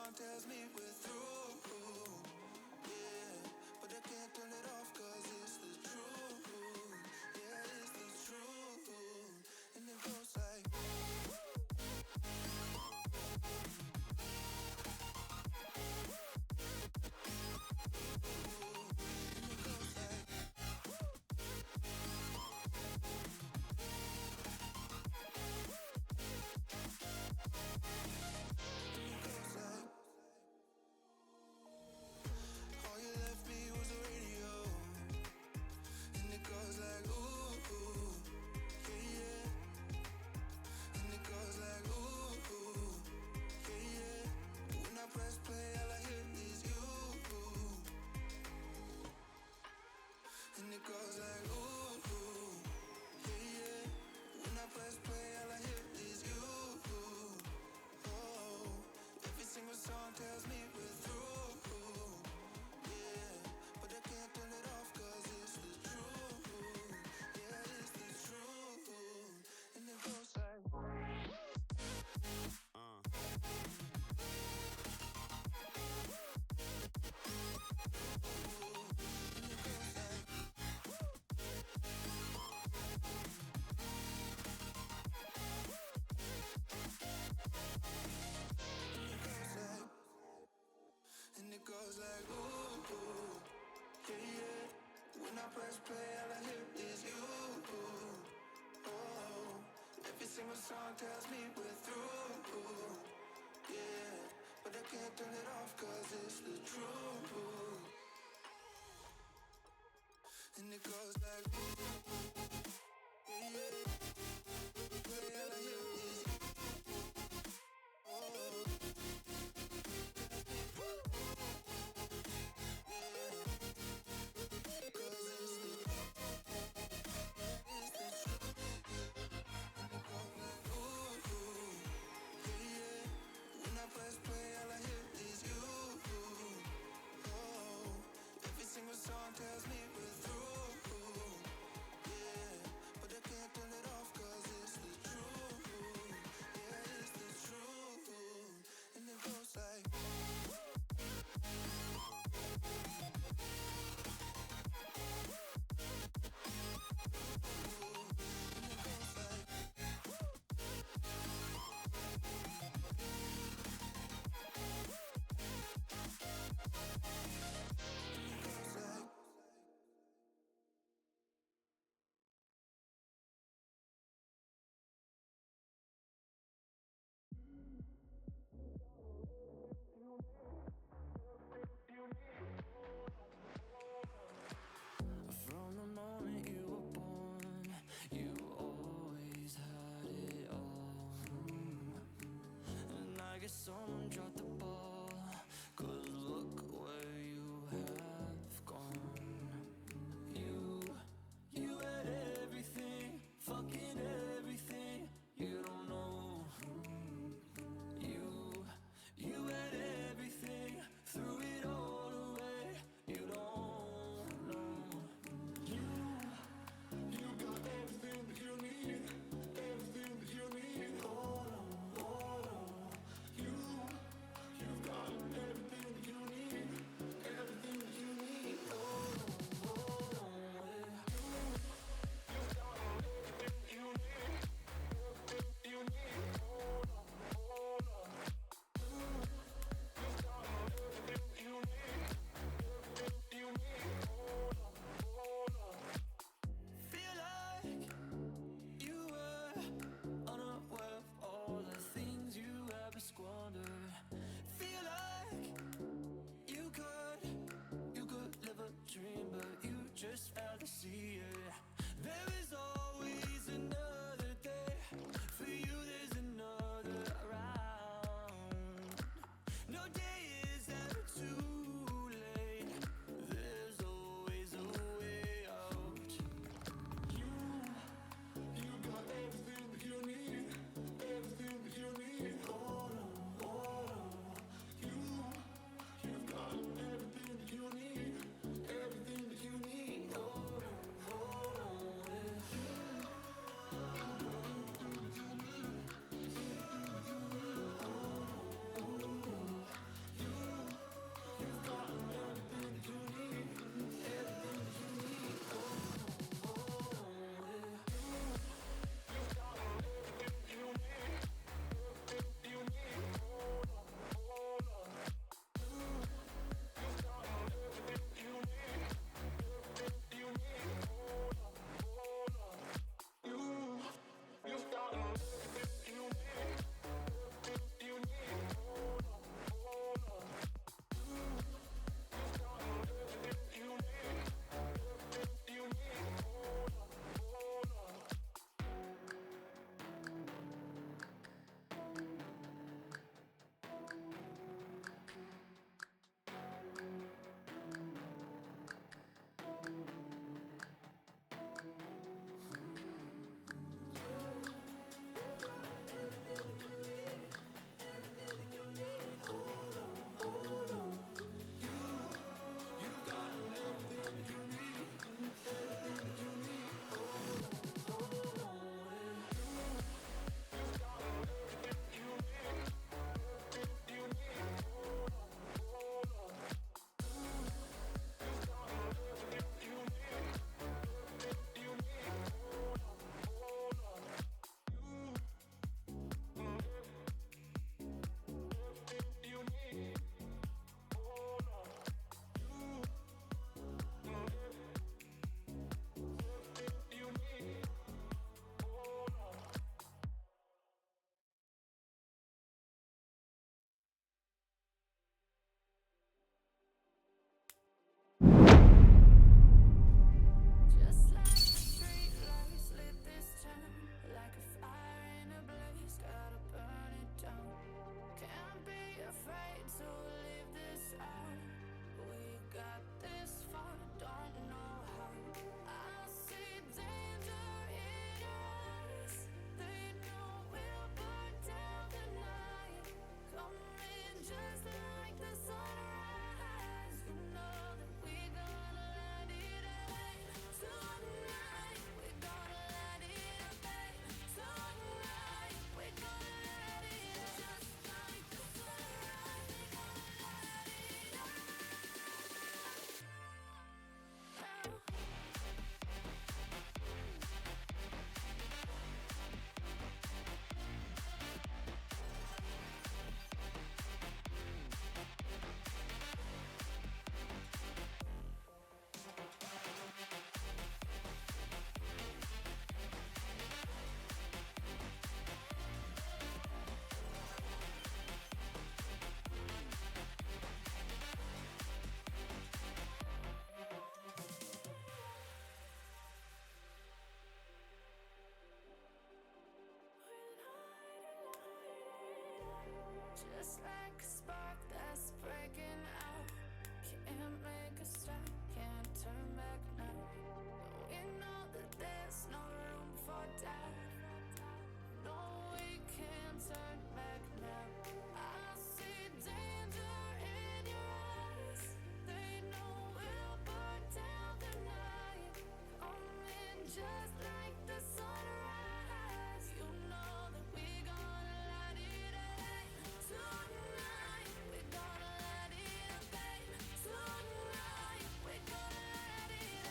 song tells me we're through. Yeah, but I can't turn it off 'cause it's the truth. Yeah, it's the truth. And it goes like all you left me was a radio. And it goes like ooh, yeah, yeah. And it goes like ooh, yeah, yeah. When I press play, all I hear is you. And it goes like ooh, yeah, yeah. When I press play, all I hear is you. Oh, every single song tells me we're through. Yeah, but I can't turn it off 'cause it's the truth. Yeah, it's the truth. And it goes like and it goes like ooh, yeah, yeah. When I press play, all I hear is you. Oh, every single song tells me we're through. Yeah, but I can't turn it off 'cause it's the truth. And it goes like yeah, yeah. Play, all I hear is you. Oh, yeah, 'cause it's the truth. And it goes like ooh, yeah, yeah. When I press play, all I hear is you. Oh, every single song tells me we're through. Yeah, but I can't turn it off 'cause it's the truth. Yeah, it's the truth. And it goes like From the moment you were born, you always had it all. And I guess someone dropped the ball, 'cause look where you have gone. You had everything, fucking everything. You don't know. You had everything, threw it all away. You don't know. You got everything that you need, everything that you need. Hold on, hold on. just like a spark that's breaking out. Can't make a stop, can't turn back now. We know that there's no room for doubt. No, we can't turn back now. I see danger in your eyes. They know we'll burn down the night. Coming just like the sunrise. You know that we gonna light it up tonight. We gonna light it up, babe. Tonight we gonna light it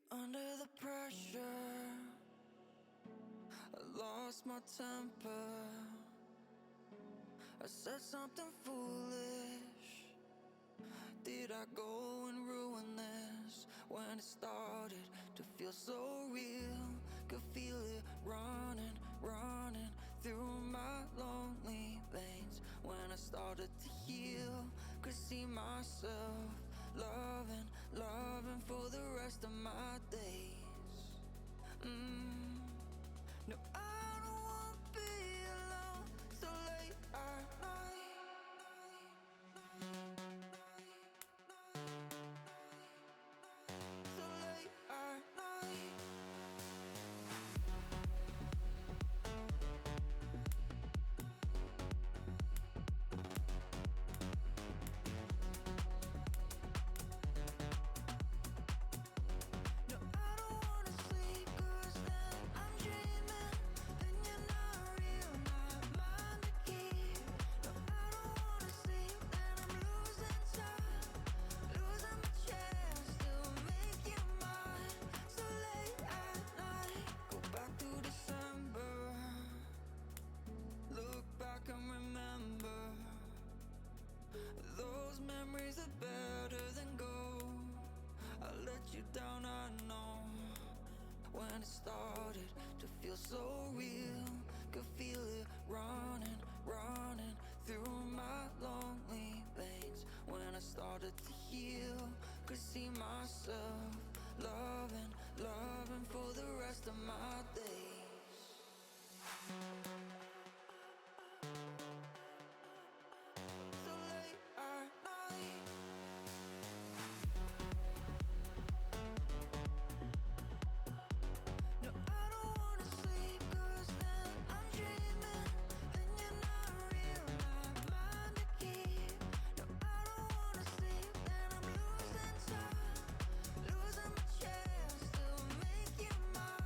Under the pressure, I lost my temper. I said something foolish. Did I go and ruin this? When it started to feel so real, could feel it running, running through my lonely veins. When I started to heal, could see myself loving, loving for the rest of my days. No, I don't wanna be alone so late at night. So late at night. No, I don't wanna sleep 'cause then I'm dreaming. Then you're not real, not mine to keep. No, I don't wanna sleep, then I'm losing time, losing my chance to make you mine. So late at night, go back to December. Look back and remember. Those memories are better than gold. I let you down, I know. When it started to feel so real, could feel it running, running through my lonely veins. When I started to heal, could see myself loving, loving for the rest of my days. So late at night. No, I don't wanna sleep 'cause then I'm dreaming. Then you're not real, not mine to keep. No, I don't wanna sleep, then I'm losing time, losing my chance to make you mine.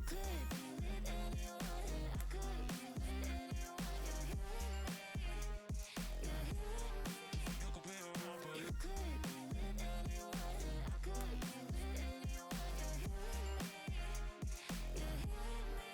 could be with anyone, I could be with anyone. You're healing me, you're healing me. You could be around, but You could be with anyone, I could be with anyone. You're healing me, you're healing me.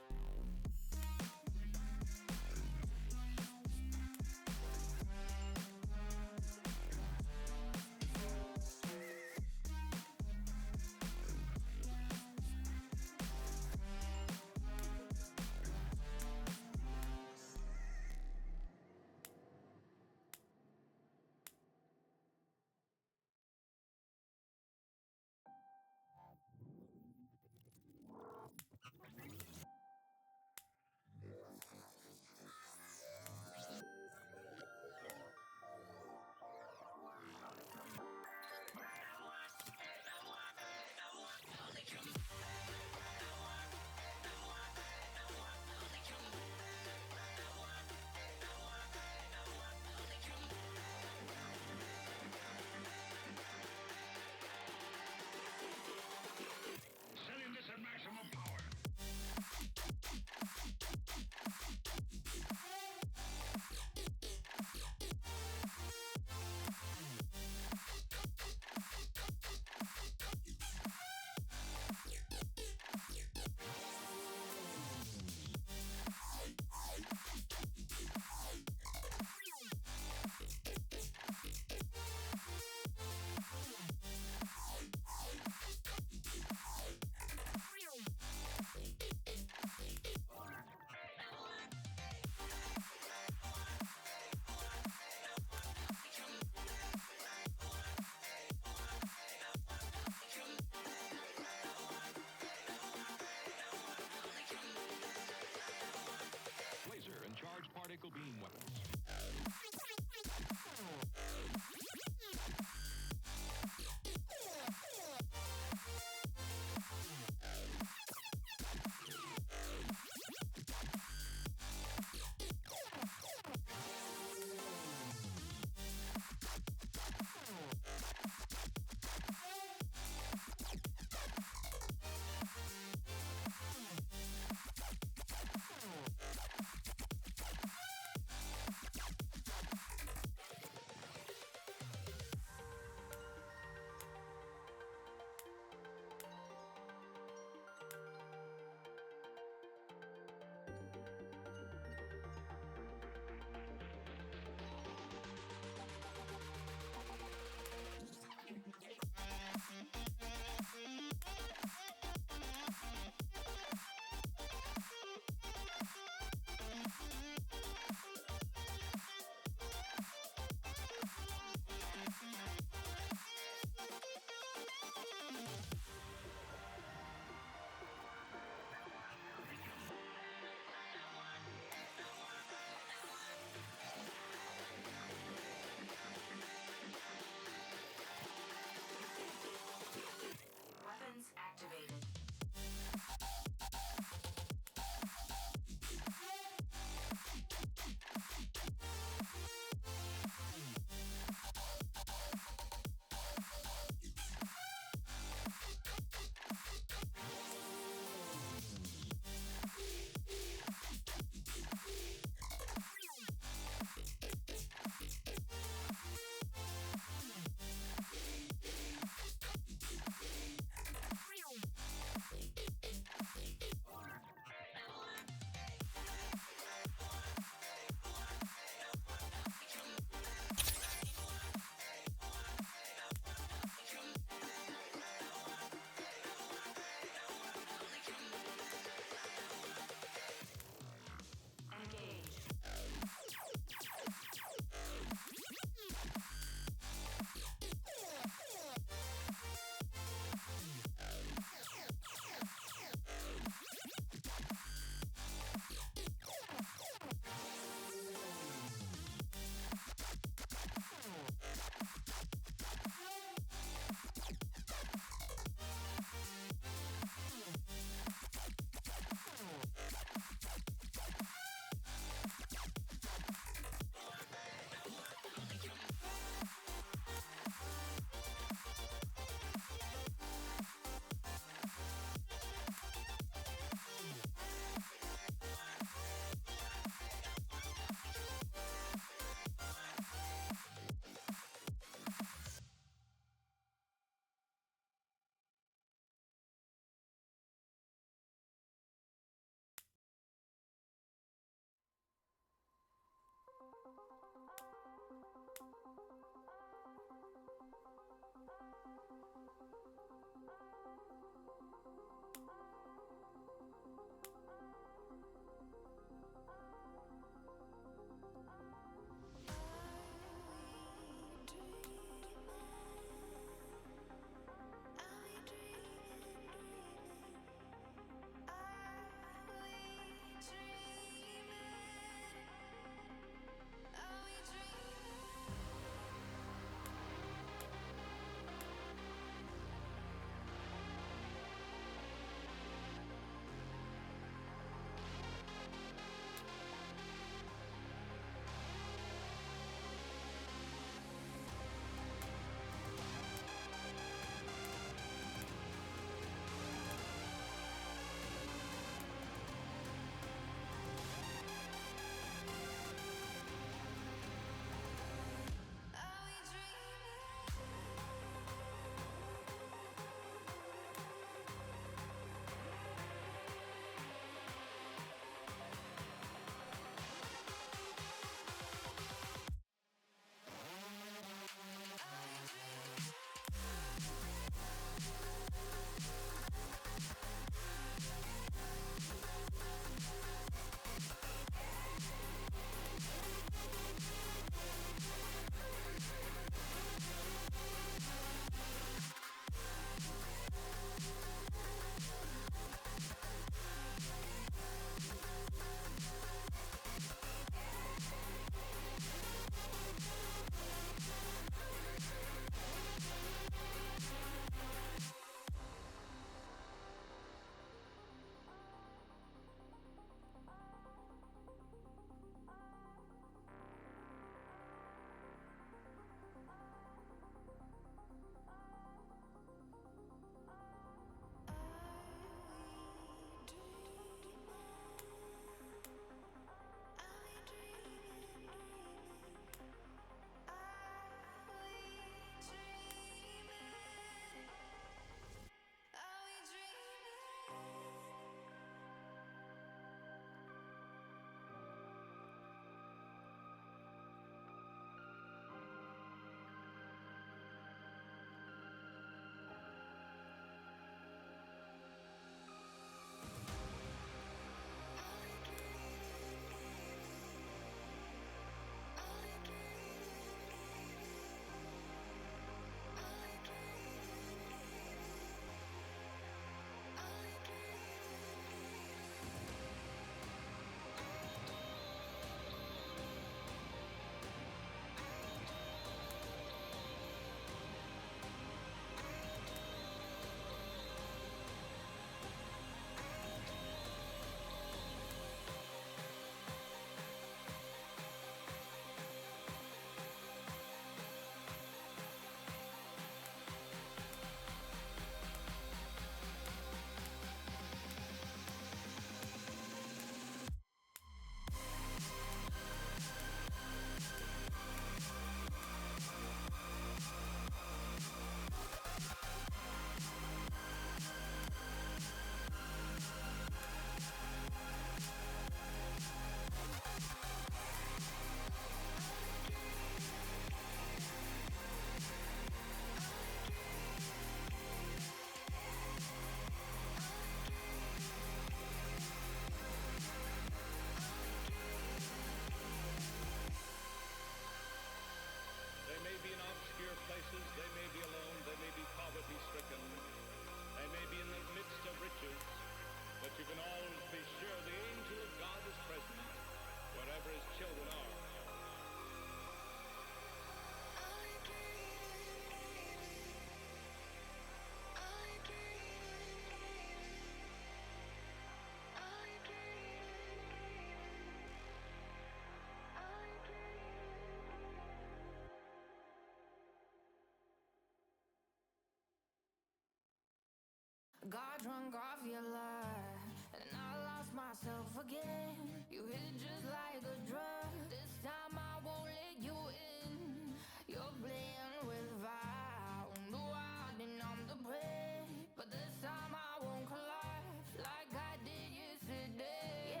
Got drunk off your love, and I lost myself again. You hit just like a drug. This time I won't let you in. You're playing with fire. No, I didn't, I'm the prey. But this time I won't collapse like I did yesterday.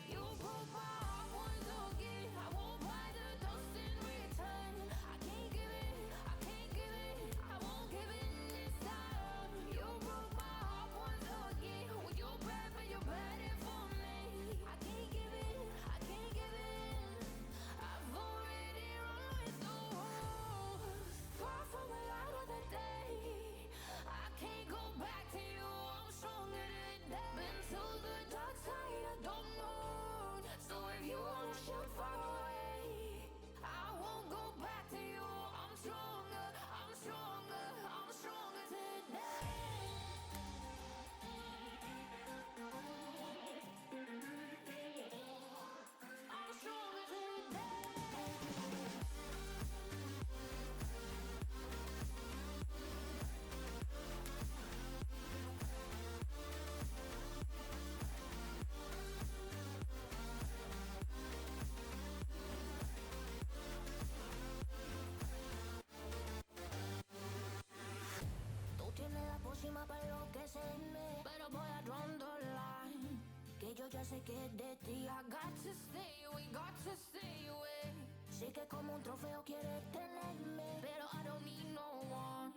You broke my heart once again. I won't buy the dust in return. I can't give it, I can't give it, I won't give it this time. You broke my heart once again. Well, you're bad, but you're bad it for me. I can't give it, I can't give it. I've already run with the wolves. Far from the light of the day. I can't go back to you. I'm stronger today. Been to the dark side of the moon. So if you wanna shoot far away, I won't go back to you. I'm stronger, I'm stronger, I'm stronger today. I'm stronger today. Tú tienes la pócima para enloquecerme, pero voy a draw the line. Que yo ya sé que es de ti. I got to stay away, got to stay away. Sé que como un trofeo quieres tenerme, pero I don't need no one.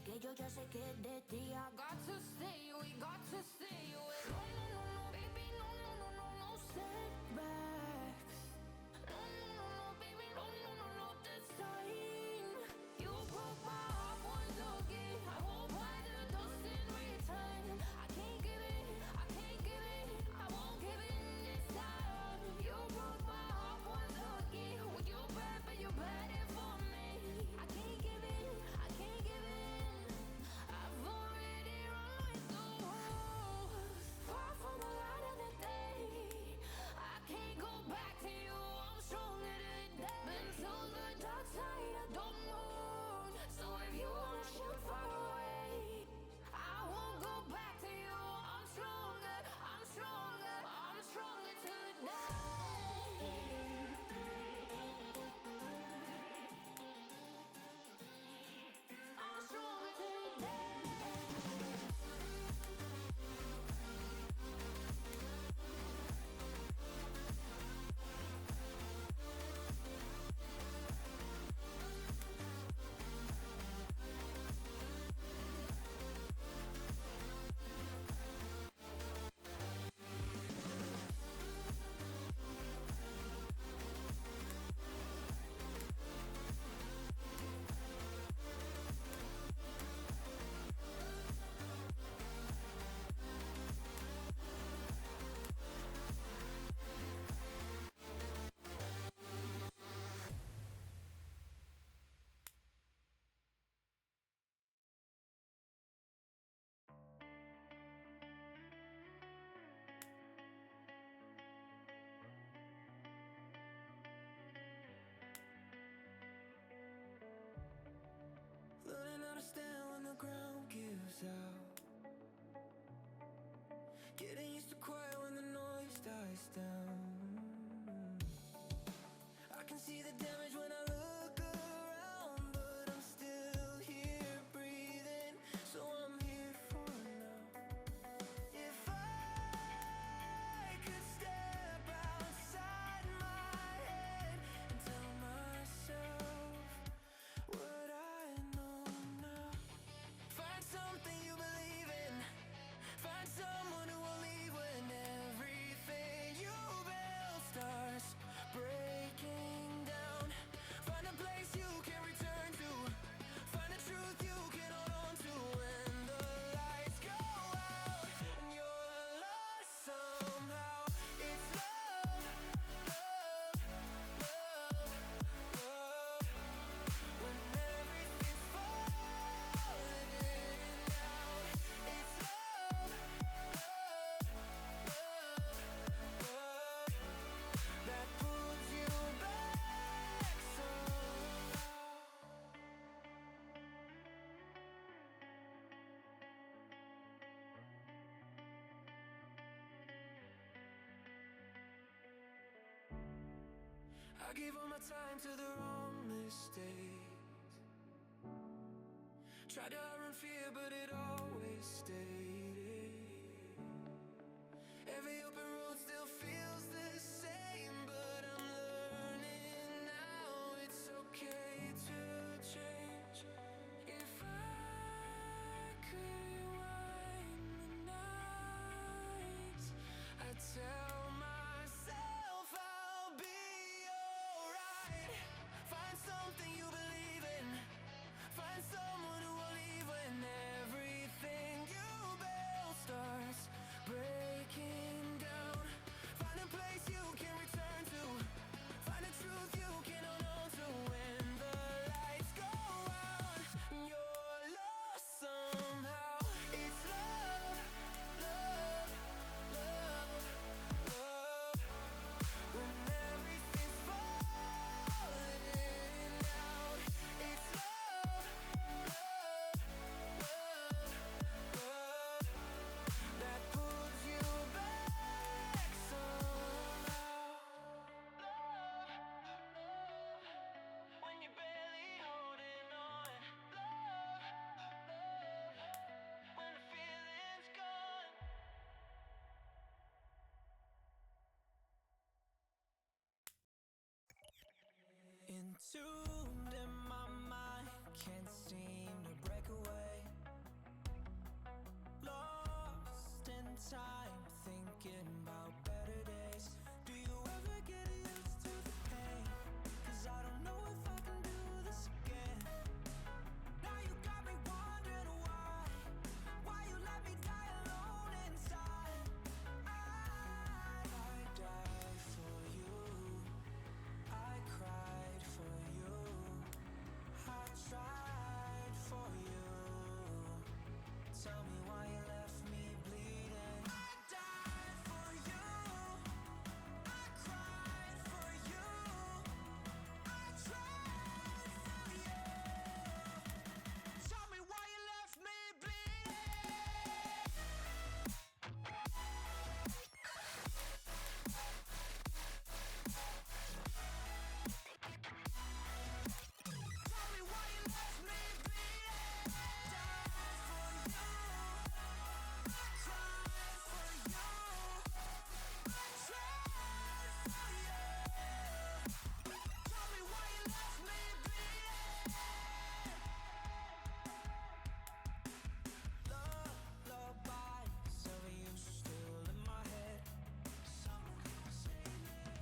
Que yo ya sé que es de ti. I got to stay away, got to stay away. No, no, no, no, baby, no, no, no, no, no setbacks. No, no, no, no, baby, no, no, no, no, this time. You broke my heart once again. I won't buy the dust in return. I can't give it, I can't give it, I won't give it this time. You broke my heart once again. Well, you're bad, but you're bad it for me. I can't give it, I can't give it. I've already run with the wolves. Far from the light of the day. I can't go back to you. I'm stronger today. Been to the dark side of the moon. So if you wanna shoot far away, I won't go back to you. I'm stronger, I'm stronger, I'm stronger today. I'm stronger today. Learning how to stand when the ground gives out. Getting used to quiet when the noise dies down. I can see the damage when I look around, but I'm still here breathing, so I'm here for now. If I could step outside my head and tell myself what I know now. Find something you believe in. Find someone who will leave when everything you build starts breaking down. I gave all my time to the wrong mistakes. Tried to run fear, but it always stayed. Every open road still feels the same, but I'm learning now it's okay to change. If I could rewind the nights, I'd tell myself I'll be alright. Find something you believe in. Find someone who will leave when everything you build starts breaking down. Find a place you can return to. Find a truth you can hold on to when the lights go out and you're lost somehow. It's love, love, love, love. When everything's falling out, it's love, love, love, love that pulls you back somehow. Love, love, when you're barely holding on. Love, love, when the feeling's gone. Entombed in my mind, can't seem to break away. Lost in time, thinking about better days. Do you ever get used to the pain? 'Cause I don't know if I can do this again. Now you got me wondering why you let me die alone inside. I died for you, I cried for you, I tried for you. Tell me why you left me bleeding. I died for you, I cried for you, I tried for you. Tell me why you left me bleeding. Tell me why you left me bleeding. Died for you, I cried for you, I tried for you. Tell me why you left me bleeding. Lullabies of you still in my head.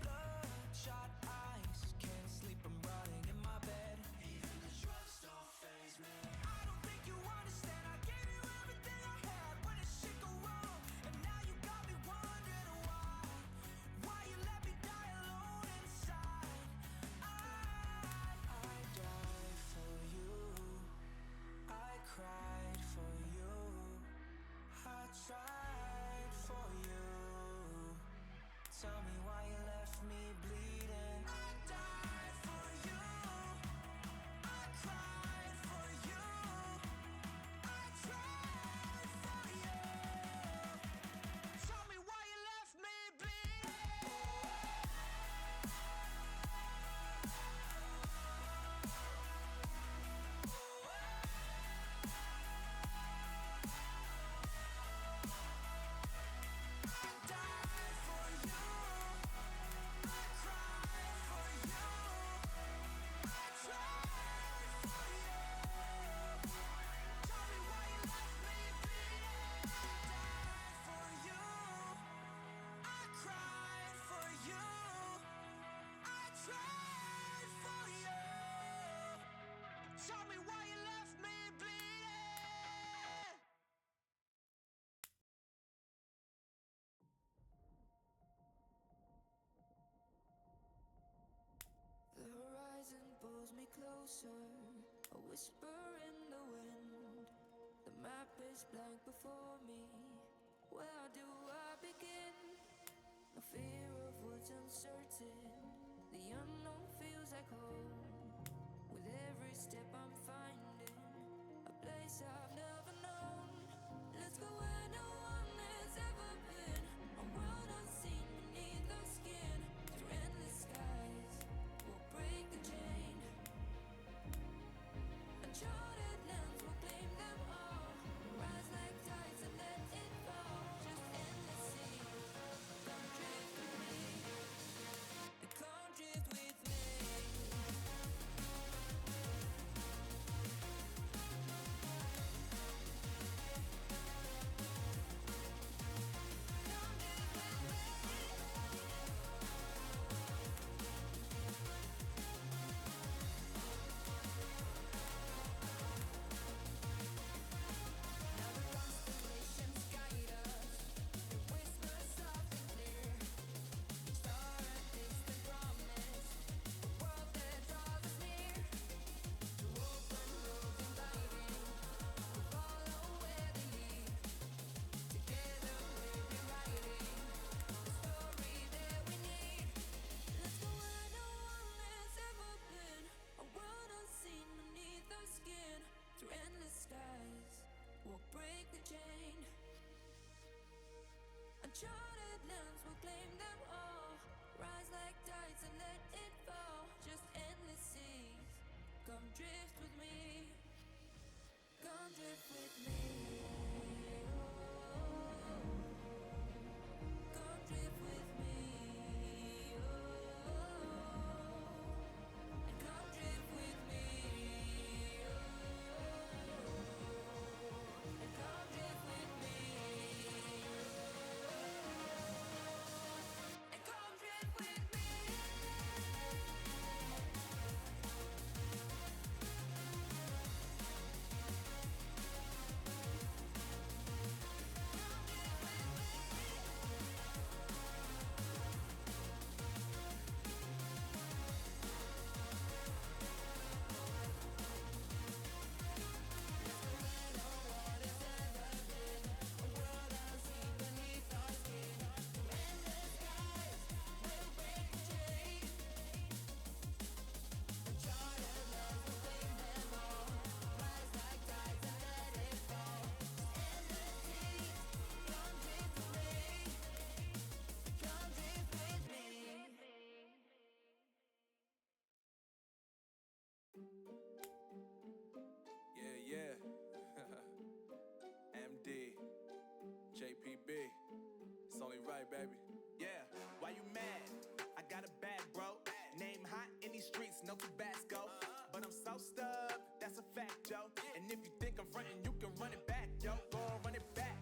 Bloodshot eyes, can't sleep, I'm rotting in my bed. Even the drugs don't faze me. I don't think you understand. I gave you everything I had when the shit go wrong, and now you got me wondering why you let me die alone inside. I died for you, I cried for you, I tried for you. Tell me why you left me bleeding. I died for you, I cried for you, I tried for you. Tell me why you left me bleeding. I died for you, I cried for you, I tried for you. Tell me why you left me bleeding. I died for you, I cried for you, I tried for you. Tell me why you left me bleeding. The horizon pulls me closer, a whisper in the wind. The map is blank before me. Where do I begin? No fear of what's uncertain. The unknown feels like home. With every step I'm finding a place I've never known. Let's go where no one has ever been. A world unseen beneath our skin. Through endless skies, hands will claim them all. Rise like tides and let it fall. Just endless seas. Come drift with me. Come drift with me. Come drift with me. And come drift with me. And come drift with me. And come drift with me. Yeah. MD, JPB, it's only right, baby. Yeah, why you mad? I got a bag, bro. Name hot in these streets, no Tabasco. But I'm so stubbed, that's a fact, Joe. And if you think I'm frontin', you can run it back, yo. Go on, run it back.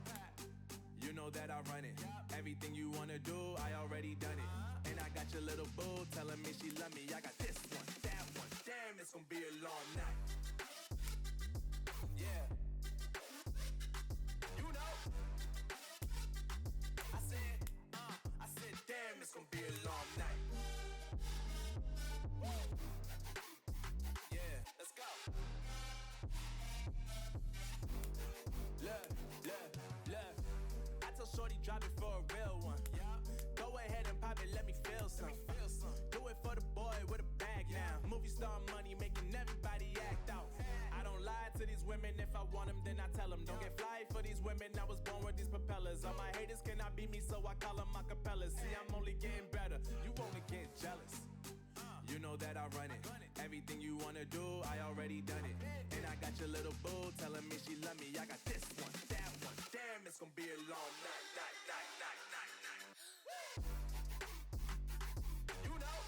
You know that I run it. Everything you wanna do, I already done it. And I got your little boo telling me she love me. I got this one, that one. Damn, it's gonna be a long night. Yeah. You know. I said, damn, it's gonna be a long night. Yeah, let's go. Look. I tell Shorty drop it for a real one. Go ahead and pop it, let me feel some. Do it for the boy with a bag now. Movie star money making everybody act out. I don't lie to these women, if I want them, then I tell them. Don't get fly for these women, I was born with these propellers. All my haters cannot beat me, so I call them acapellas. See, I'm only getting better, you only get jealous. You know that I run it. Everything you wanna do, I already done it. And I got your little boo telling me she love me. I got this one, that one. Damn, it's gonna be a long night. You know,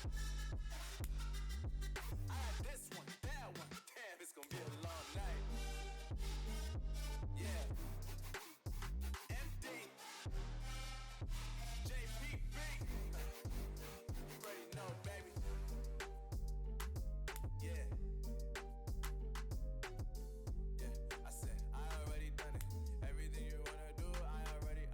I got this one, that one. Damn, it's gonna be a long night. Yeah. MD, JPB. You already know, baby. Yeah. I said, I already done it. Everything you wanna do, I already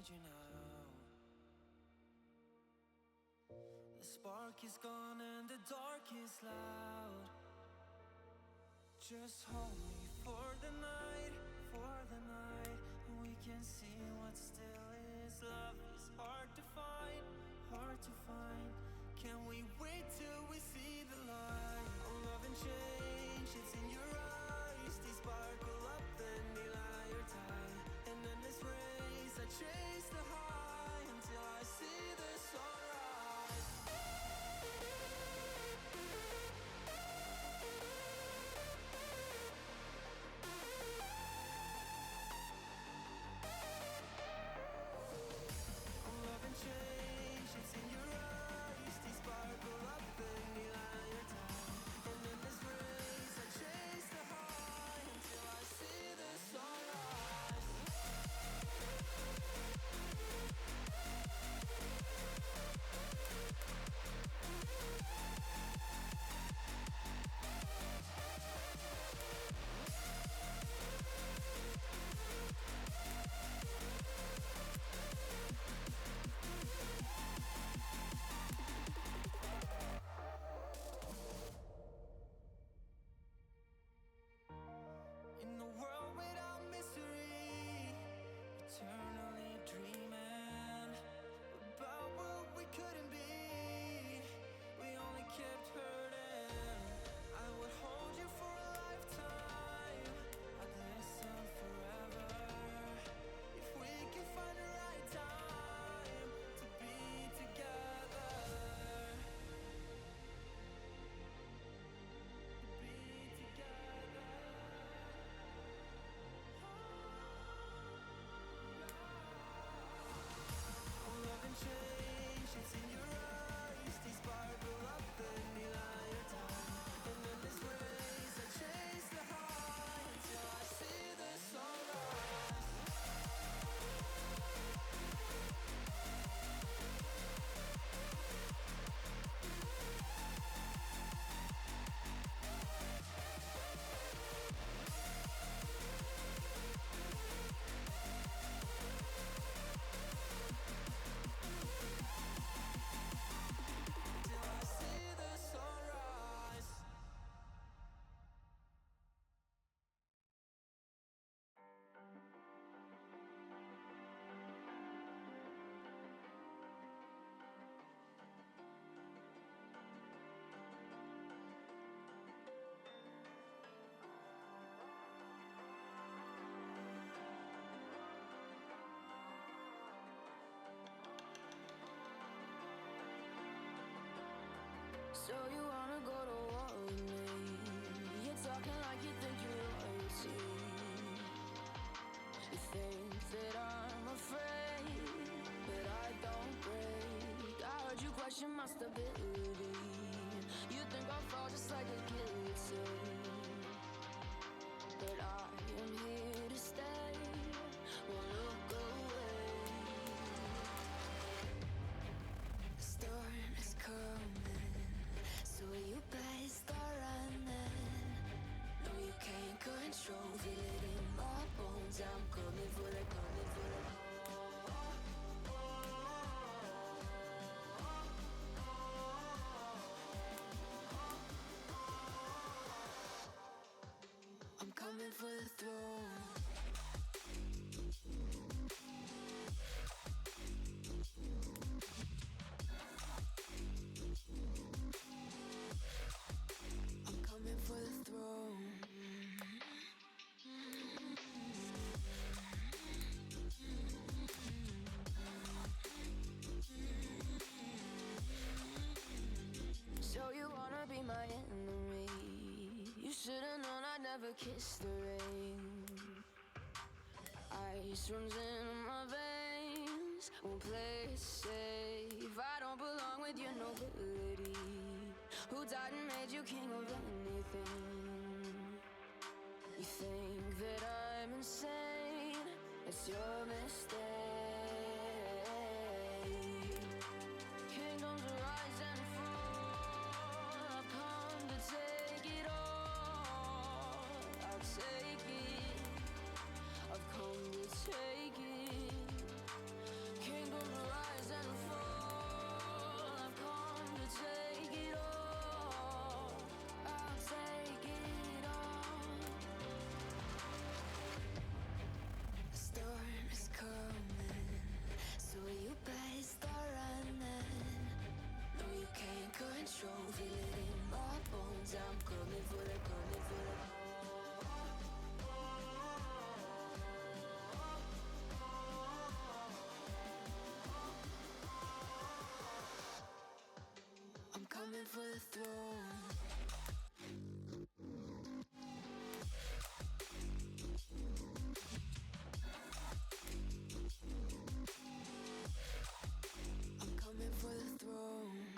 need you now. The spark is gone and the dark is loud. Just hold me for the night, and we can see what still is. Love is hard to find, hard to find. Can we wait till we see the light? Oh, love and change, it's in your eyes. They sparkle up, then they lie or die. An endless race, I chase the high until I see the sunrise. Love and change, it's in your eyes. They sparkle up, then they lie or die. And in this race, I chase the high until I see the sunrise. In a world without mystery, eternally dreaming about what we couldn't be. We only kept hurting. I would hold you for a lifetime. I'd listen forever. If we can find the right time to be together. To be together. Love and change, it's in your eyes. They sparkle up, then they lie or die. And in this race, I chase the high until I see the sunrise. Till I see the sunrise. So you wanna go to war with me? You're talking like you think you're royalty. You think that I'm afraid, but I don't break. I heard you question my stability. You think I'll fall just like a guillotine, but I am here to stay. Won't look away. The storm is coming, so you better start running. No, you can't control, feel it in my bones. I'm coming for the, coming for the. I'm coming for the throne. I'm coming for the throne. So you wanna be my enemy? You should've known I'd never kiss the rain. Ice runs in my veins, won't play it safe. I don't belong with your nobility. Who died and made you king of anything? You think that I'm insane? It's your mistake. Kingdoms rise and fall. I've come to take it all. I'll take it. I've come to take it. for the throne. I'm coming for the throne.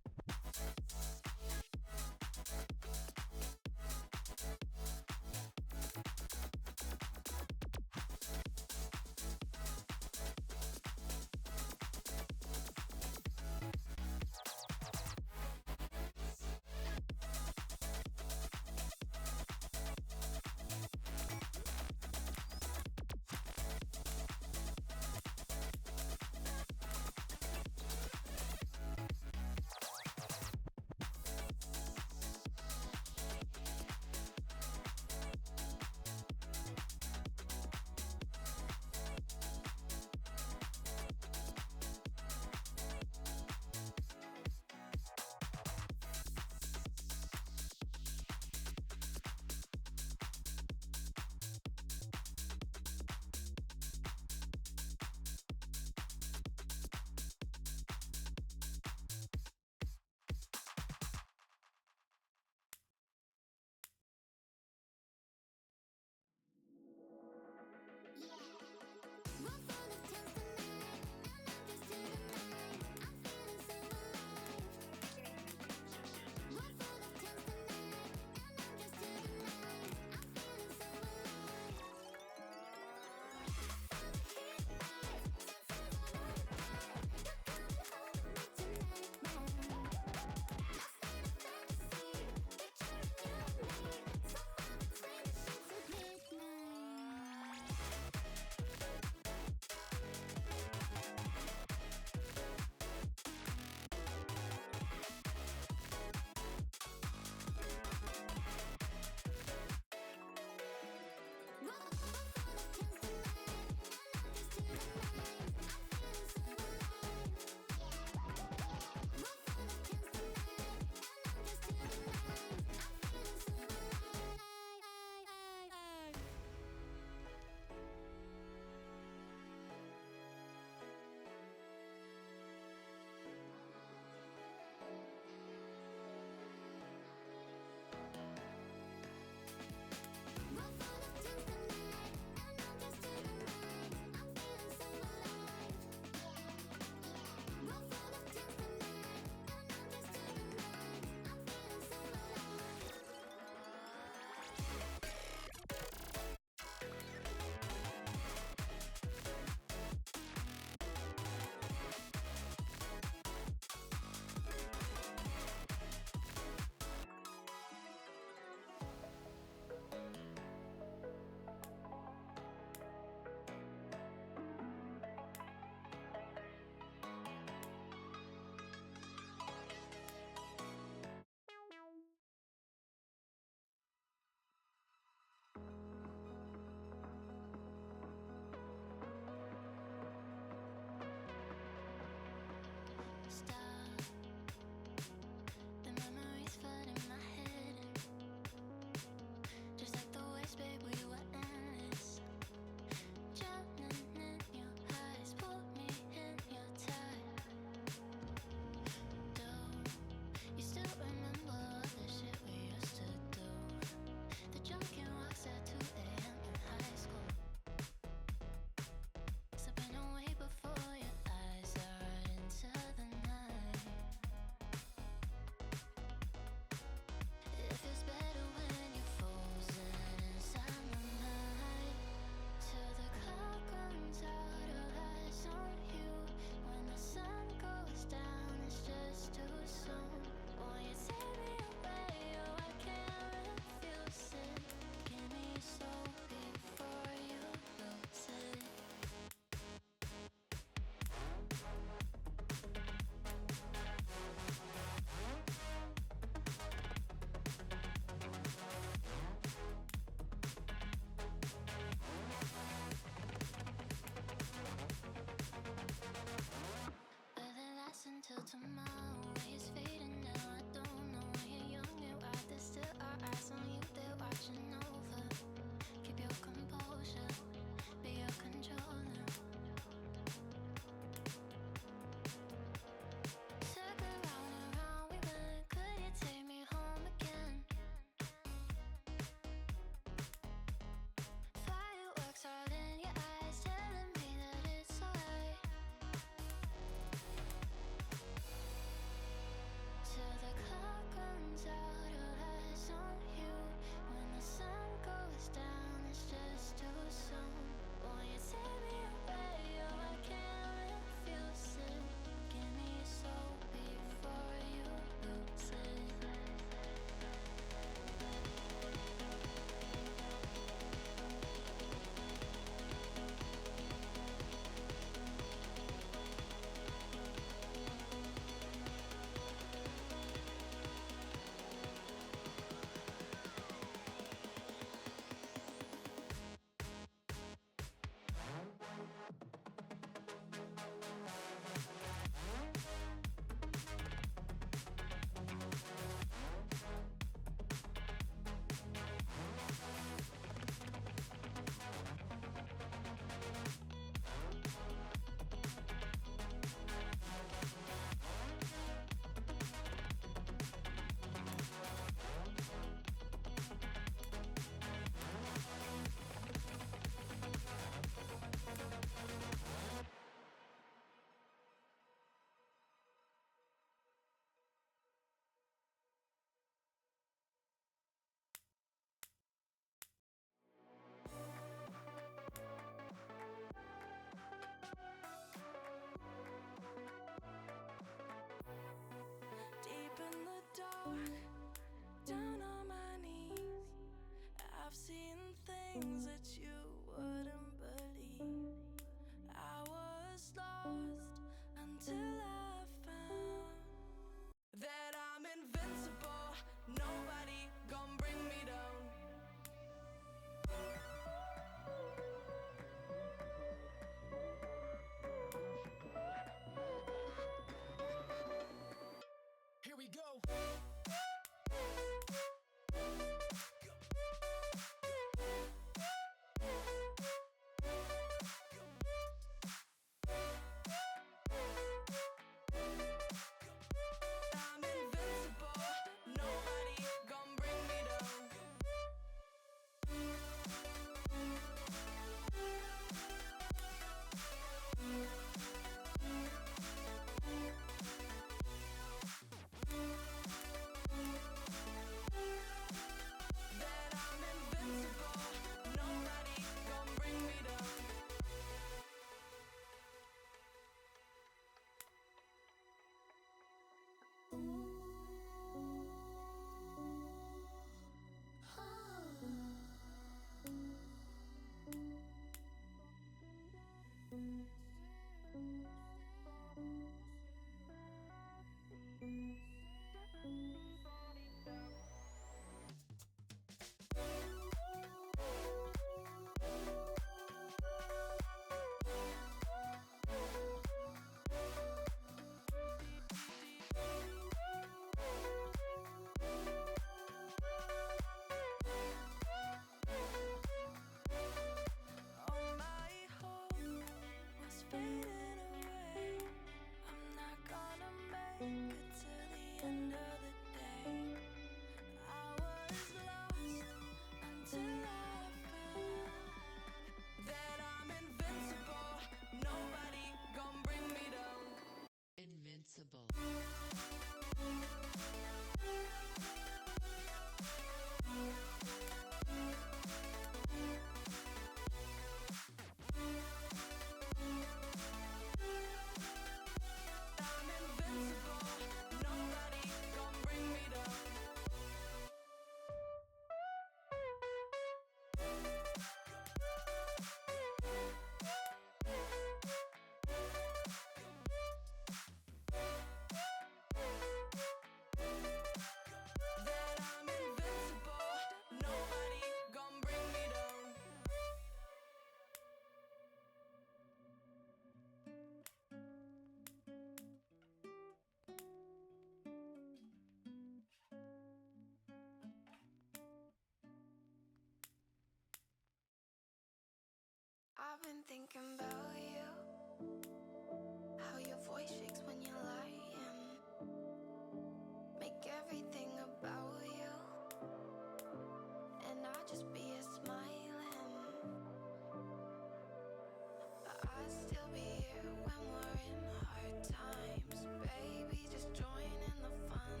still be here when we're in hard times. Baby, just join in the fun.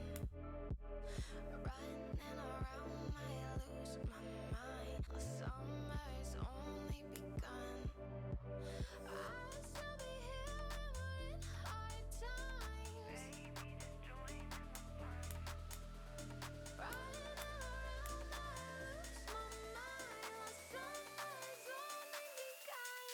Running around, might lose my mind. The summer's only begun. I'll still be here when we're in hard times. Baby, just join in the fun. Running around, might lose my mind. The summer's only begun.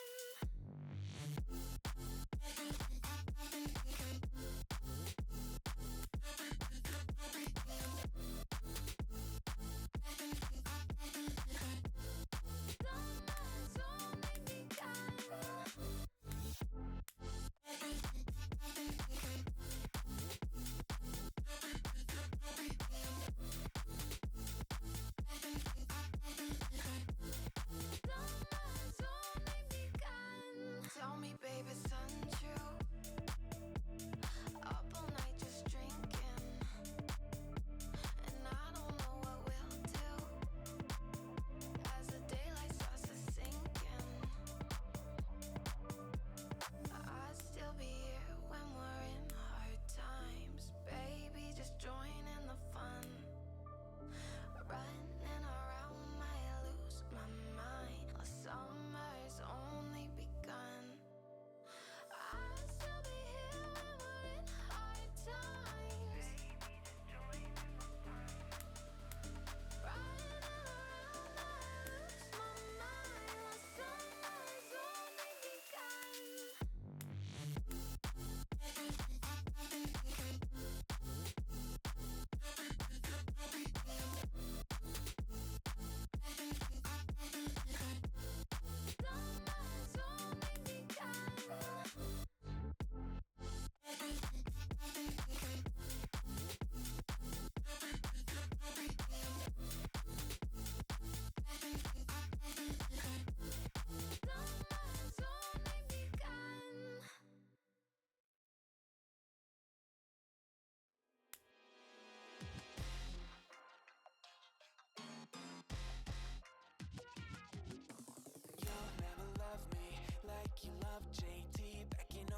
Summer's only begun. Tell me, baby, it's untrue. Up all night just drinking, and I don't know what we'll do as the daylight starts to sink in. I'd still be here when we're in hard times. Baby, just join in the fun. Running around, might lose my mind. The summer's only begun. I'll still be here when we're in hard times. Baby, just join in the fun. Running around, might lose my mind. The summer's only begun. Summer's only begun. You'll never love me like you love JT back in '03.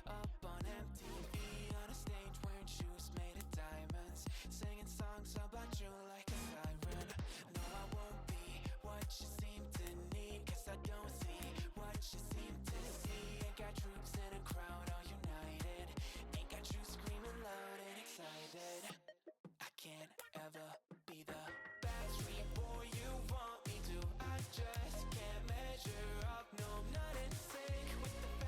Up on MTV on a stage wearing shoes made of diamonds, singing songs about you like a siren. No, I won't be what you seem to need, 'cause I don't see what you seem to see. Ain't got troops in a crowd all united, ain't got you screaming loud and excited. I can't ever be the Backstreet boy you want me to. I just can't measure up, no, I'm not in sync with the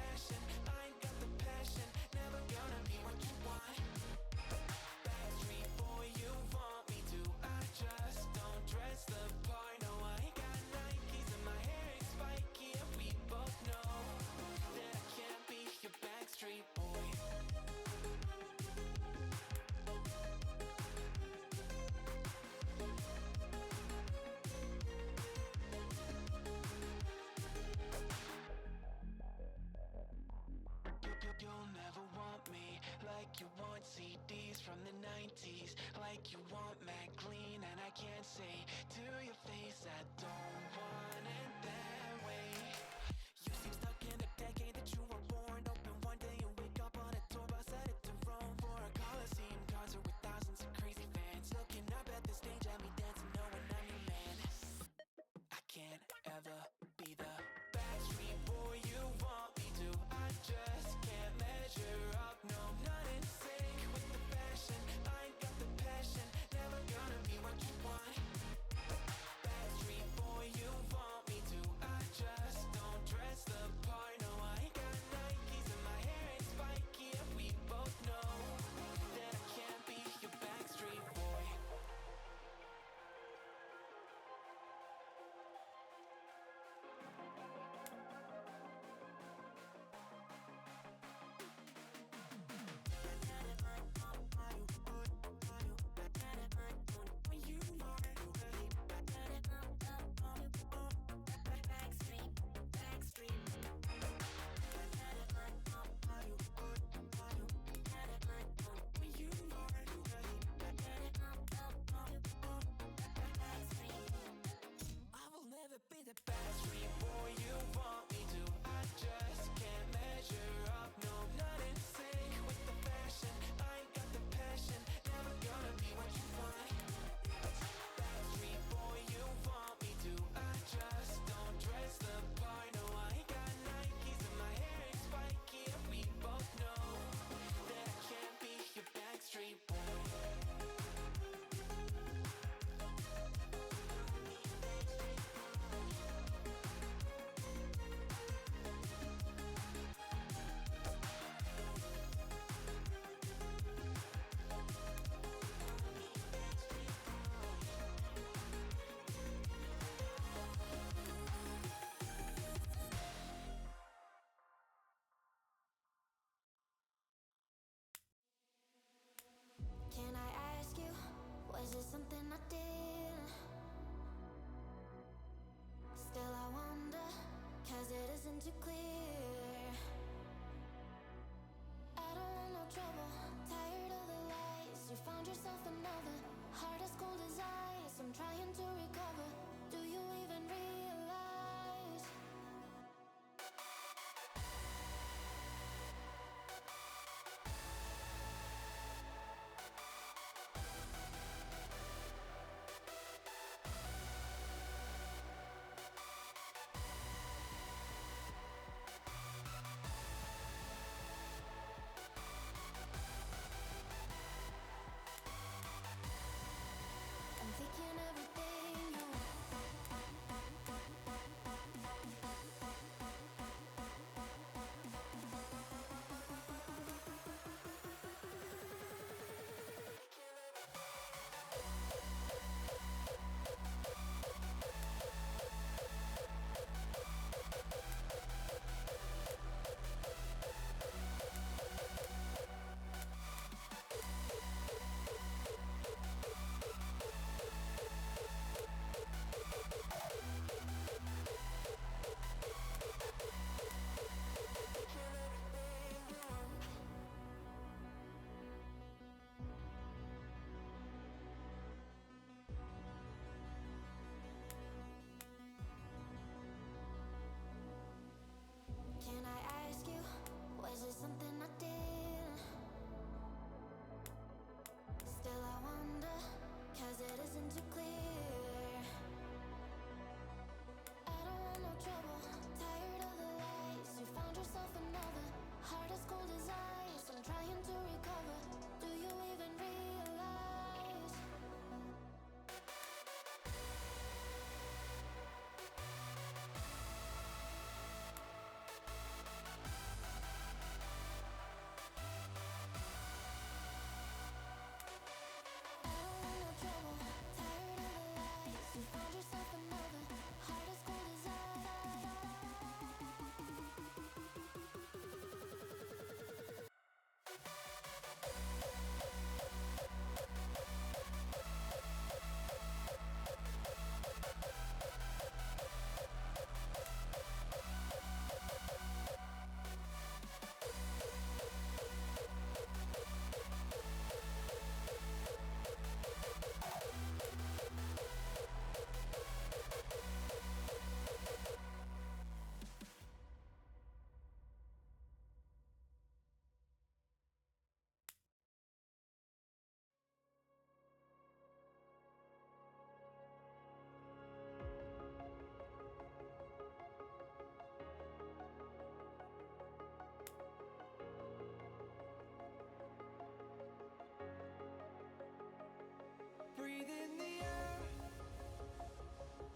Breathe in the air,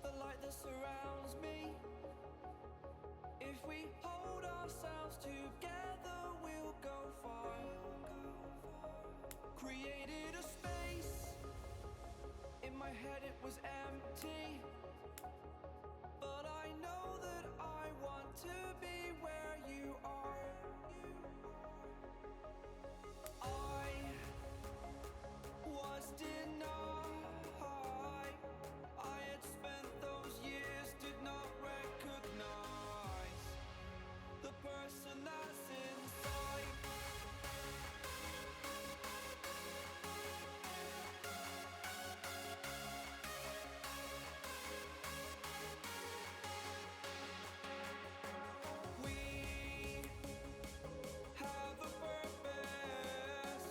the light that surrounds me. If we hold ourselves together, we'll go far. Created a space, in my head it was empty, but I know that I want to be where you are. I was denied. I had spent those years, did not recognize the person that's inside. We have a purpose,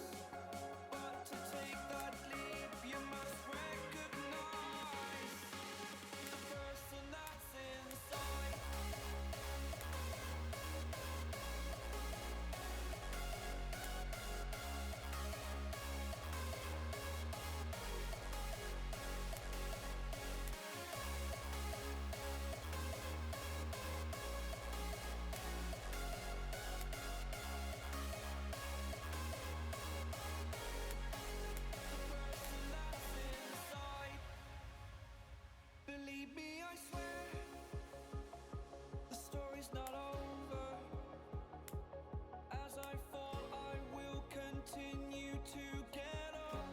but to take that leap, you must recognize the person that's inside. Believe me, I swear, the story's not over. As I fall, I will continue to get up.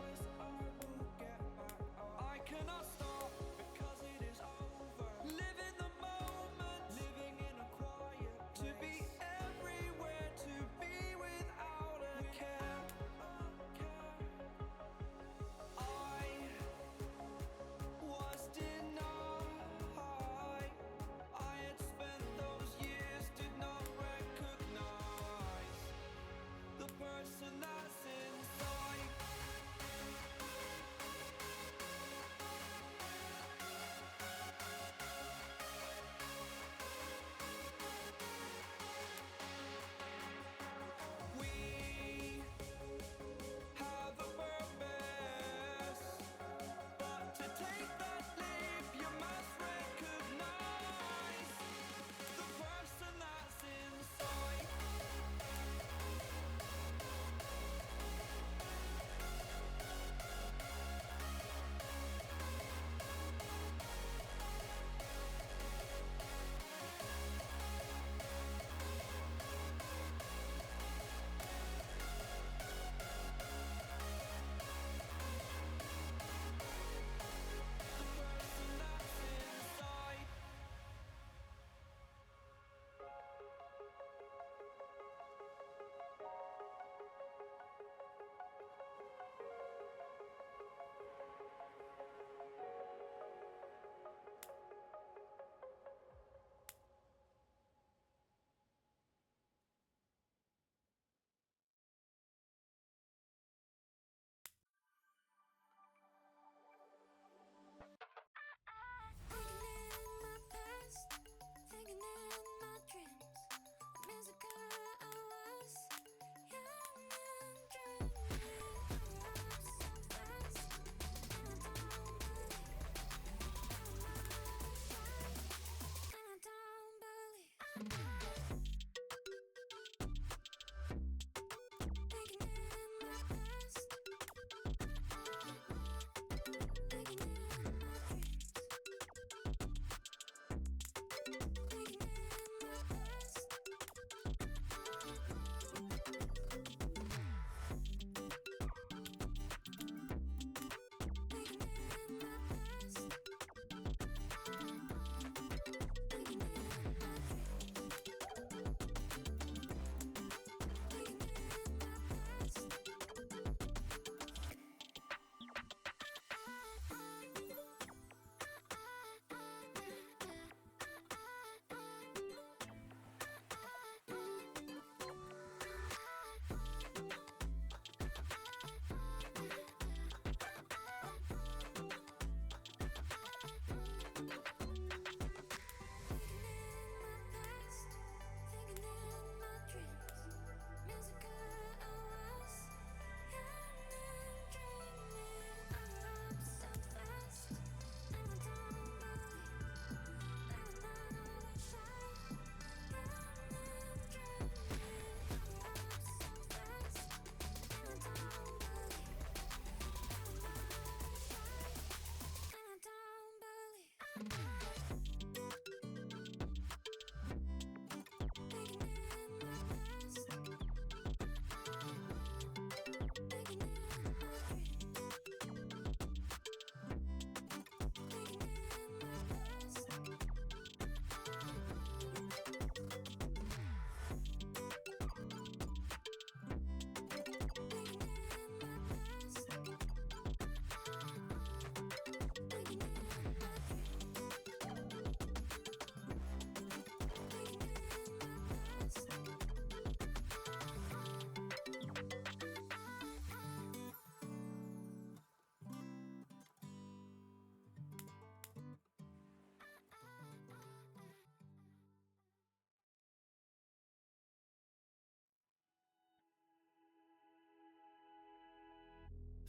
I cannot stop because it is over. Live in the moment, living in a quiet place. To be everywhere, to be without a care. I was denied. I had spent those years, did not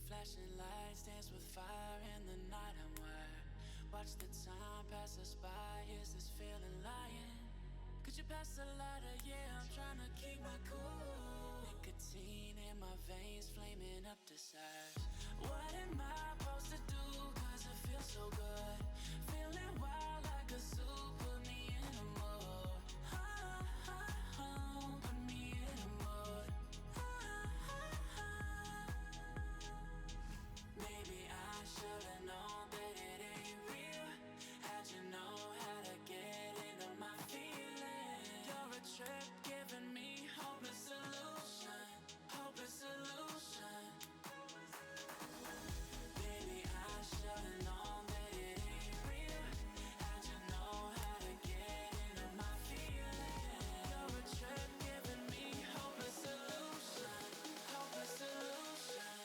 Flashing lights dance with fire in the night. I'm wired. Watch the time pass us by. Is this feeling lying? Could you pass the lighter? Yeah, I'm trying to keep my cool. Nicotine in my veins, flaming up desires. What am I supposed to do? Cause it feels so good. Feeling wild like a zoo. Put me in a mood. Put me in a mood. Maybe I should've known that it ain't real. How'd you know how to get into my feelings? You're a trip giving me hopeless solution. Hopeless solution. Maybe I should've known that it ain't real. How'd you know how to get into my feelings? You're a trip giving me hopeless solution. Hopeless solution.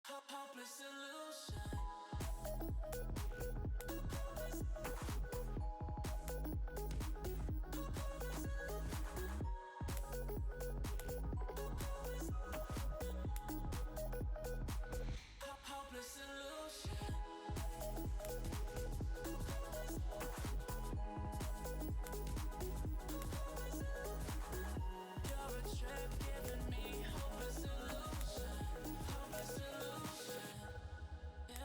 Hopeless solution. Hopeless solution. You're a trip giving me hopeless solution. Hopeless solution. Yeah.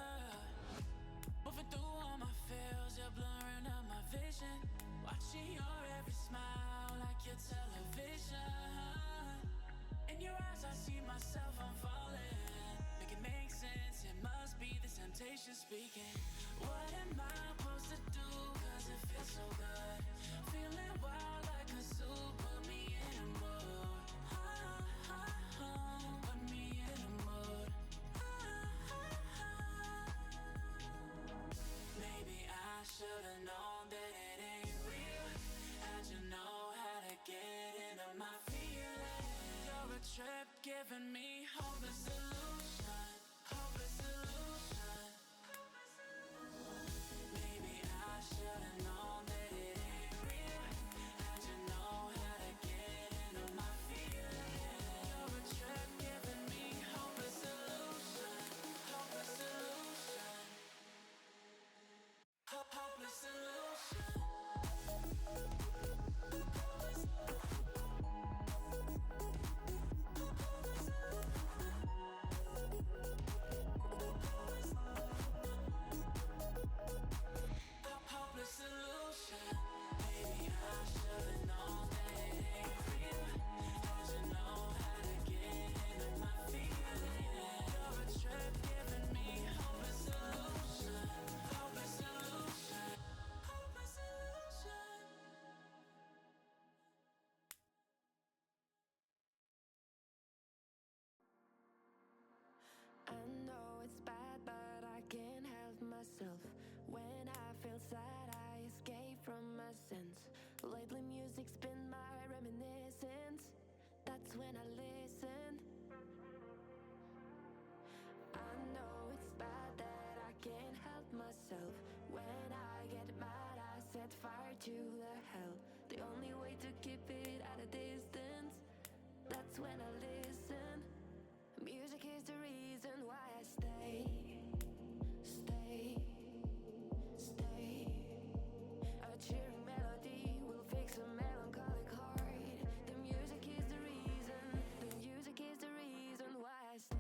Moving through all my feels, you're blurring out my vision. Watching your every smile like your television. In your eyes I see myself, I'm falling. Make it make sense, it must be the temptation speaking. What am I supposed to do? Cause it feels so good. Feeling wild like a zoo. Put me in a mood. Put me in a mood. Maybe I should've known that it ain't real. How'd you know how to get into my feelings? You're a trip giving me hopeless solution. Hopeless solution. Maybe I should've known that it ain't real. How'd you know how to get into my feelings? You're a trip giving me hopeless solution. Hopeless solution. Hopeless solution. Hopeless solution. Maybe I should've known that it ain't real. How'd you know how to get into my feelings? You're a trip giving me hopeless solution. Hopeless solution. Hopeless solution. I know it's bad, but I can't help myself. When I feel sad, I escape from my sense. Lately music's been my reminiscence. That's when I listen. I know it's bad that I can't help myself. When I get mad, I set fire to the hell. The only way to keep it at a distance. That's when I listen. Music is the reason why I stay. Stay. Stay. A cheering melody will fix a melancholic heart. The music is the reason. The music is the reason why I stay.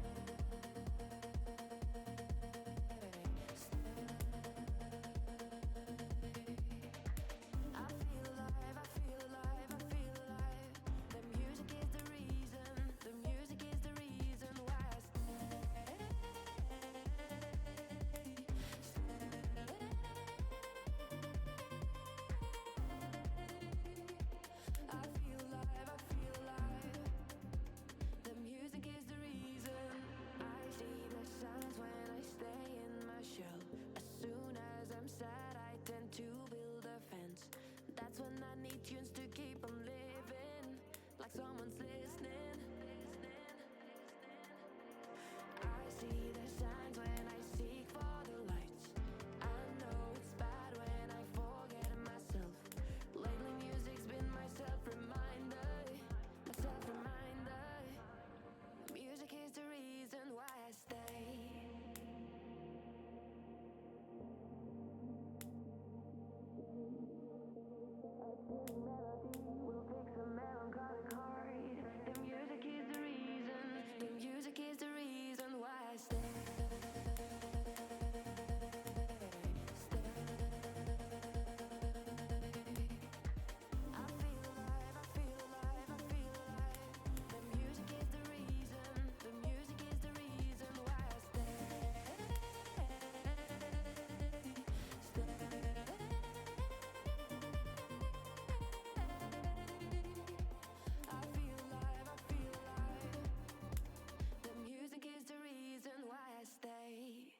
like someone's listening. I see the signs when I seek for the lights. I know it's bad when I forget myself. Lately music's been my self-reminder, my self-reminder. Music is the reason why I stay. Melody will fix a melancholic heart. The music is the reason. The music is the reason why I stay. I feel alive. I feel alive. I feel alive. The music is the reason. The music is the reason why I stay. I feel alive, I feel alive. The music is the reason why I stay.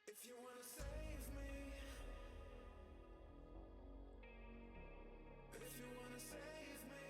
If you wanna save me, if you wanna save me,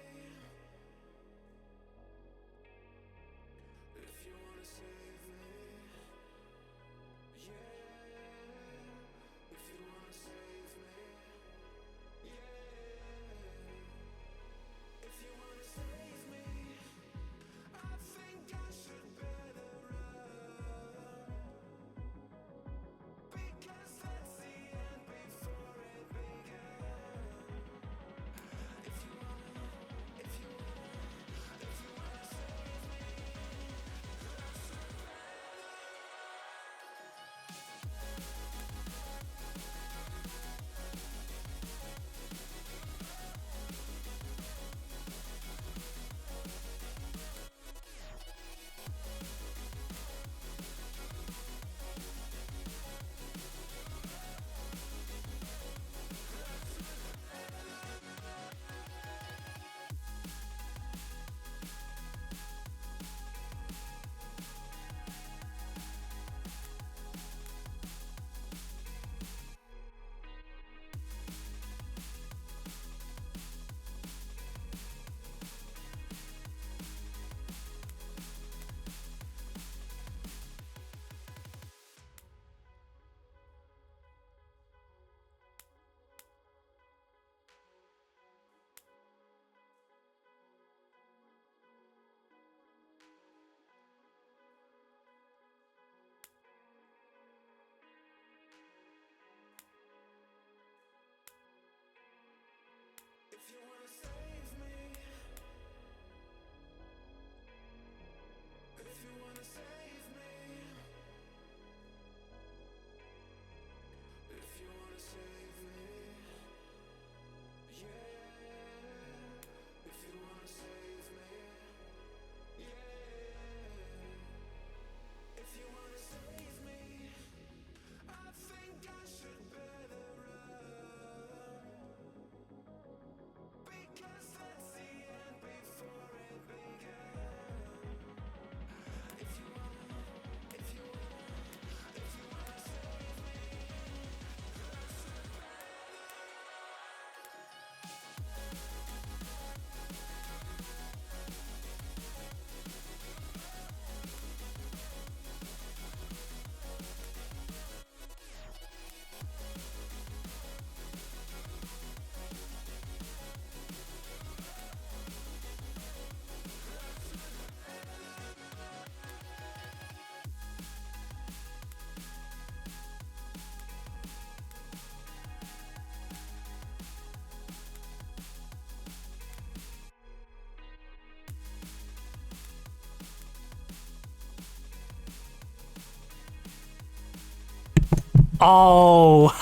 Oh!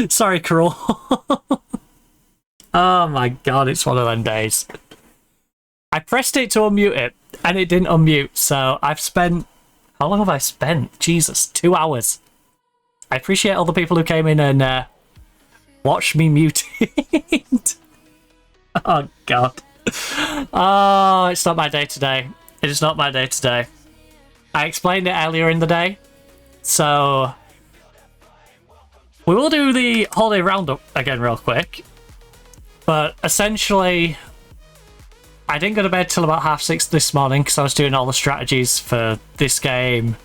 Sorry, Carol. Oh my god, it's one of them days. I pressed it to unmute it, and it didn't unmute, so I've spent... How long have I spent? Jesus, 2 hours. I appreciate all the people who came in and watched me mutate. Oh god. Oh, it's not my day today. It is not my day today. I explained it earlier in the day, so... We will do the holiday roundup again real quick. But essentially, I didn't go to bed till about 6:30 this morning because I was doing all the strategies for this game.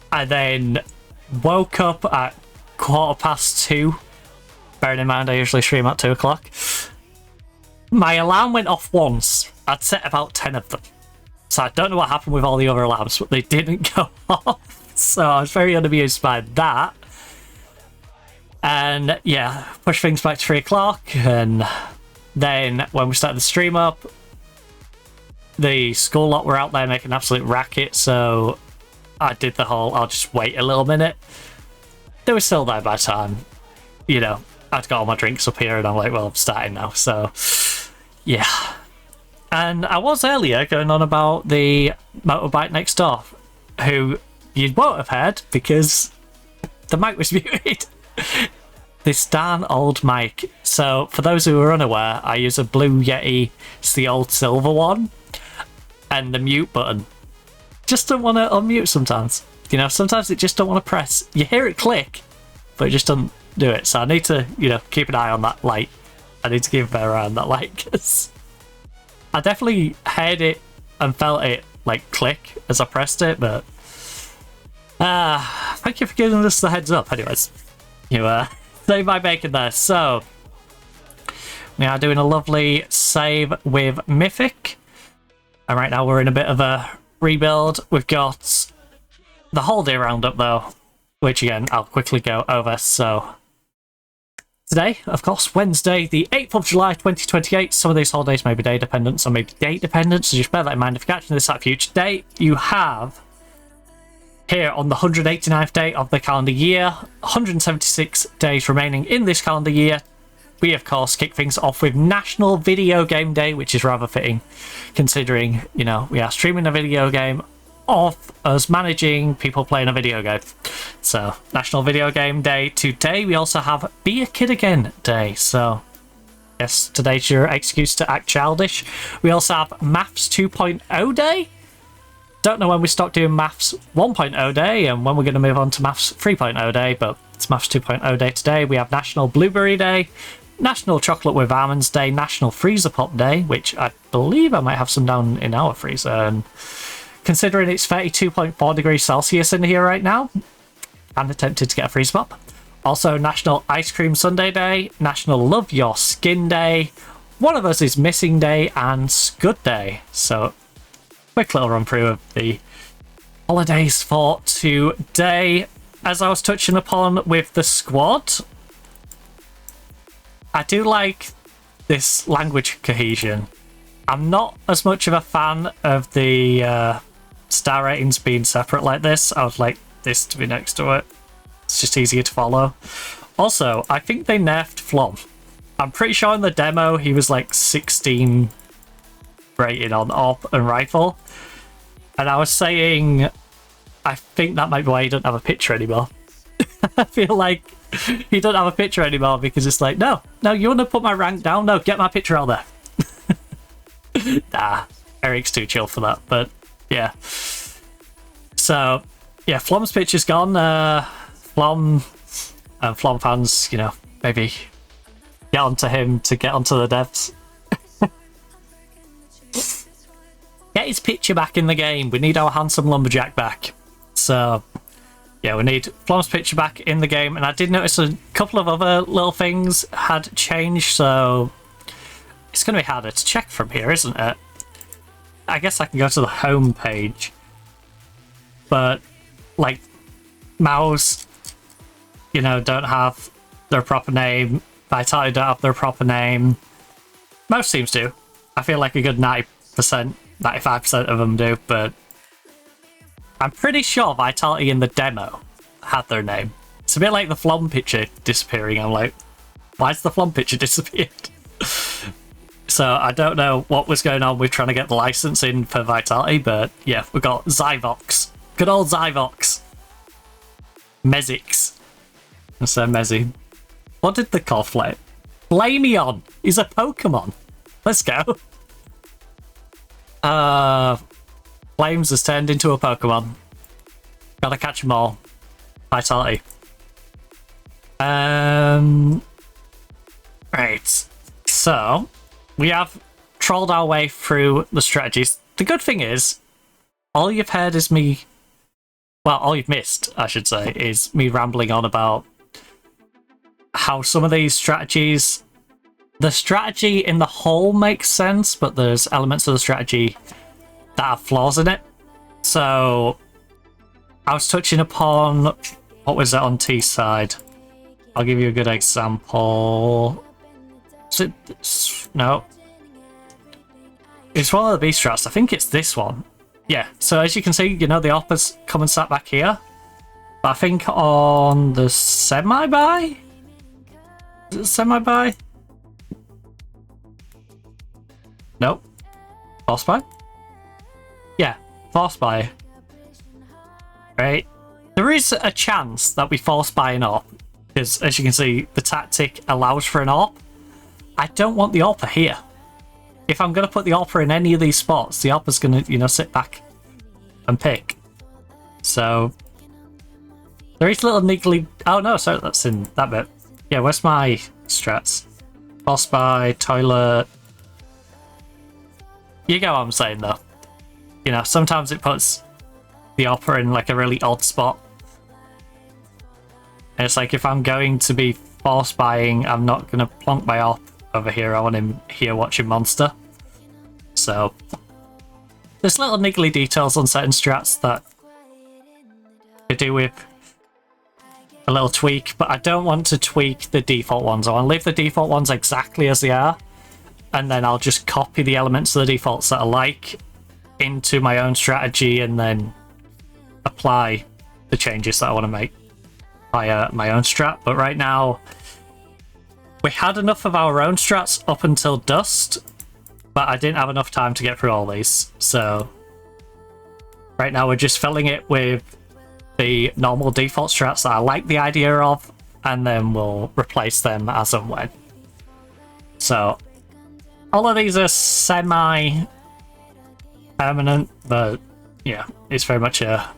I then woke up at 2:15. Bearing in mind I usually stream at 2 o'clock. My alarm went off once. I'd set about 10 of them. So I don't know what happened with all the other alarms, but they didn't go off. So I was very unamused by that. And yeah, push things back to 3 o'clock, and then when we started the stream up, the school lot were out there making an absolute racket, so I did the whole, I'll just wait a little minute. They were still there by the time, you know, I'd got all my drinks up here, and I'm like, well, I'm starting now, so yeah. And I was earlier going on about the motorbike next door, who you won't have heard because the mic was muted. This darn old mic. So for those who are unaware, I use a Blue Yeti. It's the old silver one, and the mute button just don't want to unmute sometimes. You know, sometimes it just don't want to press. You hear it click, but it just doesn't do it. So I need to, you know, keep an eye on that light. I need to keep a better eye on that light because I definitely heard it and felt it like click as I pressed it. But thank you for giving us the heads up. Anyways. You save my bacon there. So we are doing a lovely save with Mythic, and right now we're in a bit of a rebuild. We've got the holiday roundup though, which again I'll quickly go over. So today, of course, Wednesday the 8th of July 2028. Some of these holidays may be day dependent, some may be date dependent, so just bear that in mind. If you're catching this at a future date, you have here on the 189th day of the calendar year, 176 days remaining in this calendar year, we of course kick things off with National Video Game Day, which is rather fitting considering, you know, we are streaming a video game of us managing people playing a video game. So, National Video Game Day today. We also have Be a Kid Again Day, so yes, today's your excuse to act childish. We also have Maths 2.0 Day. Don't know when we start doing Maths 1.0 Day and when we're going to move on to Maths 3.0 Day, but it's Maths 2.0 Day today. We have National Blueberry Day, National Chocolate with Almonds Day, National Freezer Pop Day, which I believe I might have some down in our freezer. And considering it's 32.4 degrees Celsius in here right now, I'm tempted to get a freezer pop. Also, National Ice Cream Sundae Day, National Love Your Skin Day, One of Us is Missing Day, and Scud Day. So, quick little run through of the holidays for today. As I was touching upon with the squad, I do like this language cohesion. I'm not as much of a fan of the star ratings being separate like this. I would like this to be next to it. It's just easier to follow. Also, I think they nerfed Fl0m. I'm pretty sure in the demo he was like 16 rated on AWP and rifle. And I was saying, I think that might be why he doesn't have a picture anymore. I feel like he doesn't have a picture anymore because it's like, no, you want to put my rank down? No, get my picture out there. Nah, Eric's too chill for that, but yeah. So, yeah, Fl0m's picture's gone. Fl0m and Fl0m fans, you know, maybe get onto him to get onto the devs. Get his picture back in the game. We need our handsome lumberjack back. So, yeah, we need Fl0m's picture back in the game. And I did notice a couple of other little things had changed, so it's going to be harder to check from here, isn't it? I guess I can go to the home page. But, like, Mouse, you know, don't have their proper name. Vitality don't have their proper name. Most teams do. I feel like a good 90%, 95% of them do, but I'm pretty sure Vitality in the demo had their name. It's a bit like the Fl0m picture disappearing. I'm like, why's the Fl0m picture disappeared? So I don't know what was going on with trying to get the license in for Vitality, but yeah, we got Zyvox. Good old Zyvox. Mezix. I said Mezzy. What did they call Fl0m? Fl0m is a Pokemon. Let's go. Flames has turned into a Pokemon. Gotta catch them all. Vitality. Right. So, we have trolled our way through the strategies. The good thing is, all you've heard is me... Well, all you've missed, I should say, is me rambling on about how some of these strategies... The strategy in the whole makes sense, but there's elements of the strategy that have flaws in it. So, I was touching upon... What was it on T side? I'll give you a good example. Is it this? No. It's one of the B strats. I think it's this one. Yeah, so as you can see, you know, the oppas come and sat back here. But I think on the semi-buy? Is it semi-buy? Nope. Force buy? Yeah, force buy. Right. There is a chance that we force buy an AWP, because as you can see, the tactic allows for an AWP. I don't want the AWPer here. If I'm going to put the AWPer in any of these spots, the AWPer's going to, you know, sit back and pick. So, there is a little niggly... Oh no, sorry, that's in that bit. Yeah, where's my strats? Force buy, toilet... You get what I'm saying, though. You know, sometimes it puts the AWPer in, like, a really odd spot. And it's like, if I'm going to be force buying, I'm not going to plonk my AWP over here. I want him here watching Monster. So, there's little niggly details on certain strats that could do with a little tweak, but I don't want to tweak the default ones. I want to leave the default ones exactly as they are, and then I'll just copy the elements of the defaults that I like into my own strategy and then apply the changes that I want to make via my own strat. But right now, we had enough of our own strats up until Dust, but I didn't have enough time to get through all these. So right now we're just filling it with the normal default strats that I like the idea of, and then we'll replace them as and when. So all of these are semi-permanent, but yeah, it's very much a...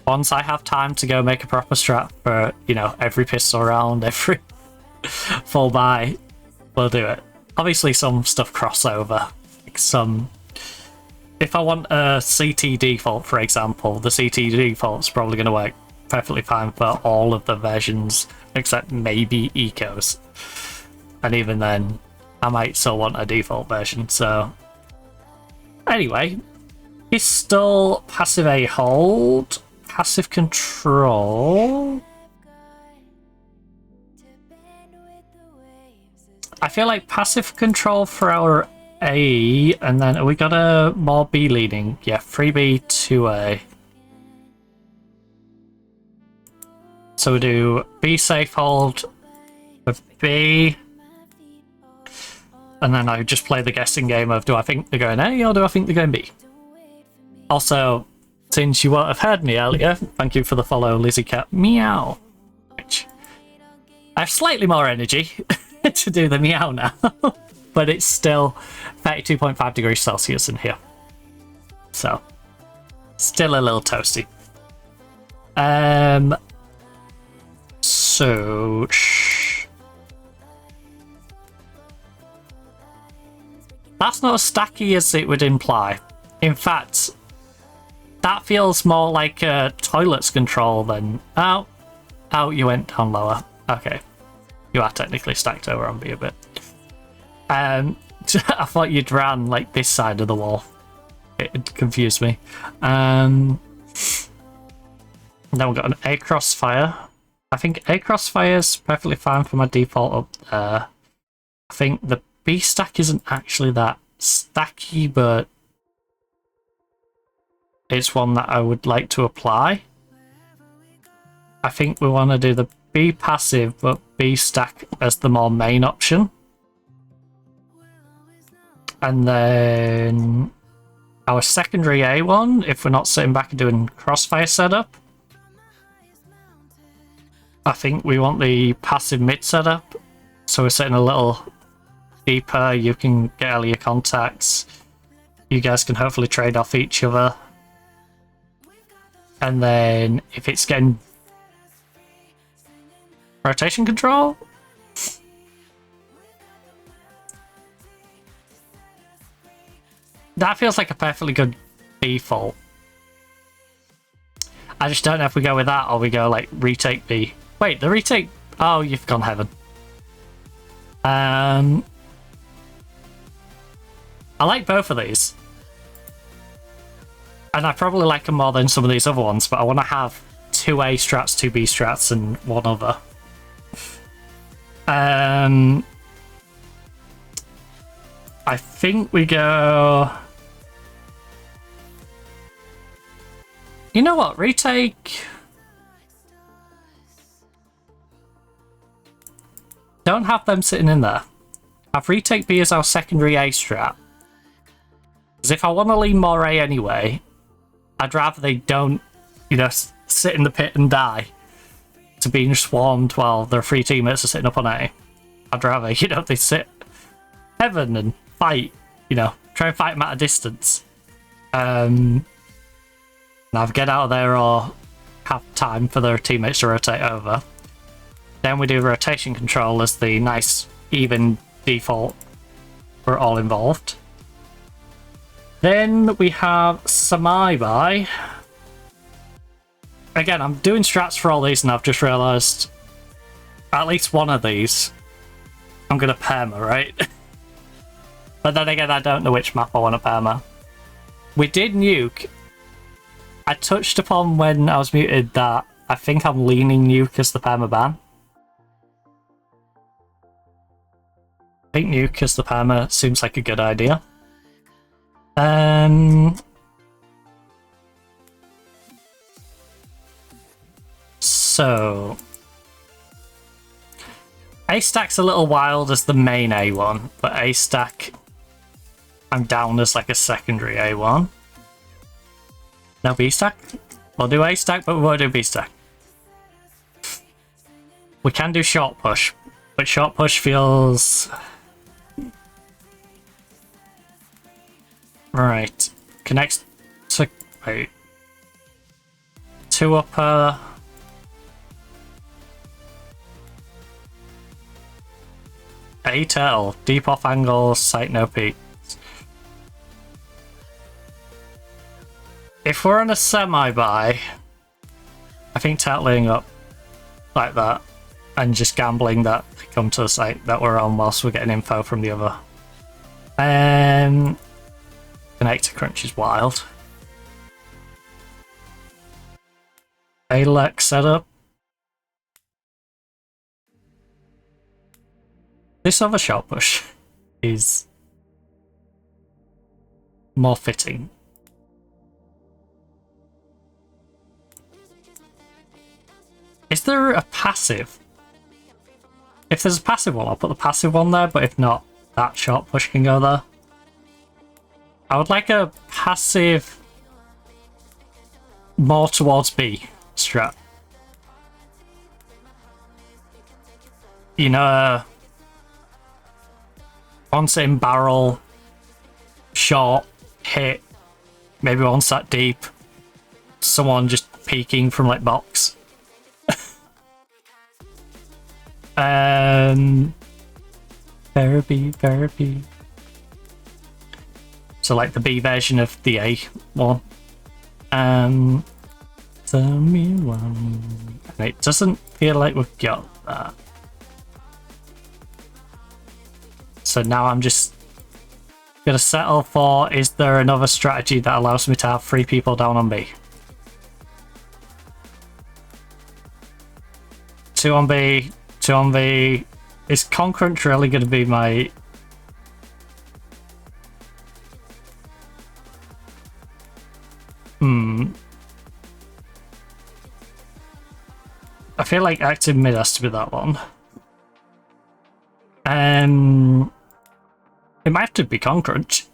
Once I have time to go make a proper strat for, you know, every pistol round, every full buy, we'll do it. Obviously some stuff crossover. Like some... If I want a CT default, for example, the CT default's probably going to work perfectly fine for all of the versions, except maybe Ecos. And even then, I might still want a default version, so... Anyway, pistol, passive A hold, passive control... I feel like passive control for our A, and then we got a more B leading. Yeah, 3B, 2A. So we do B safe hold for B. And then I just play the guessing game of, do I think they're going A or do I think they're going B? Also, since you won't have heard me earlier, thank you for the follow, Lizzie Cat. Meow. Which I have slightly more energy to do the meow now, but it's still 32.5 degrees Celsius in here. So, still a little toasty. So... That's not as stacky as it would imply. In fact, that feels more like a toilets control than... Oh, you went down lower. Okay. You are technically stacked over on B a bit. I thought you'd ran like this side of the wall. It confused me. Then we've got an A crossfire. I think A crossfire is perfectly fine for my default up there. I think the B stack isn't actually that stacky, but it's one that I would like to apply. I think we want to do the B passive, but B stack as the more main option. And then our secondary A one, if we're not sitting back and doing crossfire setup, I think we want the passive mid setup. So we're sitting a little deeper, you can get all your contacts, you guys can hopefully trade off each other. And then if it's getting rotation control, that feels like a perfectly good default. I just don't know if we go with that or we go like retake B. Wait, the retake... Oh, you've gone heaven. I like both of these. And I probably like them more than some of these other ones, but I want to have 2 A strats, 2 B strats, and 1 other. I think we go... You know what? Retake... Don't have them sitting in there. Have retake B as our secondary A strat. Because if I want to lean more A anyway, I'd rather they don't, you know, sit in the pit and die to being swarmed while their 3 teammates are sitting up on A. I'd rather, you know, they sit heaven and fight, you know, try and fight them at a distance. Now get out of there or have time for their teammates to rotate over. Then we do rotation control as the nice even default for all involved. Then we have semi-buy. Again, I'm doing strats for all these and I've just realised at least one of these I'm going to perma, right? But then again, I don't know which map I want to perma. We did nuke. I touched upon when I was muted that I think I'm leaning nuke as the perma ban. I think nuke as the perma seems like a good idea. So A stack's a little wild as the main A1, but A stack I'm down as like a secondary A1. No B stack? We'll do A stack, but we won't do B stack. We can do short push, but short push feels... Right. Connects to... Wait. 2 upper... A-tail. Deep off angles, sight no peaks. If we're on a semi-buy, I think tattling up like that and just gambling that they come to the site that we're on whilst we're getting info from the other. Connector crunch is wild. A-Lex setup. This other shot push is more fitting. Is there a passive? If there's a passive one, I'll put the passive one there, but if not, that shot push can go there. I would like a passive more towards B strat. You know, once in barrel, short, hit, maybe once that deep, someone just peeking from like box. Therapy. So like the B version of the A one. Tell me one. And it doesn't feel like we've got that. So now I'm just gonna settle for, is there another strategy that allows me to have 3 people down on B? 2 on B, 2 on B. Is Concurrent really gonna be my... feel like active mid has to be that one. It might have to be Concrunch.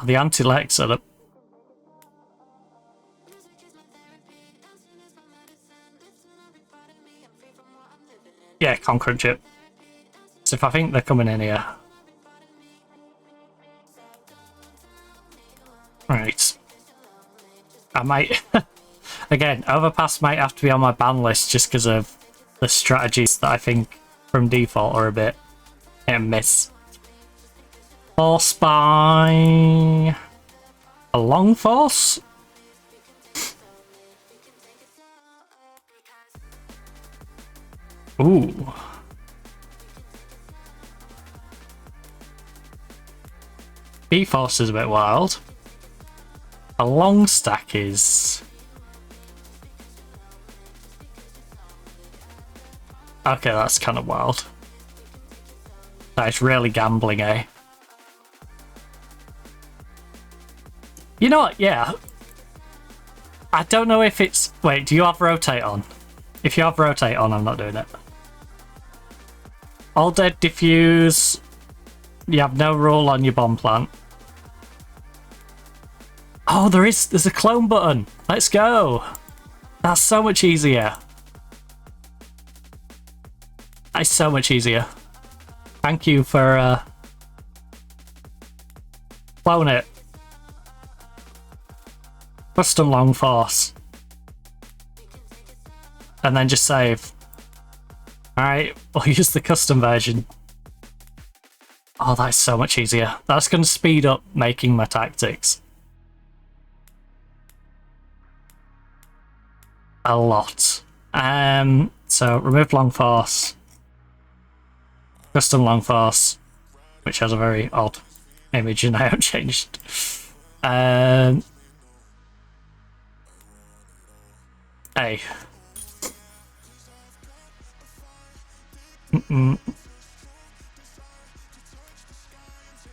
The anti-leg setup. Yeah, Concrunch it. So if I think they're coming in here. Right. I might... Again, Overpass might have to be on my ban list just because of the strategies that I think from default are a bit hit and miss. Force by... a long force? Ooh. B-force is a bit wild. A long stack is... okay, that's kind of wild. That is really gambling, eh? You know what? Yeah. I don't know if it's... wait, do you have rotate on? If you have rotate on, I'm not doing it. All dead diffuse. You have no rule on your bomb plant. Oh, there's a clone button. Let's go. That's so much easier. That's so much easier. Thank you for clone it. Custom long force. And then just save. Alright, we'll use the custom version. Oh, that's so much easier. That's going to speed up making my tactics. A lot. So remove long force. Custom long force, which has a very odd image and I haven't changed. A.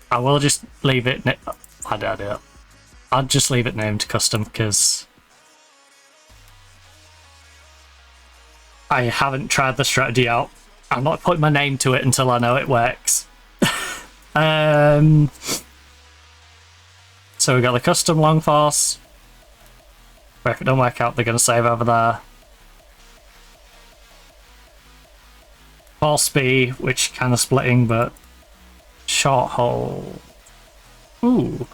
I will just leave it. I don't do it. I'll just leave it named custom because I haven't tried the strategy out. I'm not putting my name to it until I know it works. So we got the custom long force. Where if it don't work out, they're going to save over there. Force speed, which kind of splitting, but short hole. Ooh.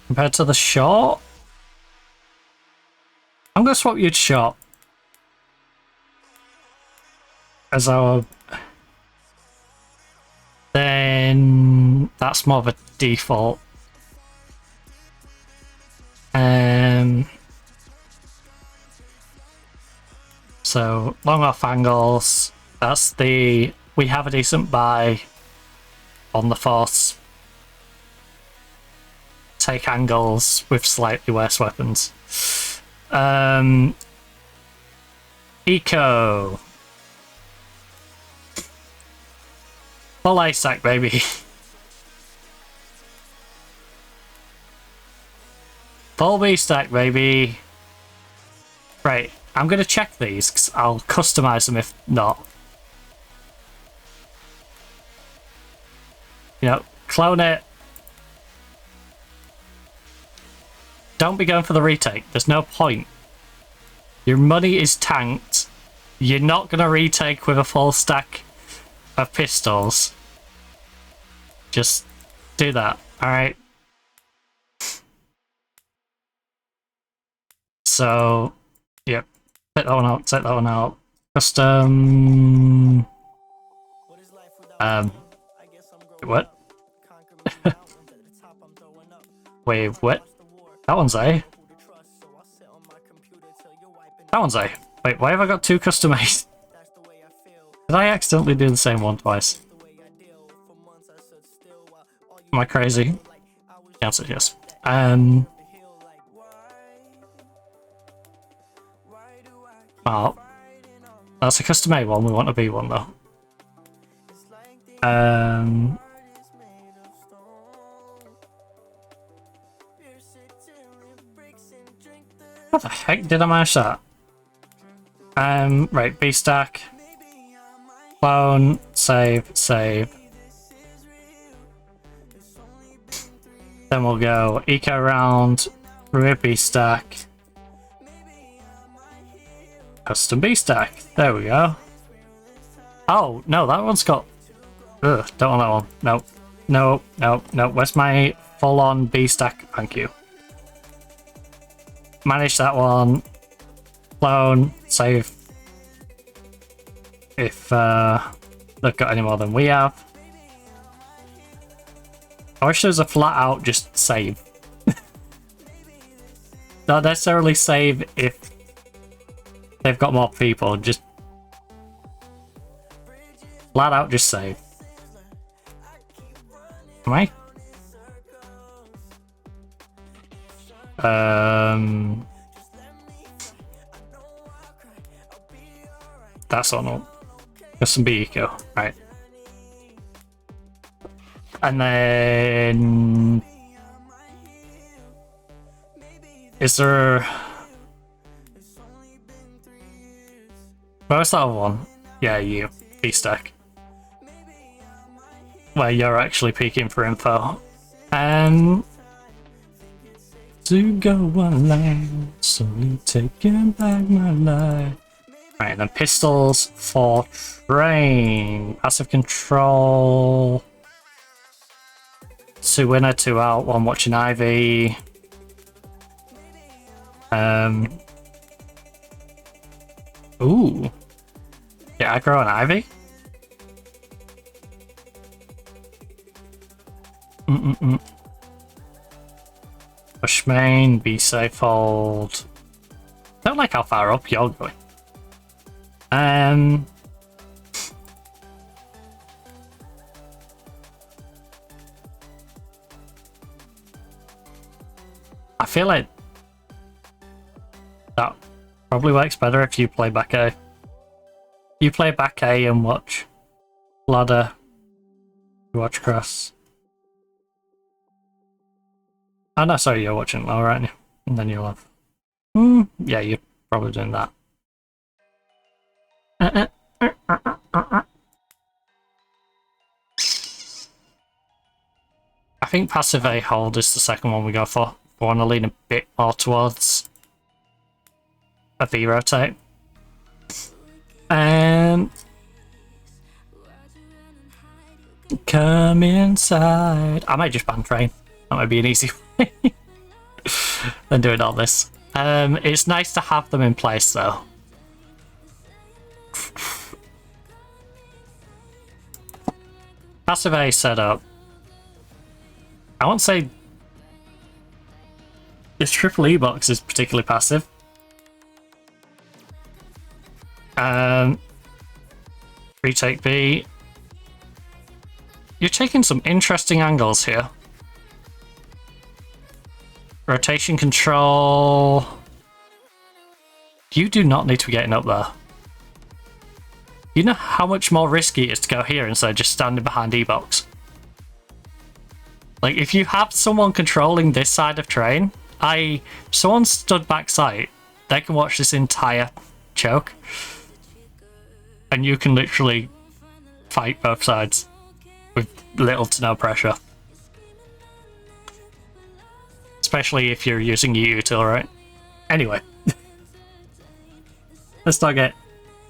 Compared to the short, I'm going to swap you to short as our... then that's more of a default. So long off angles, that's the... we have a decent buy on the force. Take angles with slightly worse weapons. Eco. Full A stack, baby. Full B stack, baby. Right, I'm gonna check these because I'll customize them if not. You know, clone it. Don't be going for the retake. There's no point. Your money is tanked. You're not going to retake with a full stack of pistols. Just do that. Alright. So, yep. Take that one out. Take that one out. Custom... what? Wait, what? That one's A. That one's A. Wait, why have I got two custom A's? Did I accidentally do the same one twice? Am I crazy? The answer is yes. Oh, that's a custom A one. We want a B one though. How the heck did I manage that? Right, B stack. Clone, save, save. Then we'll go eco round, remove B stack. Custom B stack. There we go. Oh, no, that one's got... Ugh, don't want that one. Nope. Nope, nope, nope. Where's my full-on B stack? Thank you. Manage that one. Clone, save. If they've got any more than we have. I wish there was a flat out just save. Not necessarily save if they've got more people, just flat out just save. Am I? That's on all. There's some B eco, right. And then is there where's that other one? Yeah, you B stack. Where you're actually peeking for info. To go alone, slowly taking back my life. Right, and then pistols for train. Passive control. 2 winner, 2 out, 1 watching Ivy. Ooh. Yeah, aggro and Ivy. Push main, be safe hold. Don't like how far up you're going. I feel like that probably works better if you play back A. You play back A and watch ladder. You watch cross. Oh no, sorry, you're watching lower, aren't you? And then you'll have... yeah, you're probably doing that. I think passive A hold is the second one we go for. We want to lean a bit more towards a V rotate. Come inside. I might just ban train. That might be an easy way than doing all this. It's nice to have them in place though. Passive A setup. I won't say this triple E box is particularly passive. Retake B. You're taking some interesting angles here. Rotation control. You do not need to be getting up there. You know how much more risky it is to go here instead of just standing behind E-box? Like, if you have someone controlling this side of train, someone stood backside, they can watch this entire choke. And you can literally fight both sides with little to no pressure. Especially if you're using util, right? Anyway. Let's not get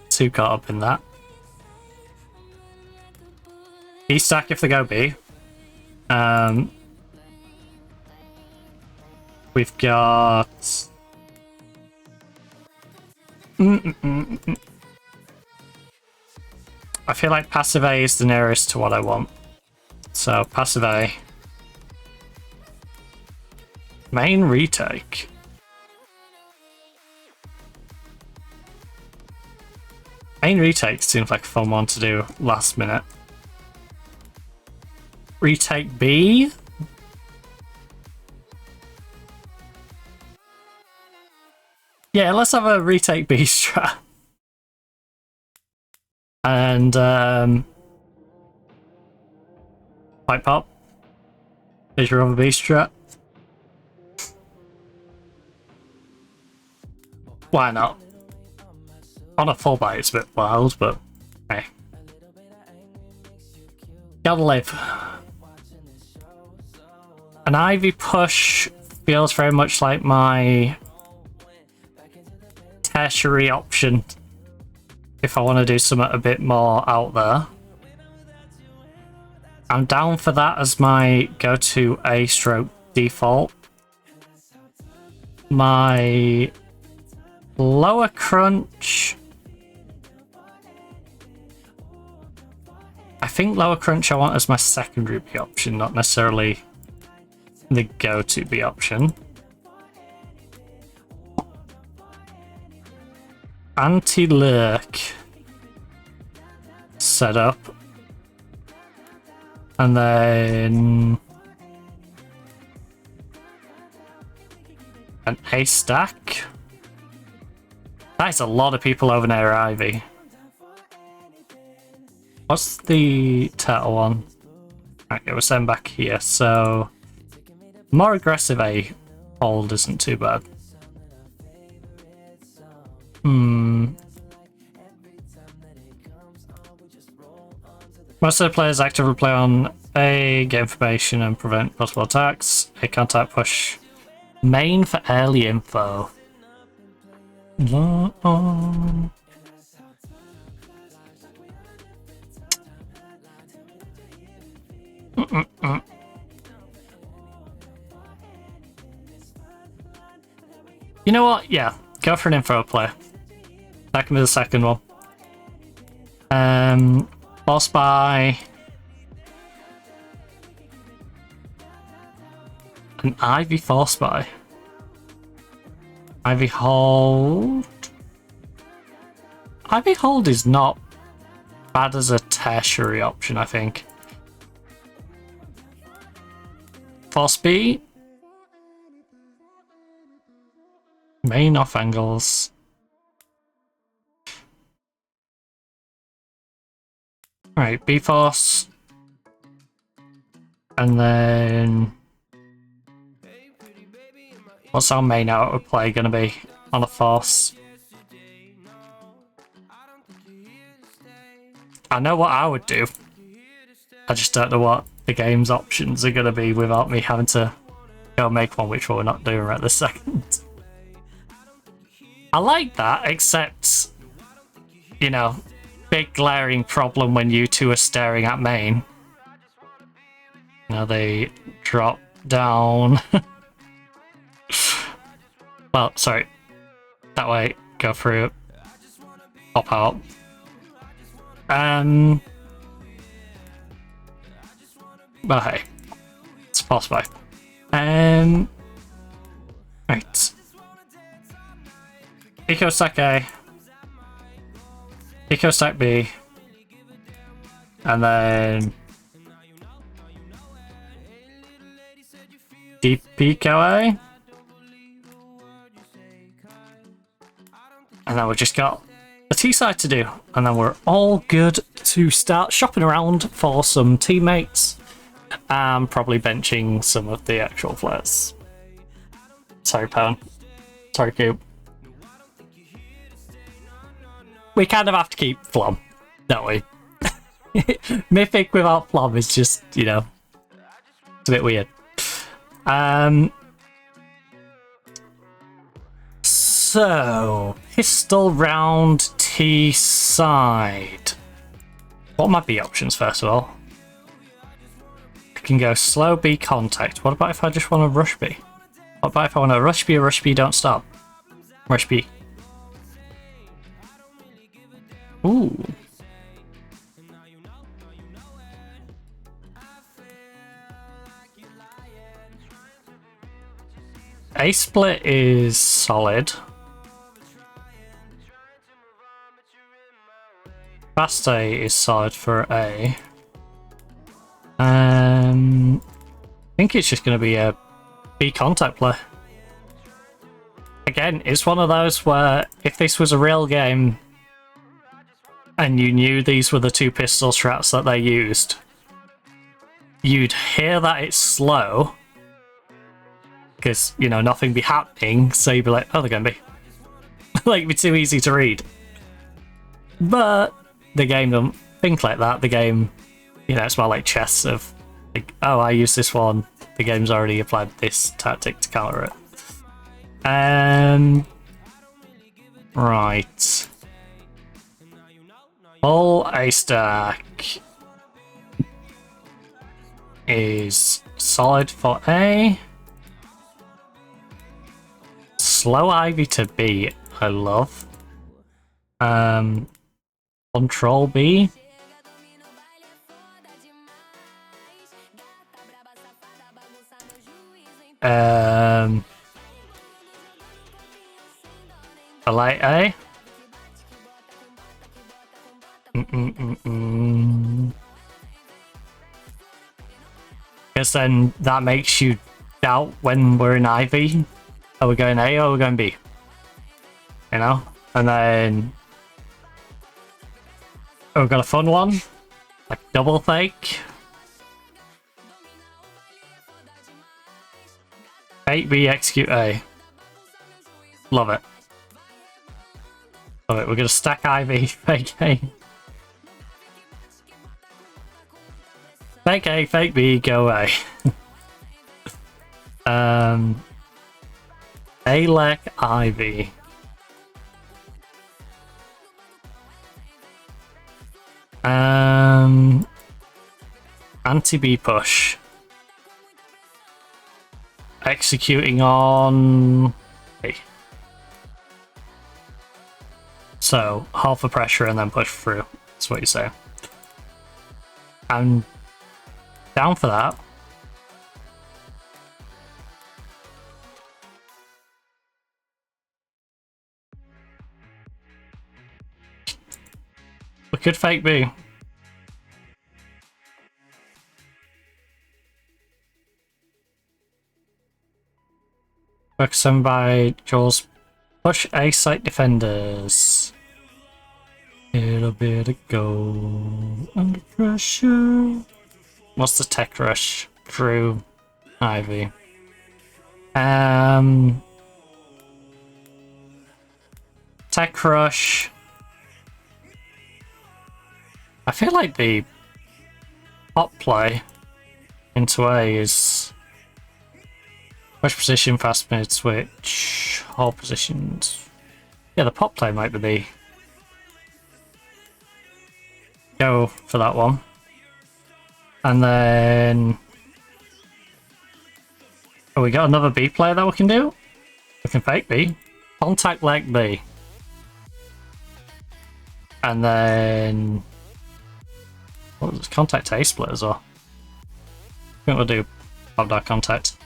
too caught up in that. E stack if they go B. We've got... I feel like passive A is the nearest to what I want. So, passive A. Main retake. Main retake seems like a fun one to do last minute. Retake B. Yeah, let's have a retake B strat. And pipe pop. There's your other B strat. Why not? On a full buy, it's a bit wild, but hey. Gotta live. An Ivy push feels very much like my tertiary option if I want to do something a bit more out there. I'm down for that as my go-to A-stroke default. My lower crunch... I think lower crunch I want as my secondary B option, not necessarily the go-to B option. Anti-lurk setup. And then an A stack. That is a lot of people over near Ivy. What's the turtle one? Okay, we'll send back here. So more aggressive A hold isn't too bad. Most of the players actively play on A, get information and prevent possible attacks. A contact push. Main for early info. You know what? Yeah, go for an info play. That can be the second one. Boss by an Ivy force by Ivy hold. Ivy hold is not bad as a tertiary option, I think. Force B. Main off angles. Right, B force. And then what's our main outward play gonna be on a force? I know what I would do. I just don't know what the game's options are gonna be without me having to go make one, which we're not doing right this second. I like that, except, you know, big glaring problem when you two are staring at main. Now they drop down. Well, sorry. That way, go through, pop out. Well, hey, it's possible. Right. Eco stack A. Eco stack B. And then Deep Eco A. And then we've just got the T side to do. And then we're all good to start shopping around for some teammates. And probably benching some of the actual players. Sorry, Pwn. Sorry, Coop. We kind of have to keep Fl0m, don't we? Mythic without Fl0m is just, you know, it's a bit weird. So, pistol round T side. What are my B options, first of all? I can go slow B contact. What about if I just want to rush B? What about if I want to rush B, don't stop? Rush B. Ooh. A split is solid. Fast A is solid for A. I think it's just going to be a B contact play. Again, it's one of those where if this was a real game and you knew these were the two pistol strats that they used, you'd hear that it's slow because, you know, nothing be happening, so you'd be like, oh, they're going to be. like be too easy to read. But the game don't think like that. The game, you know, it's more like chess of like, oh, I use this one. The game's already applied this tactic to counter it. Right. All a stack is solid for A. Slow Ivy to B, I love. Control B. A light A. Because then that makes you doubt when we're in Ivy. Are we going A or are we going B? You know? And then oh, we've got a fun one. Like double fake. Fake B, execute A. Love it. Love it. We're gonna stack Ivy, fake A. Fake A, fake B, go A. A-Lec Ivy. Anti-B push. Executing on A. So, half the pressure and then push through. That's what you say. I'm down for that. We could fake B. Focus on by Jaws. Push A site defenders. Little bit of go under pressure. What's the tech rush? Through Ivy. Tech rush. I feel like the pop play into A is push position, fast mid switch, hold positions. Yeah, the pop play might be the go for that one. And then oh, we got another B player that we can do. We can fake B. Contact leg B. And then what was it? Contact A split as well. I think we'll do pop that contact.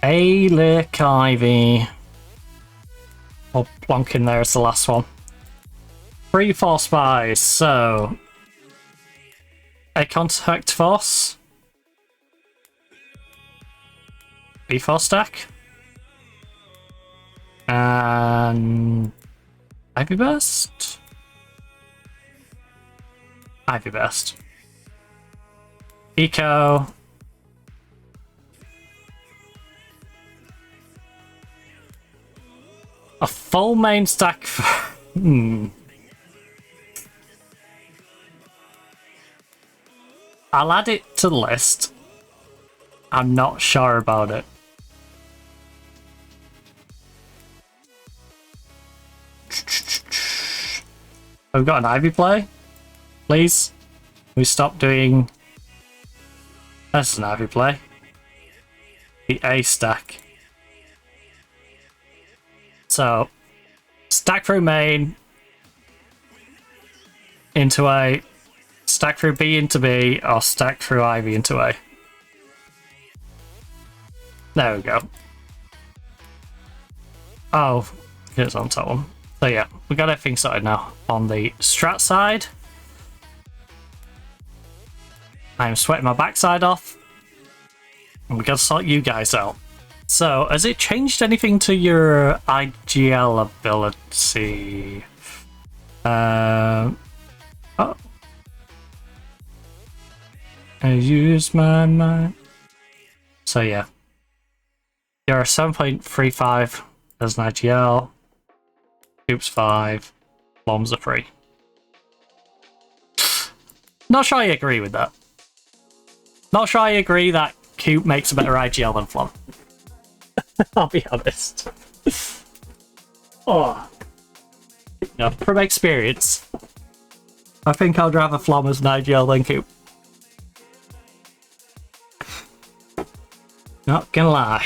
A-Lick Ivy. I'll plonk in there as the last one. 3 force buys, so A contact force. B force stack. And Ivy burst. Ivy burst. Eco. A full main stack. I'll add it to the list. I'm not sure about it. We've got an Ivy play. Please. We stop doing. That's an Ivy play. The A stack. So, stack through main into A, stack through B into B, or stack through Ivy into A. There we go. Oh, here's on top one. So yeah, we got everything sorted now. On the strat side, I'm sweating my backside off. And we gotta sort you guys out. So, has it changed anything to your IGL ability? Oh. I use my mind. So yeah. You're a 7.35 as an IGL. Coop's 5. Fl0m's a 3. Not sure I agree with that. Not sure I agree that Coop makes a better IGL than Fl0m. I'll be honest. Oh. No, from experience, I think I'd rather Fl0m as an IGL than Coop. Not gonna lie.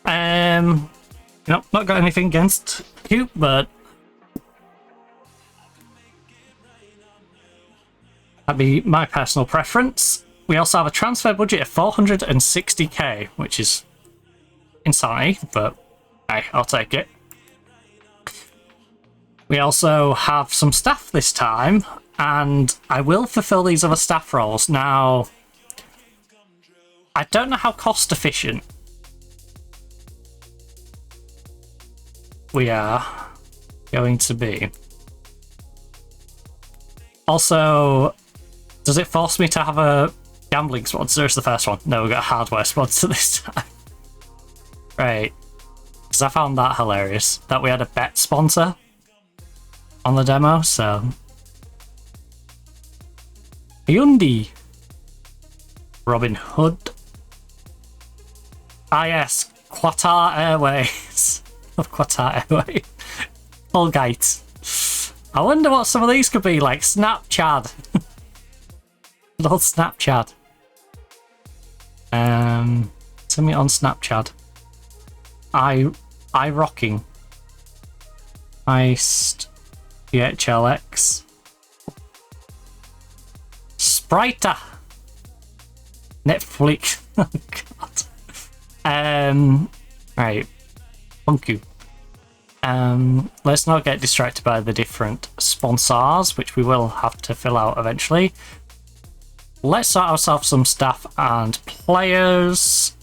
Not got anything against Coop, but that'd be my personal preference. We also have a transfer budget of 460k, which is insanity, but hey, I'll take it. We also have some staff this time, and I will fulfill these other staff roles. Now, I don't know how cost efficient we are going to be. Also, does it force me to have a gambling sponsor as the first one? No, we got a hardware sponsor this time. Right. Because I found that hilarious, that we had a bet sponsor on the demo, so... Hyundai. Robin Hood. Ah yes, Qatar Airways. Of Qatar Airways. Colgate. I wonder what some of these could be, like Snapchat. Little Snapchat. Send me on Snapchat. I rocking. Iced PHLX. Spriter. Netflix. Oh god. Right. Thank you. Let's not get distracted by the different sponsors, which we will have to fill out eventually. Let's sort ourselves some staff and players.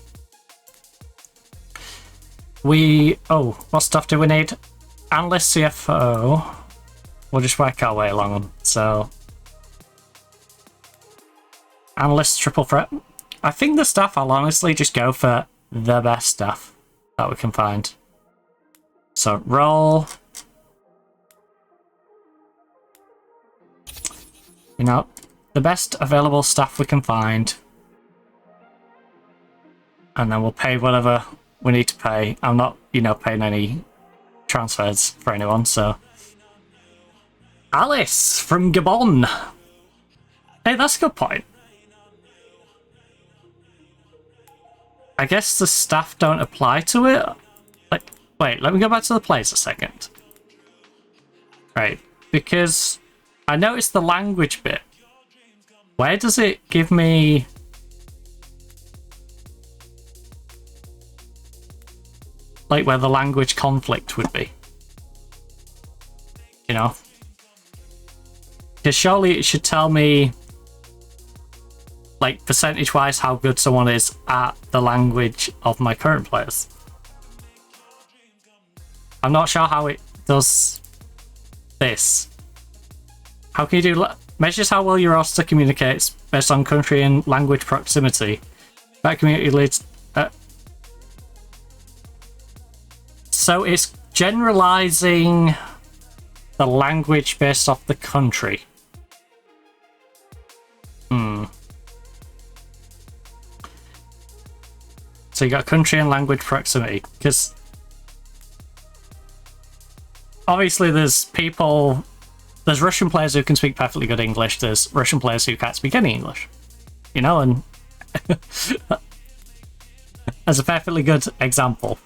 What stuff do we need? Analyst, CFO. We'll just work our way along them. So, analyst, triple threat. I think the staff, I'll honestly just go for the best staff that we can find. So, roll. The best available staff we can find. And then we'll pay whatever we need to pay. I'm not, paying any transfers for anyone, so. Alice from Gabon. Hey, that's a good point. I guess the staff don't apply to it. Wait, let me go back to the players a second. Right, because I noticed the language bit. Where does it give me... like where the language conflict would be? Because surely it should tell me, like, percentage-wise how good someone is at the language of my current players. I'm not sure how it does this. How can you do... measures how well your roster communicates based on country and language proximity. That community leads... so it's generalizing the language based off the country. So you got country and language proximity, because obviously there's Russian players who can speak perfectly good English, there's Russian players who can't speak any English. And as a perfectly good example,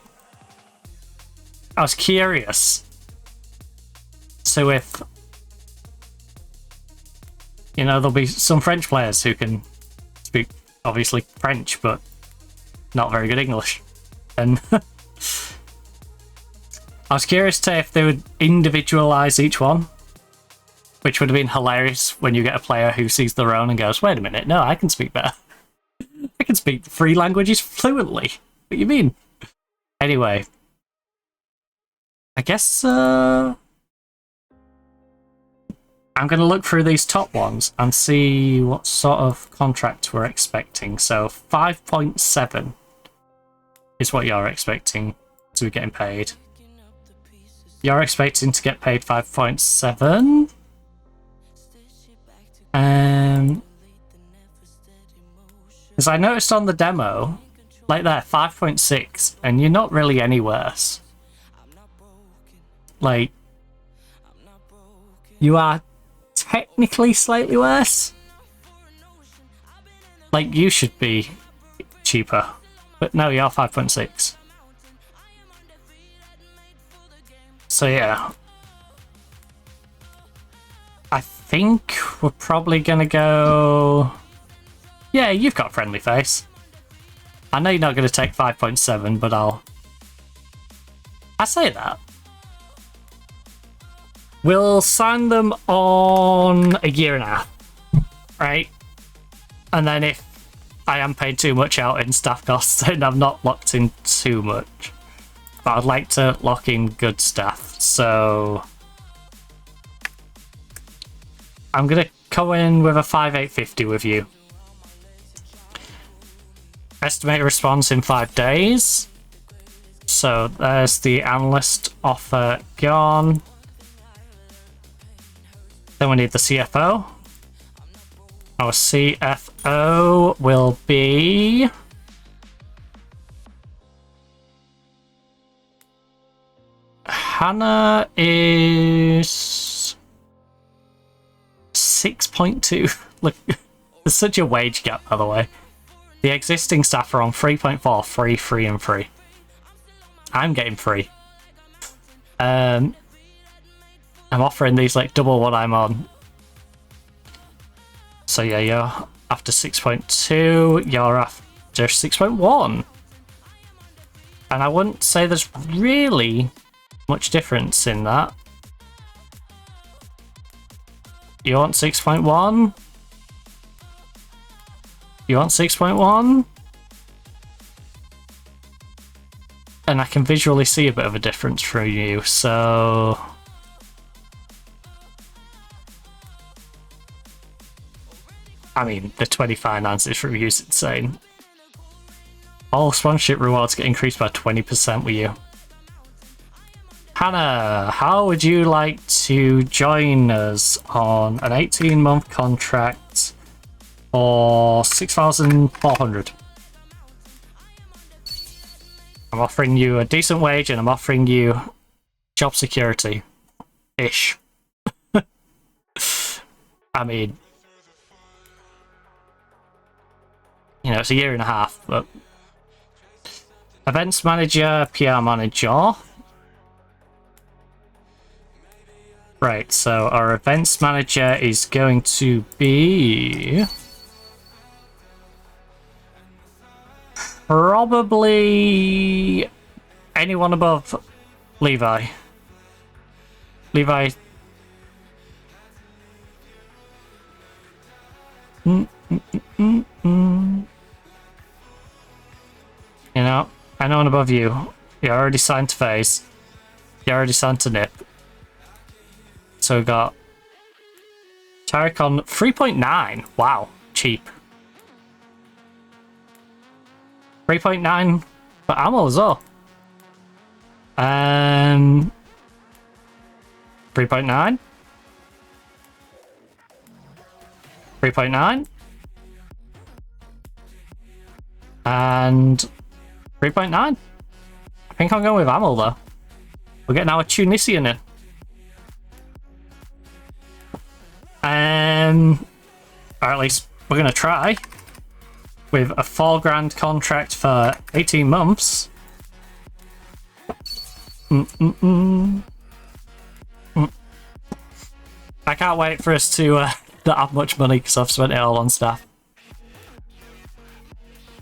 I was curious. So if, there'll be some French players who can speak, obviously, French, but not very good English. And I was curious to if they would individualize each one, which would have been hilarious when you get a player who sees their own and goes, wait a minute, no, I can speak better. I can speak 3 languages fluently. What do you mean? Anyway. I guess, I'm going to look through these top ones and see what sort of contract we're expecting. So 5.7 is what you're expecting to be getting paid. You're expecting to get paid 5.7. Because I noticed on the demo, like there, 5.6, and you're not really any worse. Like, you are technically slightly worse. Like, you should be cheaper. But no, you're 5.6. So yeah. I think we're probably gonna go... Yeah, you've got a friendly face. I know you're not gonna take 5.7, but I say that. We'll sign them on a year and a half, right? And then if I am paid too much out in staff costs, then I'm not locked in too much. But I'd like to lock in good staff, so I'm gonna go in with a 5,850 with you. Estimate response in 5 days. So there's the analyst offer gone. Then we need the CFO. Our CFO will be... Hannah is 6.2. Look, there's such a wage gap, by the way. The existing staff are on 3.4, 3, 3, and 3. I'm getting 3. I'm offering these like double what I'm on. So yeah, you're after 6.2, you're after 6.1. And I wouldn't say there's really much difference in that. You want 6.1? You want 6.1? And I can visually see a bit of a difference from you, so... I mean, the 20 finances review is insane. All sponsorship rewards get increased by 20% with you. Hannah, how would you like to join us on an 18-month contract for 6,400? I'm offering you a decent wage and I'm offering you job security-ish. I mean, you know, it's a year and a half, but... Events manager, PR manager. Right, so our events manager is going to be... probably anyone above Levi. Levi. You know, anyone above you. You already signed to phase. You already signed to nip. So we got Tarek on 3.9. Wow, cheap. 3.9 for ammo as well. 3.9. 3.9. And 3.9. I think I'm going with ammo though. We're getting our Tunisian in. Or at least we're going to try. With a $4,000 contract for 18 months. I can't wait for us to not have much money because I've spent it all on staff.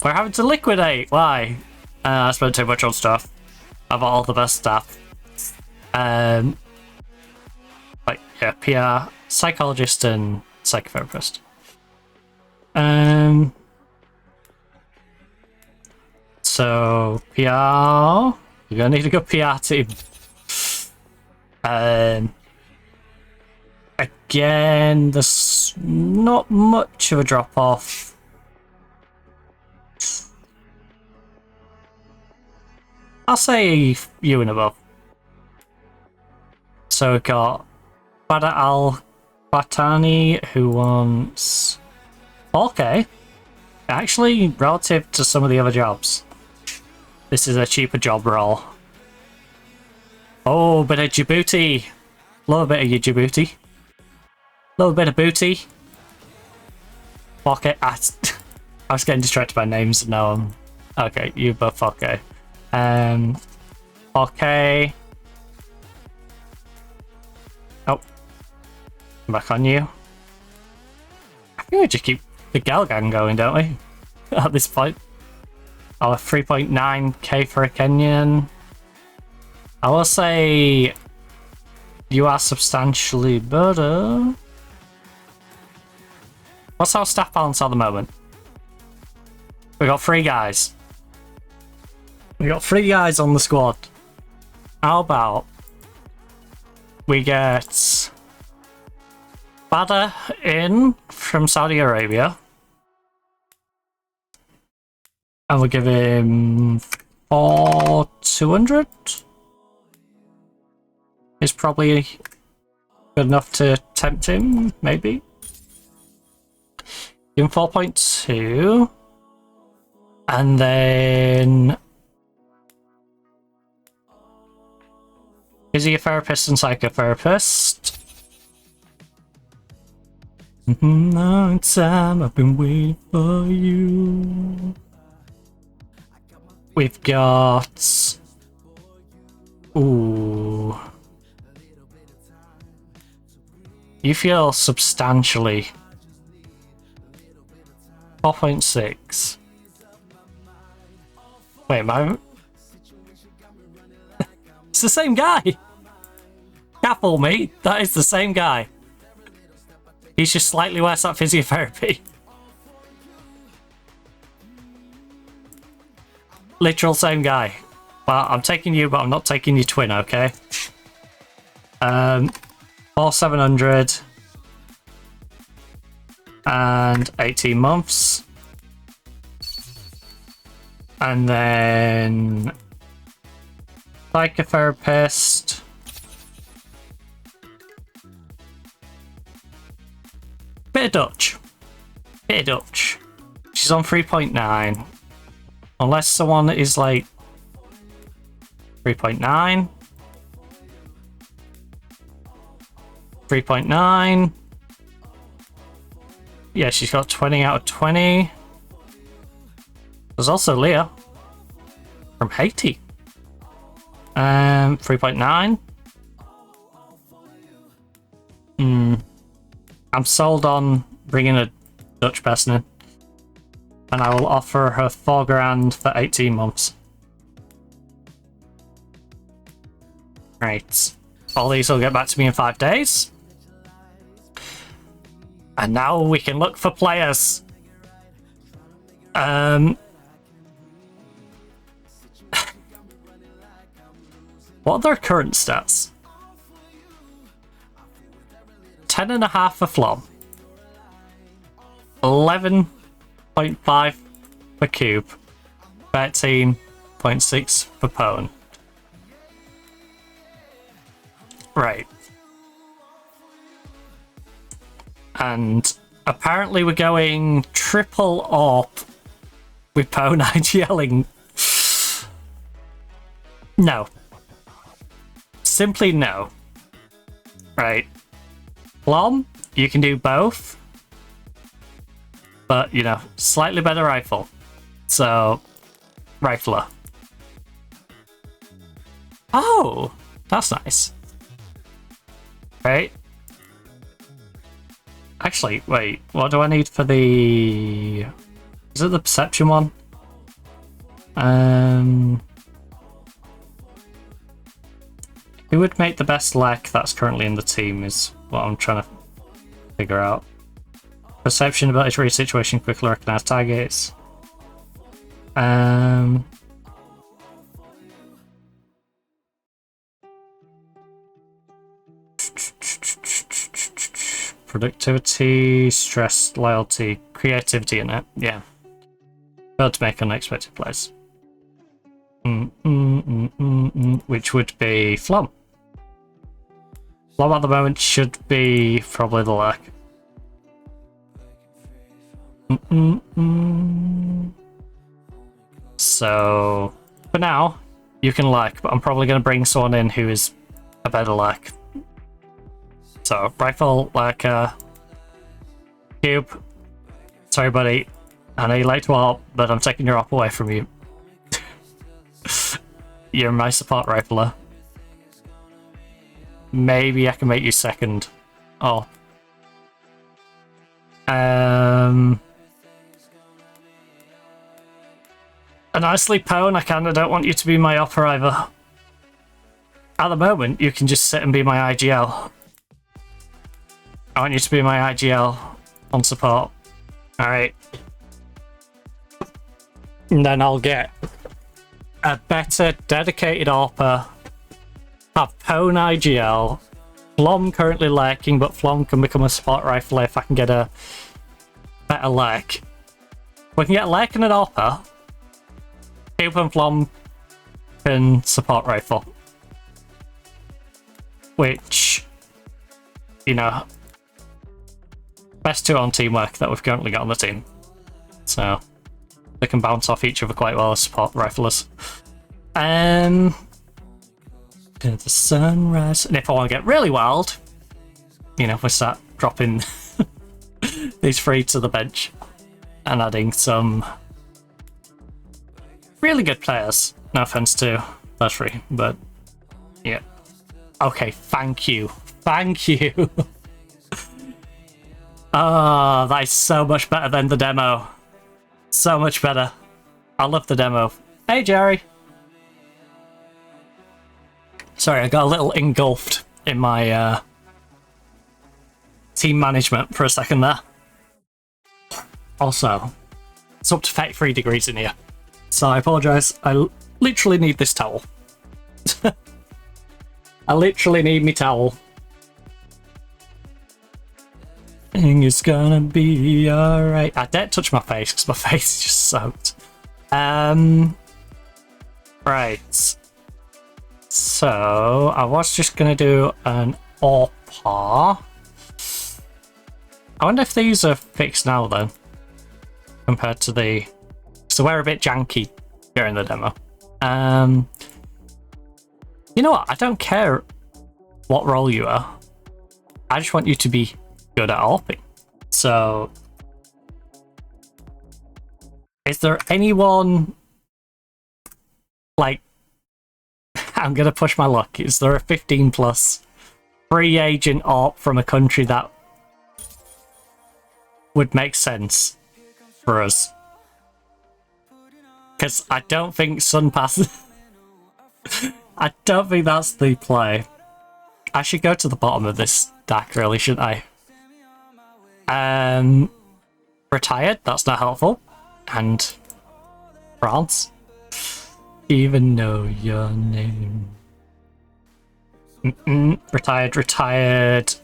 We're having to liquidate. Why? I spent too much on stuff. I've got all the best stuff. Like, yeah, PR, psychologist, and psychotherapist. So, PR... You're gonna need a good PR team. Again, there's not much of a drop off. I'll say you and above. So we've got Bada Al Batani, who wants 4K. Actually, relative to some of the other jobs, this is a cheaper job role. Oh, bit of Djibouti. Little bit of your Djibouti. Little bit of booty. 4K. I was getting distracted by names. No, okay, you both 4K. 4K. Oh, back on you. I think we just keep the Galgan going, don't we? At this point. Oh, 3.9k for a Kenyan. I will say you are substantially better. What's our staff balance at the moment? We got 3 guys. We got 3 guys on the squad. How about we get Bada in from Saudi Arabia, and we'll give him 200. Is probably good enough to tempt him, maybe. Give him 4.2, and then is he a therapist and psychotherapist? Long time I've been waiting for you. We've got... Ooh. You feel substantially... 4.6. Wait, am I... It's the same guy! Can't fool me, that is the same guy. He's just slightly worse at physiotherapy. Literal same guy. Well, I'm taking you, but I'm not taking your twin, okay? 4,700 and 18 months. And then psychotherapist. Bit of Dutch. Bit of Dutch. She's on 3.9. Unless someone is like 3.9. 3.9. Yeah, she's got 20 out of 20. There's also Leah from Haiti. 3.9. I'm sold on bringing a Dutch person in, and I will offer her 4 grand for 18 months. Right, all these will get back to me in 5 days, and now we can look for players. What are their current stats? 10.5 for Fl0m, 11.5 for Cube, 13.6 for Pwn. Right. And apparently we're going triple up with Pwn IGLing. No. Simply no. Right. Fl0m, you can do both. But, you know, slightly better rifle. So, rifler. Oh, that's nice. Right. Actually, wait, what do I need for the... Is it the perception one? Who would make the best lek that's currently in the team is what I'm trying to figure out. Perception, ability to read situation, quickly recognize targets. productivity, stress, loyalty, creativity in it. Yeah. Failed to make unexpected plays. Which would be Fl0m. Fl0m at the moment should be probably the lack. So for now, you can lack, but I'm probably going to bring someone in who is a better lack. So rifle, lacquer, cube. Sorry, buddy. I know you like to AWP, but I'm taking your AWP away from you. You're my support rifler. Maybe I can make you second. Oh. And honestly, Pwn, I kinda don't want you to be my opera either. At the moment, you can just sit and be my IGL. I want you to be my IGL on support. Alright. And then I'll get a better dedicated AWPer. Have Pwn IGL. Fl0m currently lurking, but Fl0m can become a support rifle if I can get a better lurk. We can get a lurk and an AWPer. Cube and Fl0m can support rifle. Which, you know, best two on teamwork that we've currently got on the team. So they can bounce off each other quite well as support riflers. The sunrise. And if I want to get really wild, you know, if we start dropping these three to the bench and adding some really good players. No offense to those three, but yeah. Okay, thank you. Thank you. Oh, that is so much better than the demo. So much better. I love the demo. Hey, Jerry. Sorry, I got a little engulfed in my team management for a second there. Also, it's up to 33 degrees in here. So I apologise. I literally need this towel. I literally need me towel. It's gonna be alright. I didn't touch my face because my face is just soaked. Right. So I was just gonna do an AWPer. I wonder if these are fixed now then, compared to the. So we're a bit janky during the demo. You know what? I don't care what role you are. I just want you to be good at AWPing. So, is there anyone like? I'm gonna push my luck. Is there a 15+ free agent AWP from a country that would make sense for us? Because I don't think Sunpass. I don't think that's the play. I should go to the bottom of this stack, really, shouldn't I? Retired, that's not helpful. And France. Even know your name. Retired.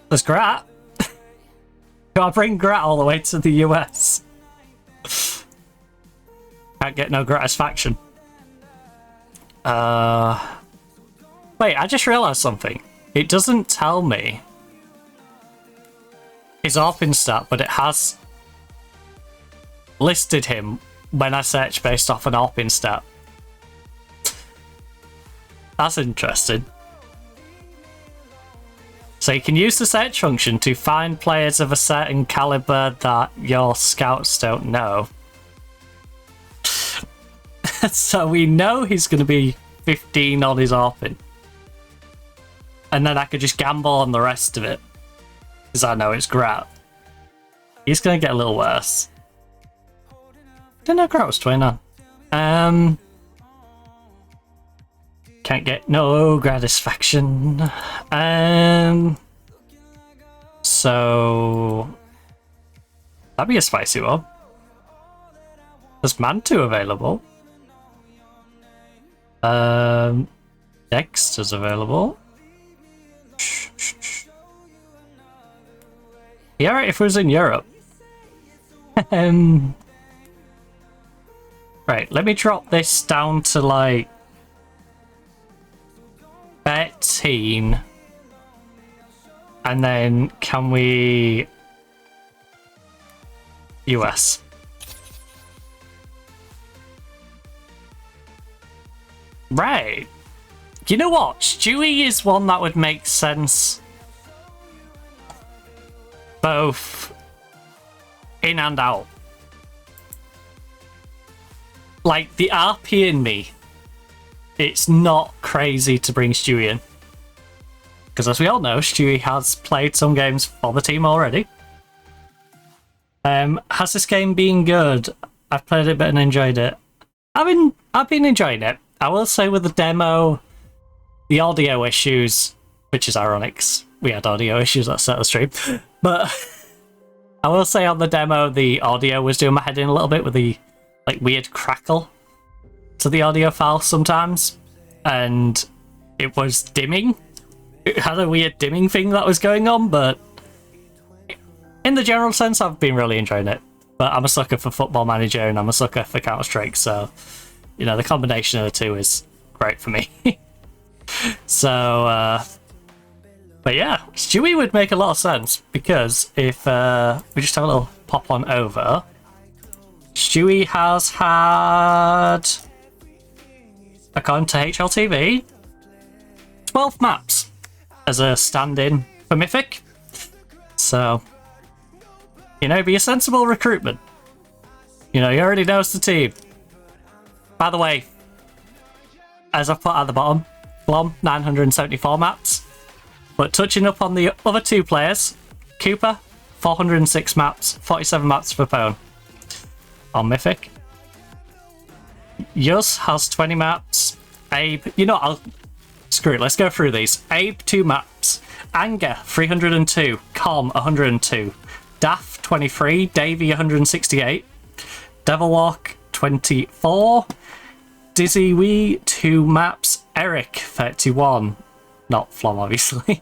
There's Grat. Can I bring Grat all the way to the US? Can't get no gratisfaction. Wait, I just realised something. It doesn't tell me his AWPing stat, but it has listed him when I search based off an AWPing stat. That's interesting. So you can use the search function to find players of a certain caliber that your scouts don't know. So we know he's going to be 15 on his AWPing. And then I could just gamble on the rest of it. Because I know it's Grat. He's going to get a little worse. Didn't know Grat was 29. Can't get no gratisfaction. So that'd be a spicy one. There's Mantu available. Dexter's available. be alright if it was in Europe. Right, let me drop this down to like 13. And then can we US? Right. You know what? Stewie is one that would make sense both in and out. Like, the RP in me, it's not crazy to bring Stewie in. Because as we all know, Stewie has played some games for the team already. Has this game been good? I've played it a bit and enjoyed it. I've been enjoying it. I will say with the demo, the audio issues, which is ironic, 'cause we had audio issues at the start of the stream, but I will say on the demo, the audio was doing my head in a little bit with the like weird crackle to the audio file sometimes, and it was dimming. It had a weird dimming thing that was going on, but in the general sense, I've been really enjoying it. But I'm a sucker for Football Manager and I'm a sucker for Counter-Strike, so you know, the combination of the two is great for me. So, but yeah, Stewie would make a lot of sense, because if we just have a little pop on over, Stewie has had, according to HLTV, 12 maps as a stand-in for Mythic. So, you know, be a sensible recruitment. You know, he already knows the team. By the way, as I've put at the bottom, Fl0m, 974 maps. But touching up on the other two players, Cooper, 406 maps, 47 maps for Pwn on Mythic. Yus has 20 maps. Abe, you know, screw it, let's go through these. Abe, 2 maps. Anger, 302. Com, 102. Daff, 23. Davey, 168. Devilwalk, 24. Dizzy Wee, 2 maps. Eric, 31. Not Fl0m, obviously.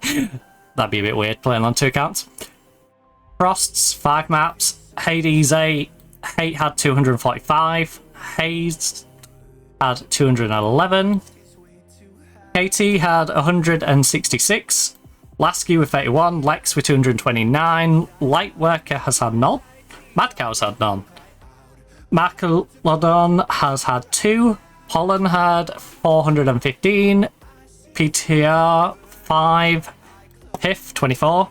That'd be a bit weird playing on 2 accounts. Frosts, 5 maps. Hades, 8. Hate had 245. Hayes had 211. Katie had 166. Lasky with 31. Lex with 229. Lightworker has had none. Mad Cow's had none. Macalodon has had 2. Pollen had 415. PTR 5. Piff 24.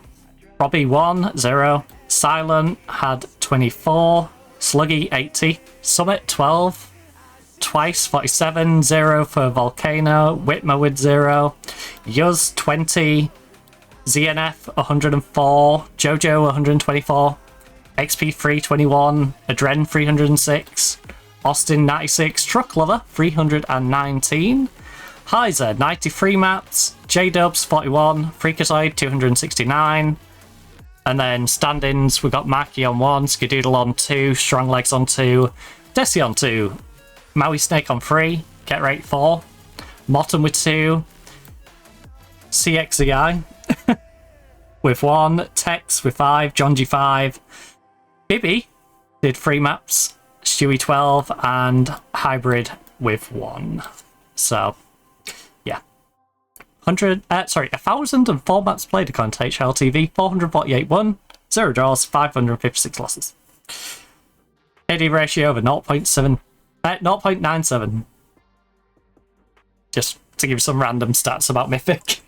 Robbie 1 0. Silent had 24. Sluggy 80. Summit 12. Twice 47. 0 for Volcano. Whitmer with 0. Yuz 20. ZNF 104. Jojo 124. XP 321. Adren 306. Austin 96. Truck Lover 319. Heiser 93 maps. J-Dubs 41. Freakazoid 269. And then stand-ins, we've got Maki on 1, Skadoodle on 2, Strong Legs on 2, Desi on 2, Maui Snake on 3, Get Rate 4, Motten with 2, CXEI with 1, Tex with 5, John G5, Bibby did 3 maps, Stewie 12, and Hybrid with 1. So, yeah. 1,004 maps played according to HLTV, 448 won, 0 draws, 556 losses. AD ratio of 0.97. Just to give you some random stats about Mythic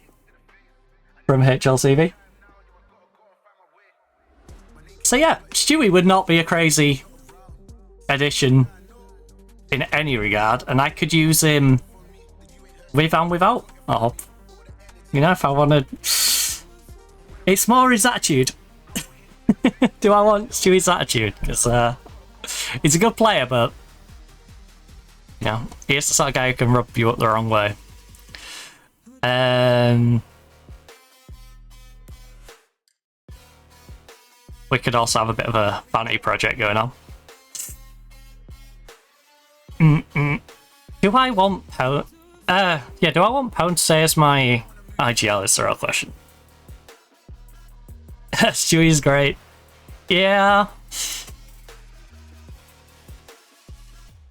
from HLTV. So yeah, Stewie would not be a crazy addition in any regard, and I could use him with and without. Oh, you know, if I wanted, it's more his attitude. Do I want Stewie's attitude? Because he's a good player, but you know, he is the sort of guy who can rub you up the wrong way. We could also have a bit of a vanity project going on. Do I want Pound? Yeah, do I want Pound to say as my IGL is the real question. Stewie's great. Yeah.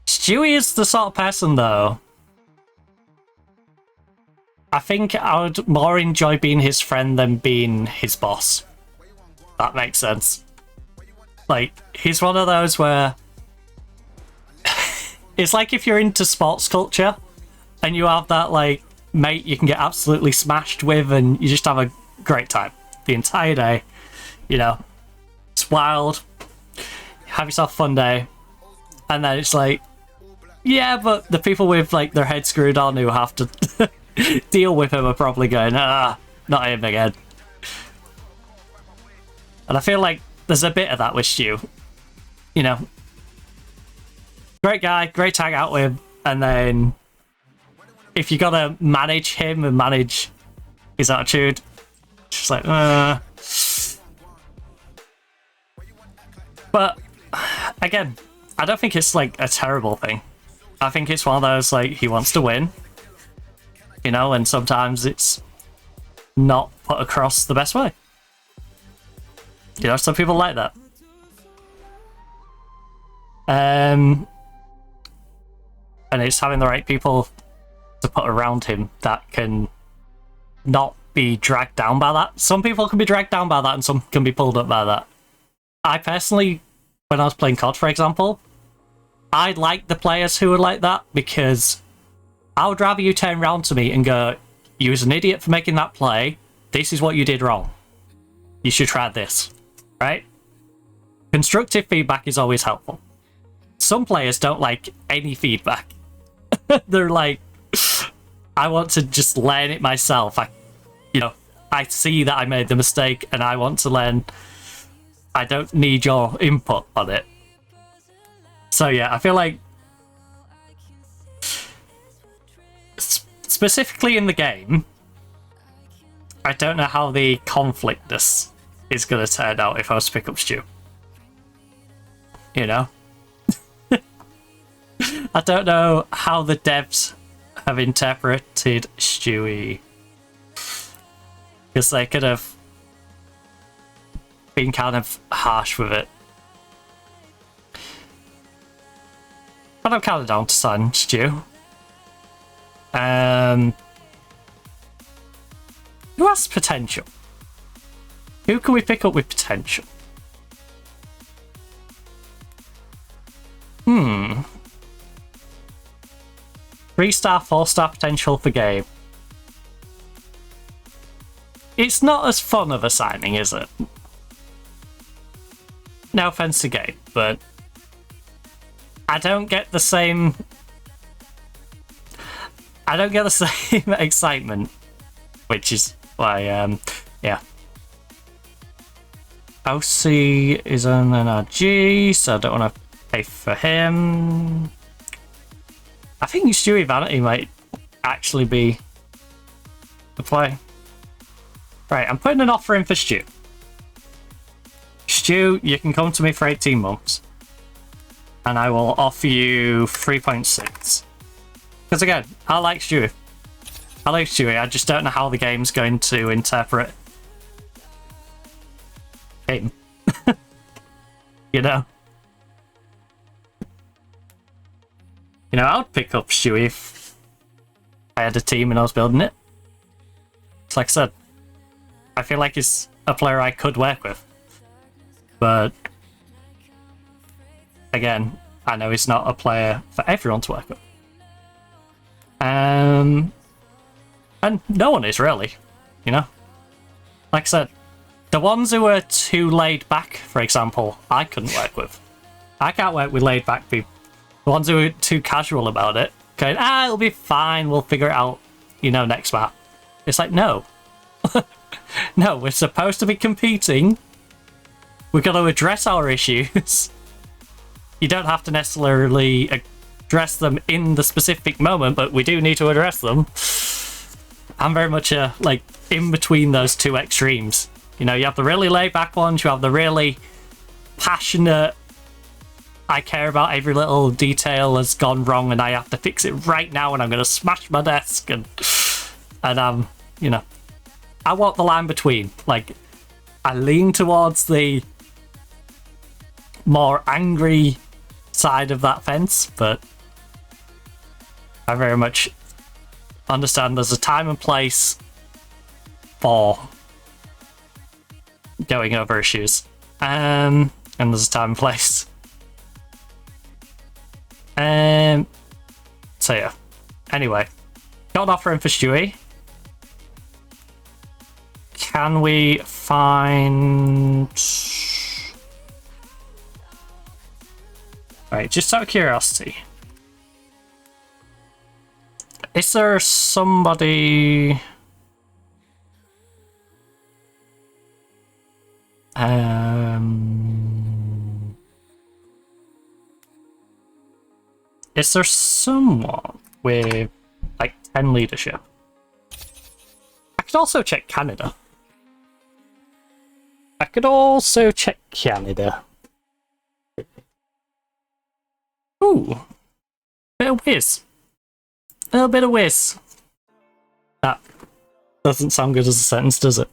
Stewie is the sort of person, though. I think I would more enjoy being his friend than being his boss. That makes sense. Like, he's one of those where... it's like if you're into sports culture, and you have that, like, mate you can get absolutely smashed with, and you just have a great time the entire day. You know, it's wild. Have yourself a fun day. And then it's like, yeah, but the people with, like, their head screwed on who have to deal with him are probably going, not him again. And I feel like there's a bit of that with Stu. You know, great guy, great tag out with, and then if you gotta manage him and manage his attitude, it's just like, But, again, I don't think it's, like, a terrible thing. I think it's one of those, like, he wants to win. You know, and sometimes it's not put across the best way. You know, some people like that. And it's having the right people to put around him that can not be dragged down by that. Some people can be dragged down by that and some can be pulled up by that. I personally, when I was playing COD, for example, I like the players who are like that because I would rather you turn around to me and go, you was an idiot for making that play. This is what you did wrong. You should try this. Right? Constructive feedback is always helpful. Some players don't like any feedback. They're like, I want to just learn it myself. I see that I made the mistake and I want to learn. I don't need your input on it. So yeah, I feel like specifically in the game, I don't know how the conflictness is going to turn out if I was to pick up Stu. You know? I don't know how the devs have interpreted Stewie. Because they could have been kind of harsh with it. But I'm kind of down to sign Stu. Who has potential? Who can we pick up with potential? 3-star, 4-star potential for Gabe. It's not as fun of a signing, is it? No offense to Gabe, but I don't get the same excitement, which is why, yeah. OC is an NRG, so I don't want to pay for him. I think Stewie Vanity might actually be the play. Right, I'm putting an offer in for Stu. Stu, you can come to me for 18 months. And I will offer you 3.6. Because again, I like Stewie. I just don't know how the game's going to interpret him. You know? You know, I would pick up Stewie if I had a team and I was building it. It's like I said, I feel like he's a player I could work with. But again, I know he's not a player for everyone to work with. And no one is really, you know? Like I said, the ones who are too laid back, for example, I couldn't work with. I can't work with laid back people. The ones who are too casual about it, going, it'll be fine, we'll figure it out, you know, next map. It's like, no. No, we're supposed to be competing. We've got to address our issues. You don't have to necessarily address them in the specific moment, but we do need to address them. I'm very much like in between those two extremes. You know, you have the really laid back ones, you have the really passionate, I care about every little detail has gone wrong and I have to fix it right now and I'm going to smash my desk and you know, I walk the line between. Like, I lean towards the more angry side of that fence, but I very much understand there's a time and place for going over issues. And there's a time and place. So yeah. Anyway, got an offer in for Stewie. Can we find... Right, just out of curiosity. Is there somebody... Is there someone with like 10 leadership? I could also check Canada. Ooh, bit of whiz. A little bit of whiz. That doesn't sound good as a sentence, does it?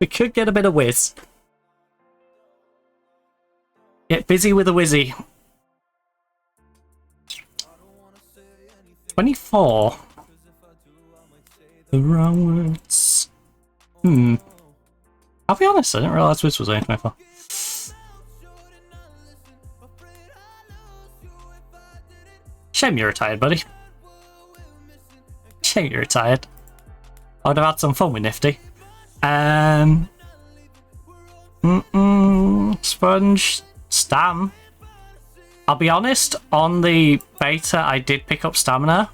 We could get a bit of whiz. Get busy with a whizzy. 24. The wrong words. I'll be honest, I didn't realise whiz was only 24. Shame you're retired, buddy. Shame you're retired. I would have had some fun with Nifty. Sponge, Stam. I'll be honest, on the beta I did pick up Stamina,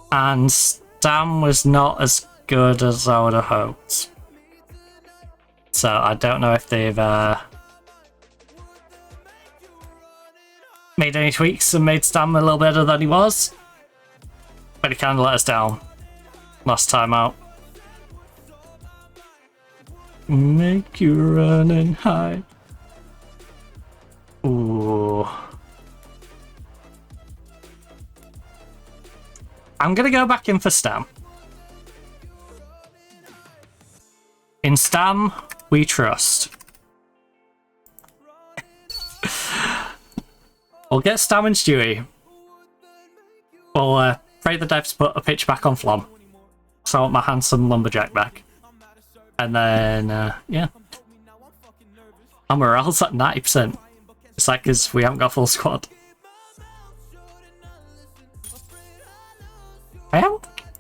and Stam was not as good as I would have hoped. So I don't know if they've made any tweaks and made Stam a little better than he was. But he kind of let us down last time out. Make you run and hide. Ooh. I'm gonna go back in for Stam. In Stam, we trust. We'll get Stam and Stewie. We'll pray the devs put a pitch back on Fl0m. So I want my handsome lumberjack back. And then, yeah. Our morale's at 90%. It's like because we haven't got a full squad. I am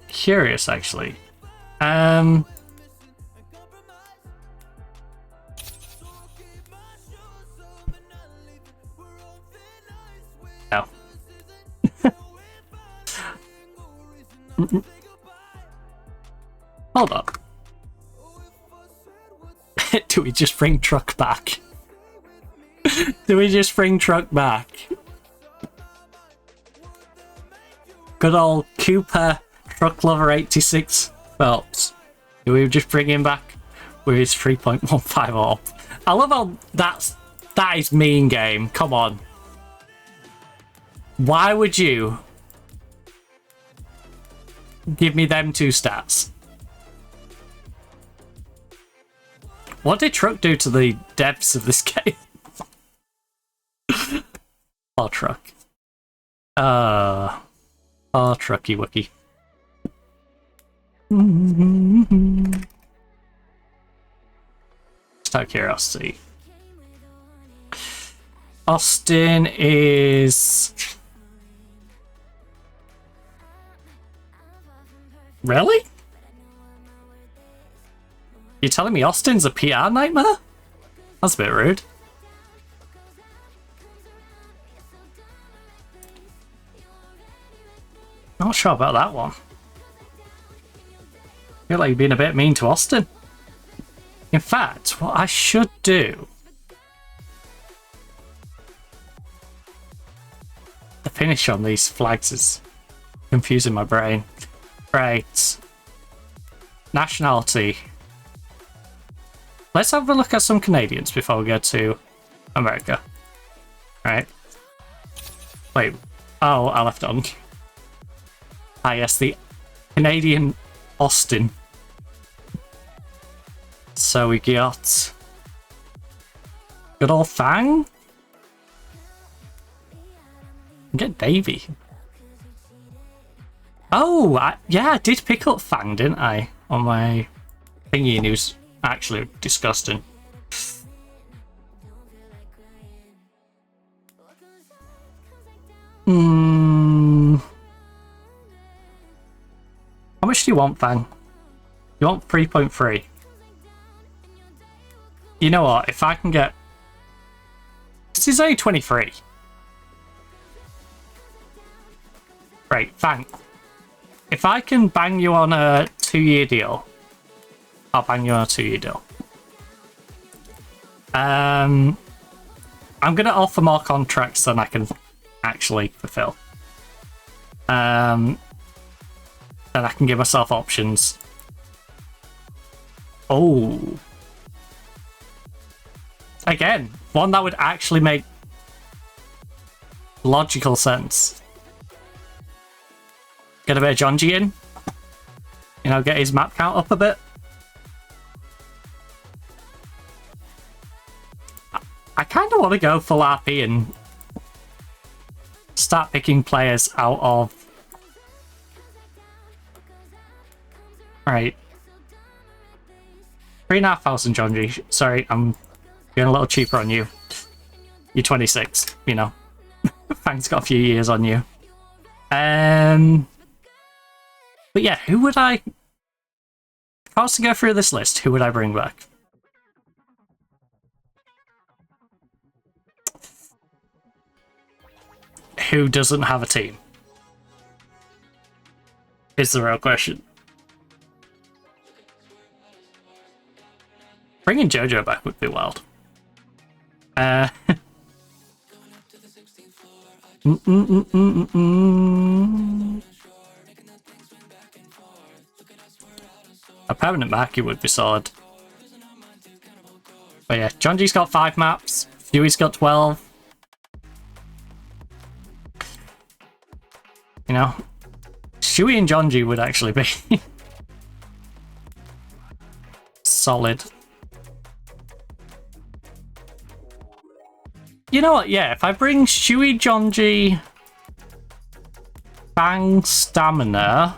curious, actually. No. Hold up. Do we just bring Truck back? Do we just bring Truck back? Good old Cooper Truck Lover 86 Phelps. Do we just bring him back with his 3.15 all? I love how that is mean game. Come on. Why would you give me them two stats? What did Truck do to the devs of this game? Oh, Truck. Oh, Trucky Wookie. Just out of curiosity. Austin is... Really? You're telling me Austin's a PR nightmare? That's a bit rude. Not sure about that one. I feel like you're being a bit mean to Austin. In fact, what I should do... The finish on these flags is confusing my brain. Right. Nationality. Let's have a look at some Canadians before we go to America. Right. Wait. Oh, I left it on. Ah, yes, the Canadian Austin. So we got Good old Fang. Get Davy. Oh, yeah, I did pick up Fang, didn't I? On my thingy, and he was actually disgusting. How much do you want, Fang? You want 3.3? You know what? If I can get... This is only 23. Right, Fang. If I can bang you on a 2-year deal, I'll bang you on a 2-year deal. I'm going to offer more contracts than I can actually fulfill. And I can give myself options. Oh. Again, one that would actually make logical sense. Get a bit of Jonji in. You know, get his map count up a bit. I kind of want to go full RP and start picking players out of... Right. 3,500 Jonji. Sorry, I'm being a little cheaper on you. You're 26, you know. Fang's got a few years on you. But yeah, who would I... If I was to go through this list, who would I bring back? Who doesn't have a team? Is the real question. Bringing Jojo back would be wild. A permanent Maki would be solid. But yeah, Jonji's got 5 maps, Huey's got 12. You know, Shui and Jonji would actually be solid. You know what, yeah, if I bring Shui, Jonji, Bang, Stamina,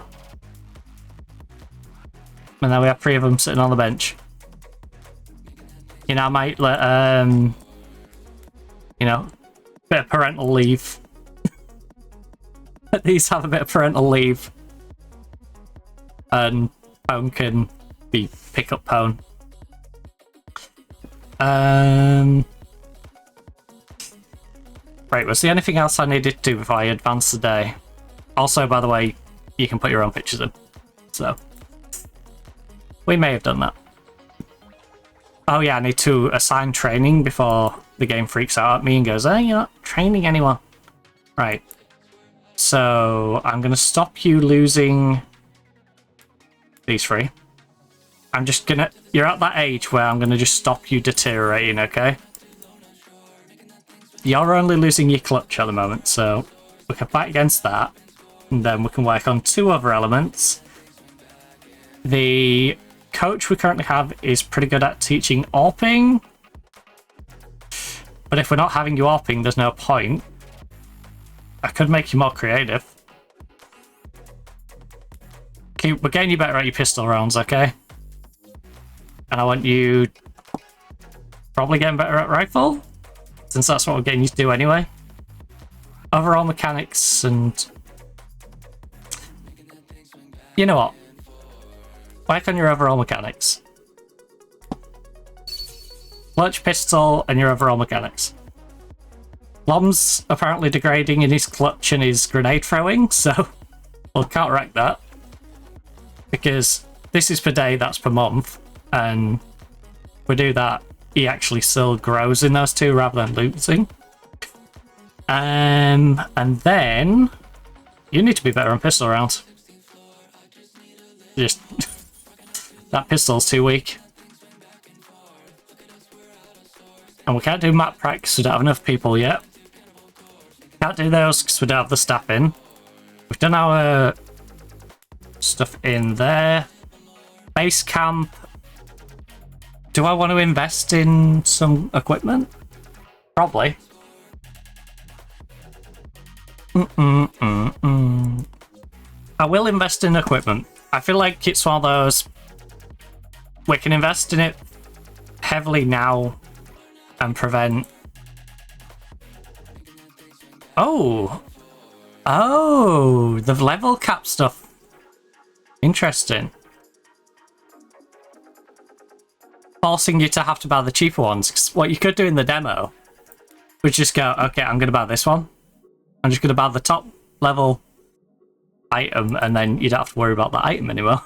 and then we have 3 of them sitting on the bench. You know, I might let, you know, a bit of parental leave. Let these have a bit of parental leave. And Pwn can be pick up Pwn. Right, was there anything else I needed to do before I advance the day? Also, by the way, you can put your own pictures in. So, we may have done that. Oh yeah, I need to assign training before the game freaks out at me and goes, hey, you're not training anyone. Right. So, I'm going to stop you losing these 3. I'm just going to... You're at that age where I'm going to just stop you deteriorating, okay? You're only losing your clutch at the moment, so we can fight against that. And then we can work on 2 other elements. The coach we currently have is pretty good at teaching AWPing. But if we're not having you AWPing, there's no point. I could make you more creative. Okay, we're getting you better at your pistol rounds, okay? And I want you probably getting better at rifle, since that's what we're getting you to do anyway. Overall mechanics and... You know what? Work on your overall mechanics. Clutch, pistol, and your overall mechanics. Fl0m's apparently degrading in his clutch and his grenade throwing, so we'll counteract that. Because this is per day, that's per month, and if we do that, he actually still grows in those 2 rather than losing. And then you need to be better on pistol rounds. Just that pistol's too weak. And we can't do map practice, we don't have enough people yet. Can't do those because we don't have the staff in. We've done our stuff in there. Base camp. Do I want to invest in some equipment? Probably. I will invest in equipment. I feel like it's one of those... We can invest in it heavily now and prevent... Oh! Oh! The level cap stuff. Interesting. Forcing you to have to buy the cheaper ones. 'Cause what you could do in the demo was just go, okay, I'm going to buy this one. I'm just going to buy the top level item, and then you don't have to worry about that item anymore.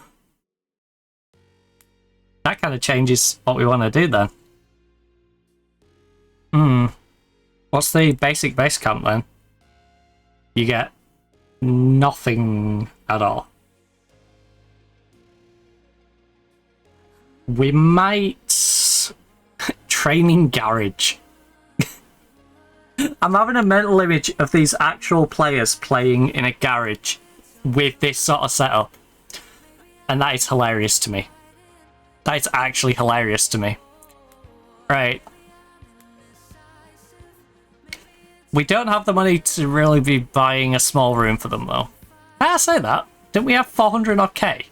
That kind of changes what we want to do then. What's the basic base camp then? You get nothing at all. We might... Training garage. I'm having a mental image of these actual players playing in a garage with this sort of setup. And that is hilarious to me. That is actually hilarious to me. Right. We don't have the money to really be buying a small room for them though. I say that. Didn't we have 400 odd K?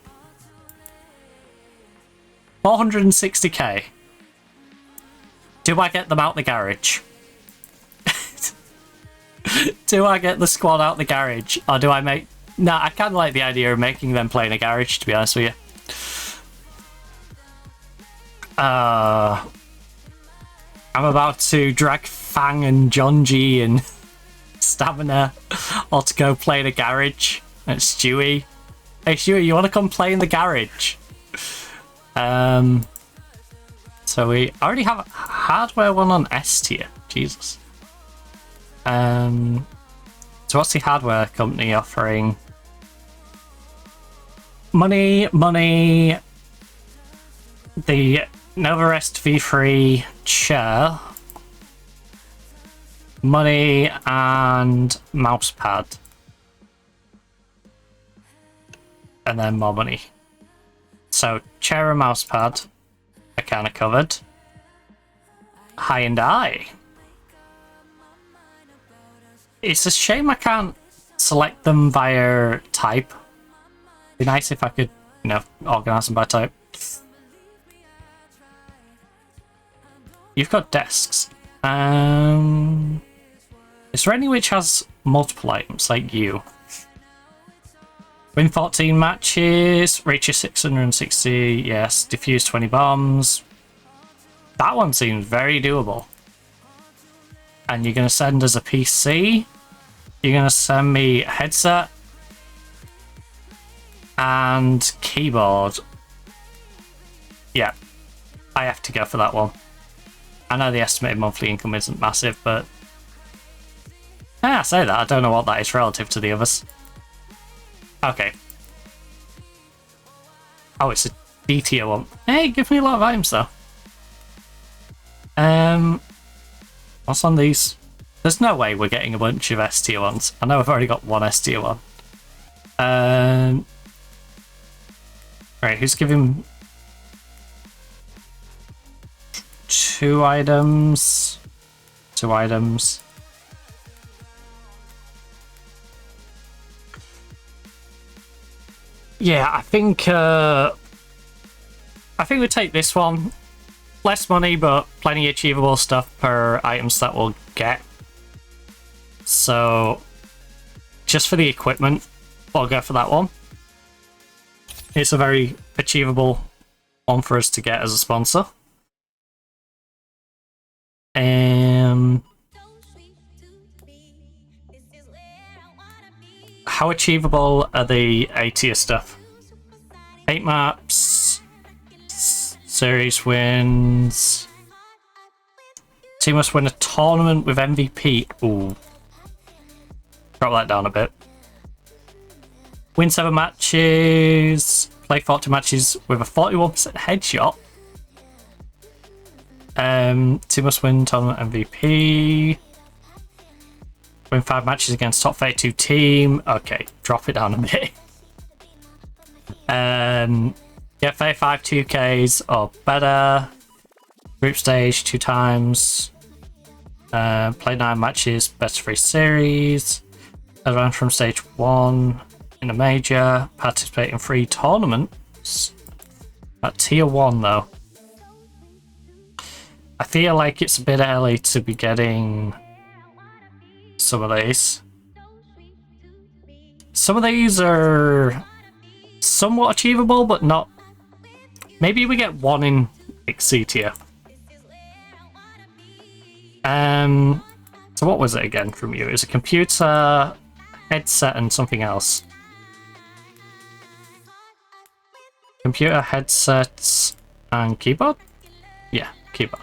460k. Do I get them out the garage? Do I get the squad out the garage? Or do I make... Nah, I kind of like the idea of making them play in a garage, to be honest with you. I'm about to drag Fang and John G and Stamina all to go play in a garage. And Stewie. Hey Stewie, you want to come play in the garage? So we already have a hardware one on S tier. Jesus. So what's the hardware company offering? Money. The Nova Rest V3 chair. Money and mousepad. And then more money. So chair and mousepad are kind of covered. High and I. It's a shame I can't select them via type. It'd be nice if I could, you know, organize them by type. You've got desks. Is there any which has multiple items, like you? Win 14 matches, reach 660, yes. Defuse 20 bombs. That one seems very doable. And you're going to send us a PC. You're going to send me a headset. And keyboard. Yeah. I have to go for that one. I know the estimated monthly income isn't massive, but... I say that, I don't know what that is relative to the others. Okay. Oh, it's a D tier one. Hey, give me a lot of items though. What's on these? There's no way we're getting a bunch of S tier ones. I know I've already got one S tier one. Right, who's giving 2 items? 2 items. Yeah, I think we take this one. Less money, but plenty of achievable stuff per items that we'll get. So, just for the equipment, I'll go for that one. It's a very achievable one for us to get as a sponsor. How achievable are the A tier stuff? 8 maps, series wins. Team must win a tournament with MVP. Ooh. Drop that down a bit. Win 7 matches, play 40 matches with a 41% headshot. Team must win tournament MVP. Win 5 matches against top 32 team. Okay, drop it down a bit. Get 35 2Ks or better. Group stage 2 times. Play 9 matches, best of 3 series. Advance from stage 1 in a major. Participate in 3 tournaments. At tier 1 though. I feel like it's a bit early to be getting some of these. Some of these are somewhat achievable, but not. Maybe we get one in C tier. So what was it again from you? It was a computer, headset, and something else. Computer, headsets, and keyboard? Yeah, keyboard.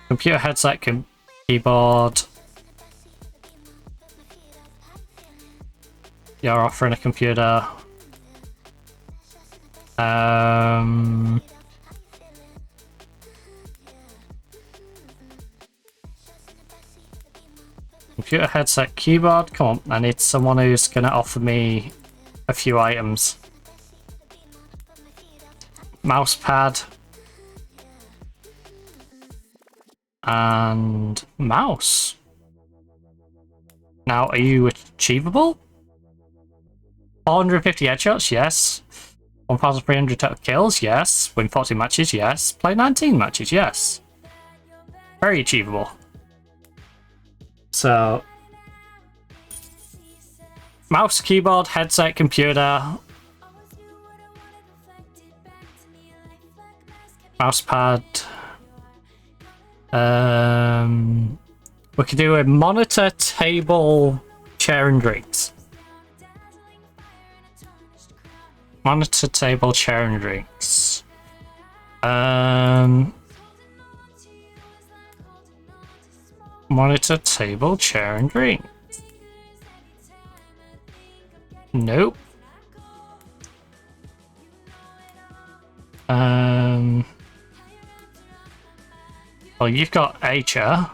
Computer, headset, keyboard. You're offering a computer. Computer, headset, keyboard. Come on, I need someone who's gonna offer me a few items. Mouse pad. And mouse. Now, are you achievable? 450 headshots, yes. 1,300 total kills, yes. Win 40 matches, yes. Play 19 matches, yes. Very achievable. So, mouse, keyboard, headset, computer, mouse pad. We could do a monitor, table, chair, and drinks. Monitor, table, chair, and drinks. Monitor, table, chair, and drink. Nope. Well, you've got a chair.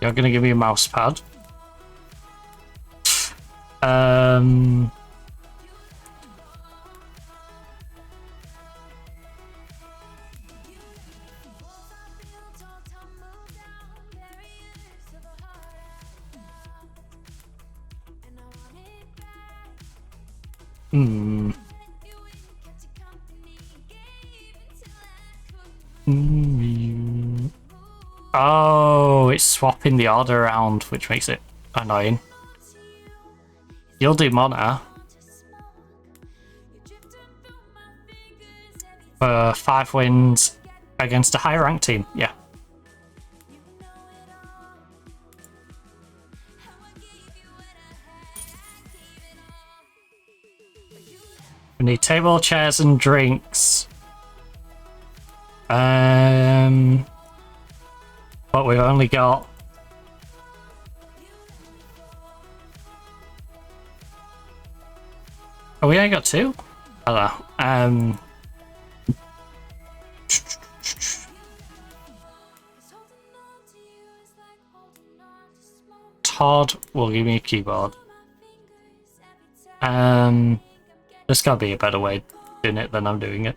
You're gonna give me a mouse pad. Oh, it's swapping the order around, which makes it annoying. You'll do monitor. For 5 wins against a higher ranked team, yeah. We need table, chairs, and drinks. But we've only got... Oh, we only got 2? Hello. Todd will give me a keyboard. There's gotta be a better way of doing it than I'm doing it.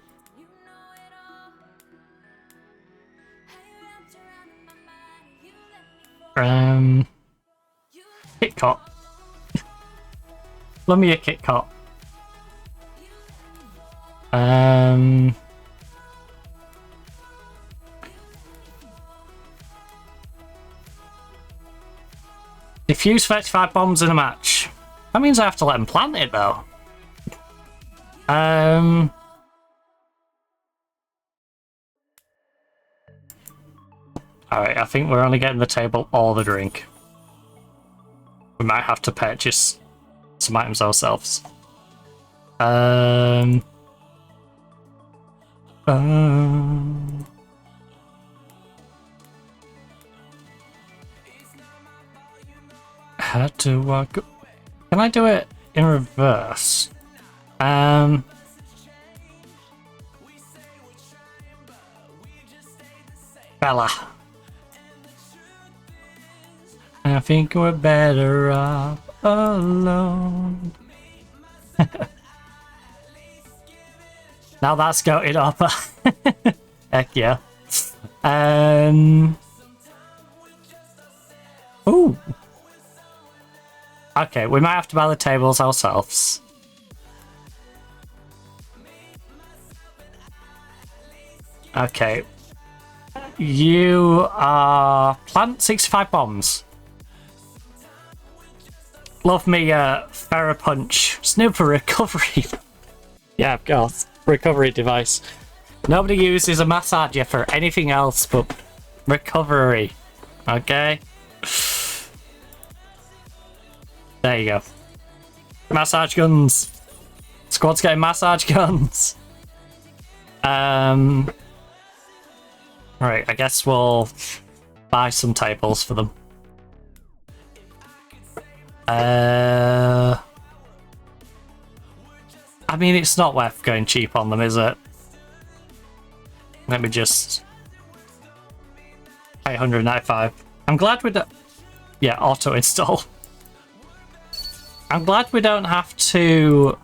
Kit Cot. Love me a Kit Cot. Defuse 35 bombs in a match. That means I have to let them plant it though. Alright, I think we're only getting the table or the drink. We might have to purchase some items ourselves. How to walk? Can I do it in reverse? Bella. I think we're better off alone. Now that's going up. Heck yeah. Ooh. Okay, we might have to buy the tables ourselves. Okay. You are... Plant 65 bombs. Love me Fl0m punch. Snooper recovery. Yeah, of course. Recovery device. Nobody uses a massager for anything else but recovery. Okay? There you go. Massage guns. Squad's getting massage guns. Right, I guess we'll buy some tables for them. I mean, it's not worth going cheap on them, is it? Let me just... pay 195. I'm glad we don't... Yeah, auto-install. I'm glad we don't have to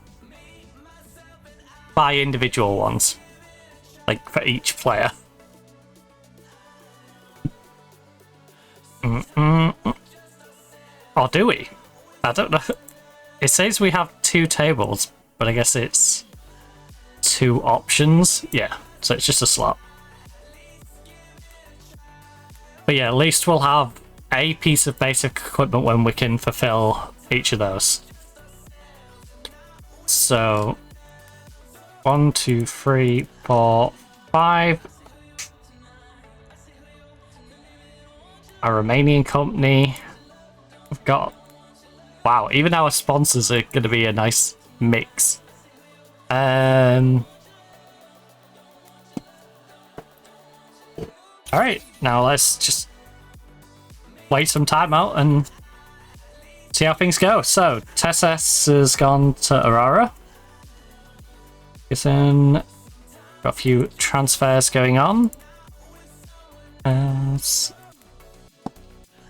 buy individual ones. Like, for each player. Or do we? I don't know. It says we have 2 tables, but I guess it's 2 options. Yeah, so it's just a slot. But yeah, at least we'll have a piece of basic equipment when we can fulfill each of those. So 1, 2, 3, 4, 5. Our Romanian company. We've got... Wow, even our sponsors are going to be a nice mix. Alright, now let's just wait some time out and see how things go. So, Tesses has gone to Aurora. Got a few transfers going on.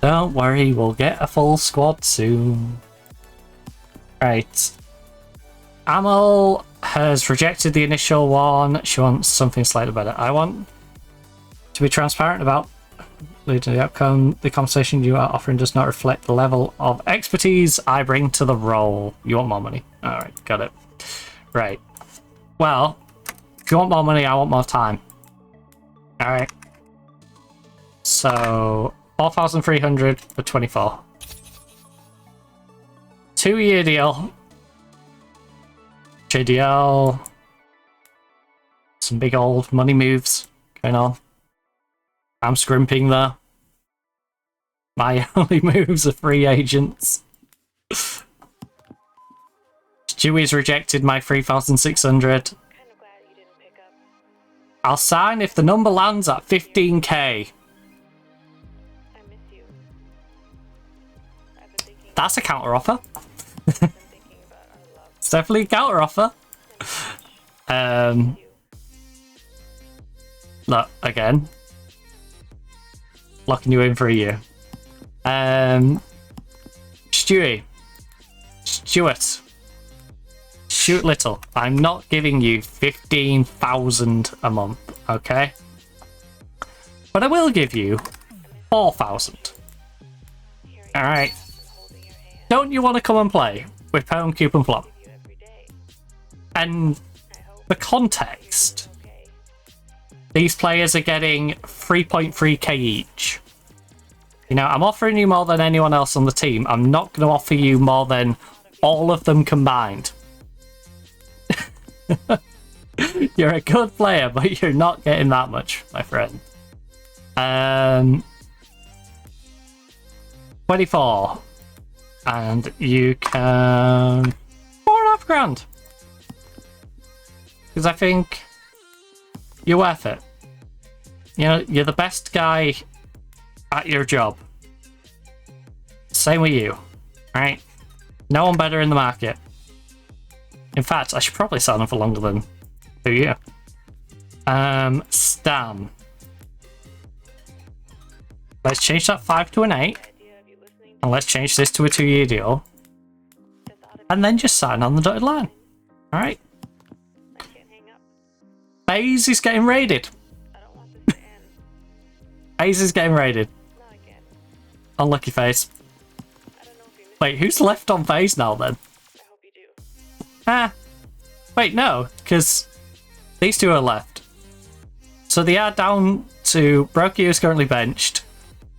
Don't worry, we'll get a full squad soon. Right. Amal has rejected the initial one. She wants something slightly better. I want to be transparent about the outcome. The compensation you are offering does not reflect the level of expertise I bring to the role. You want more money? Alright, got it. Right. Well, if you want more money, I want more time. Alright. So... 4,300 for 24. 2-year deal. JDL. Some big old money moves going on. I'm scrimping there. My only moves are free agents. Stewie's rejected my 3,600. I'll sign if the number lands at 15k. That's a counter offer. It's definitely a counter offer. Look, again. Locking you in for a year. Stuart. Stuart Little. I'm not giving you 15,000 a month, okay? But I will give you 4,000. Alright. Don't you want to come and play with Fl0m, Cube, and Fl0m? And the context, these players are getting 3.3k each. You know, I'm offering you more than anyone else on the team. I'm not going to offer you more than all of them combined. You're a good player, but you're not getting that much, my friend. 24. And you can... 4.5 grand. Because I think you're worth it. You know, you're the best guy at your job. Same with you. Right? No one better in the market. In fact, I should probably sign him for longer than 2 years. Stan. Let's change that 5 to an 8. And let's change this to a 2-year deal. And then just sign on the dotted line. Alright. I can't hang up. FaZe is getting raided. I don't want this to end. FaZe is getting raided. No, I can't. Unlucky FaZe. I don't know if you missed Wait, who's left on FaZe now then? I hope you do. Ah. Wait, no, because these two are left. So they are down to Brokey, who's currently benched,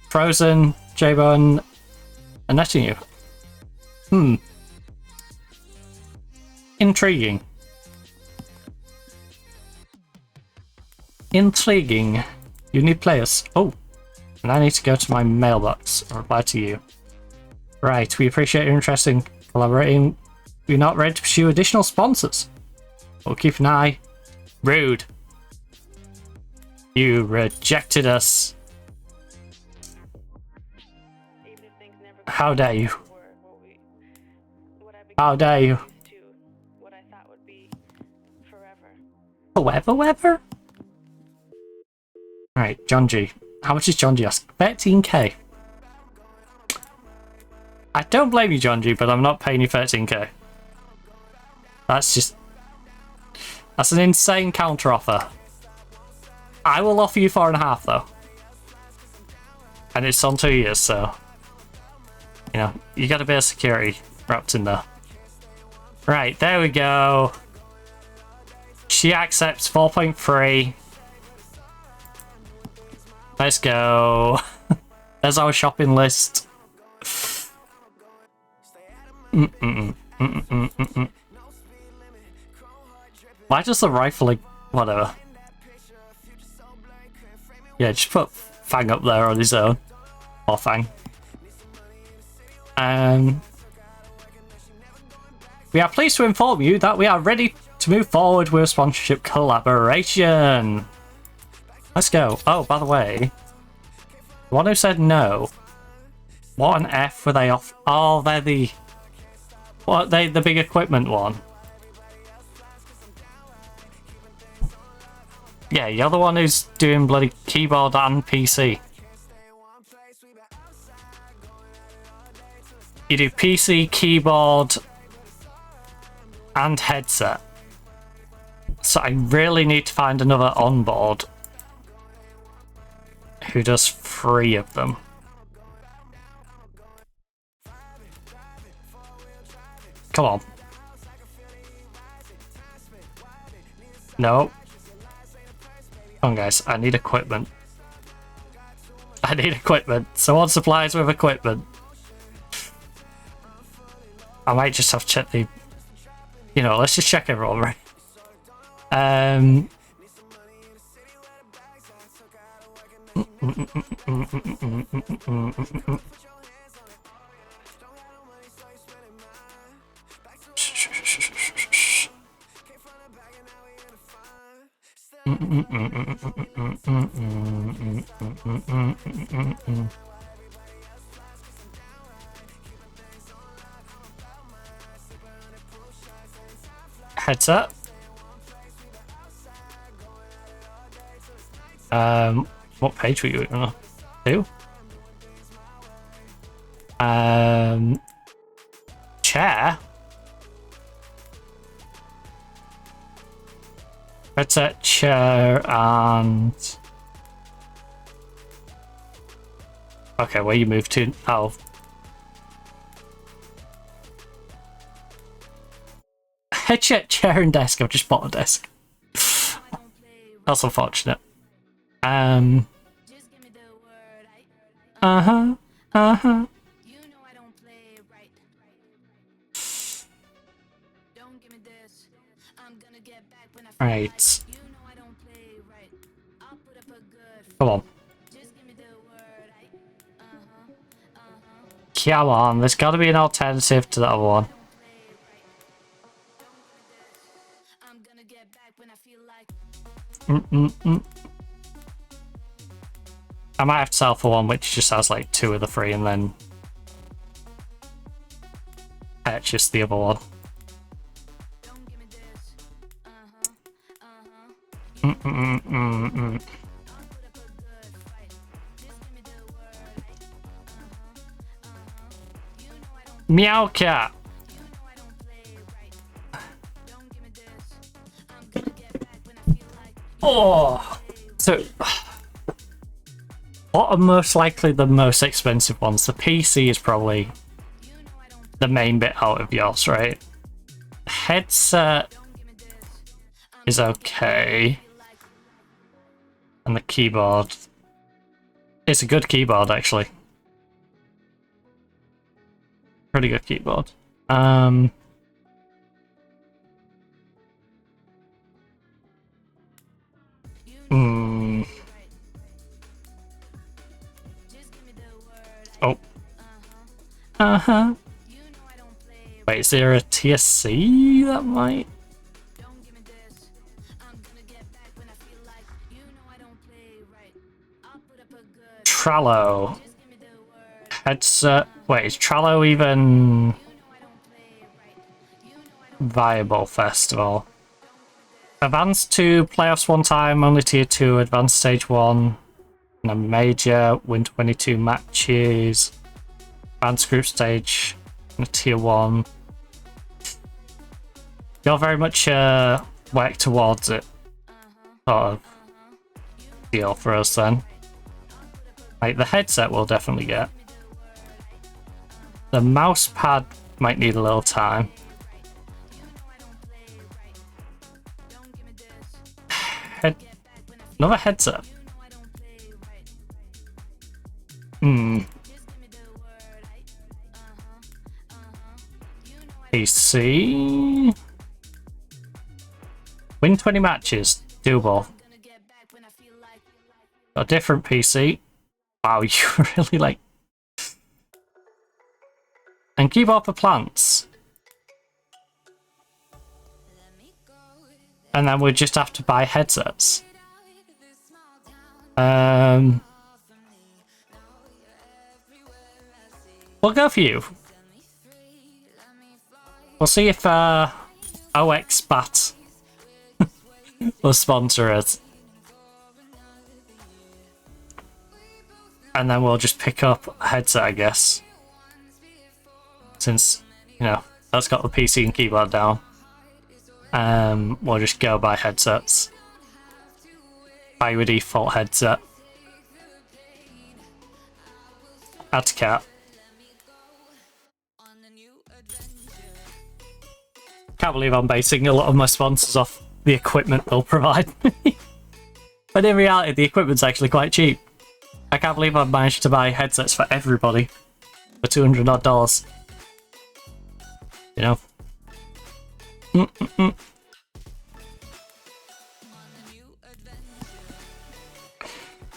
Frozen, J-Bone, and Netinju. Intriguing. Intriguing. You need players. Oh, and I need to go to my mailbox and reply to you. Right, we appreciate your interest in collaborating. We're not ready to pursue additional sponsors. We'll keep an eye. Rude. You rejected us. Even if things never How dare you? were what I became How dare you? used to, what I thought would be forever. However? Alright, John G. How much is John G ask? 13k. I don't blame you, John G, but I'm not paying you 13k. That's an insane counter offer. I will offer you 4.5 though. And it's on 2 years, so you know, you got a bit of security wrapped in there. Right, there we go. She accepts 4.3. Let's go. There's our shopping list. Why does the rifling? Whatever. Yeah, just put Fang up there on his own. Or Fang. We are pleased to inform you that we are ready to move forward with a sponsorship collaboration. Let's go. Oh, by the way, the one who said no, what on F were they off? Oh, they're the... What, they the big equipment one? Yeah, you're the one who's doing bloody keyboard and PC. You do PC, keyboard, and headset. So I really need to find another onboard who does 3 of them. Come on. No. Come on, guys. I need equipment. I need equipment. Someone supplies with equipment. I might just have to check the... You know, let's just check everyone, right? Headset. What page were you on? 2? Chair. Headset, chair, and... Okay, where you move to? Oh. Headset, chair, and desk. I've just bought a desk. That's unfortunate. Uh-huh. Uh-huh. Right. Come on. Come on, there's got to be an alternative to that other one. I might have to sell for one which just has like 2 of the 3 and then purchase the other one. Meow cat. Oh, so what are most likely the most expensive ones? The PC is probably the main bit out of yours, right? Headset is okay, and the keyboard. It's a good keyboard, actually. Pretty good keyboard. Oh. Wait, is there a TSC that might? Trello. Headset. Wait, is Trello even viable? Festival. Advanced to playoffs one time, only tier 2, advanced stage 1, and a major, win 22 matches, advanced group stage, and a tier 1. You're very much work towards it, sort of deal for us then. Like, the headset we'll definitely get. The mouse pad might need a little time. Another headset. PC. Win 20 matches. Doable. A different PC. Wow, you really like. And keyboard for plants. And then we just have to buy headsets. We'll go for you. We'll see if OX Bat will sponsor us. And then we'll just pick up a headset, I guess. Since, you know, that's got the PC and keyboard down. We'll just go buy headsets. Buy your default headset. Add to cart. Can't believe I'm basing a lot of my sponsors off the equipment they'll provide me. But in reality, the equipment's actually quite cheap. I can't believe I've managed to buy headsets for everybody for $200 odd. You know?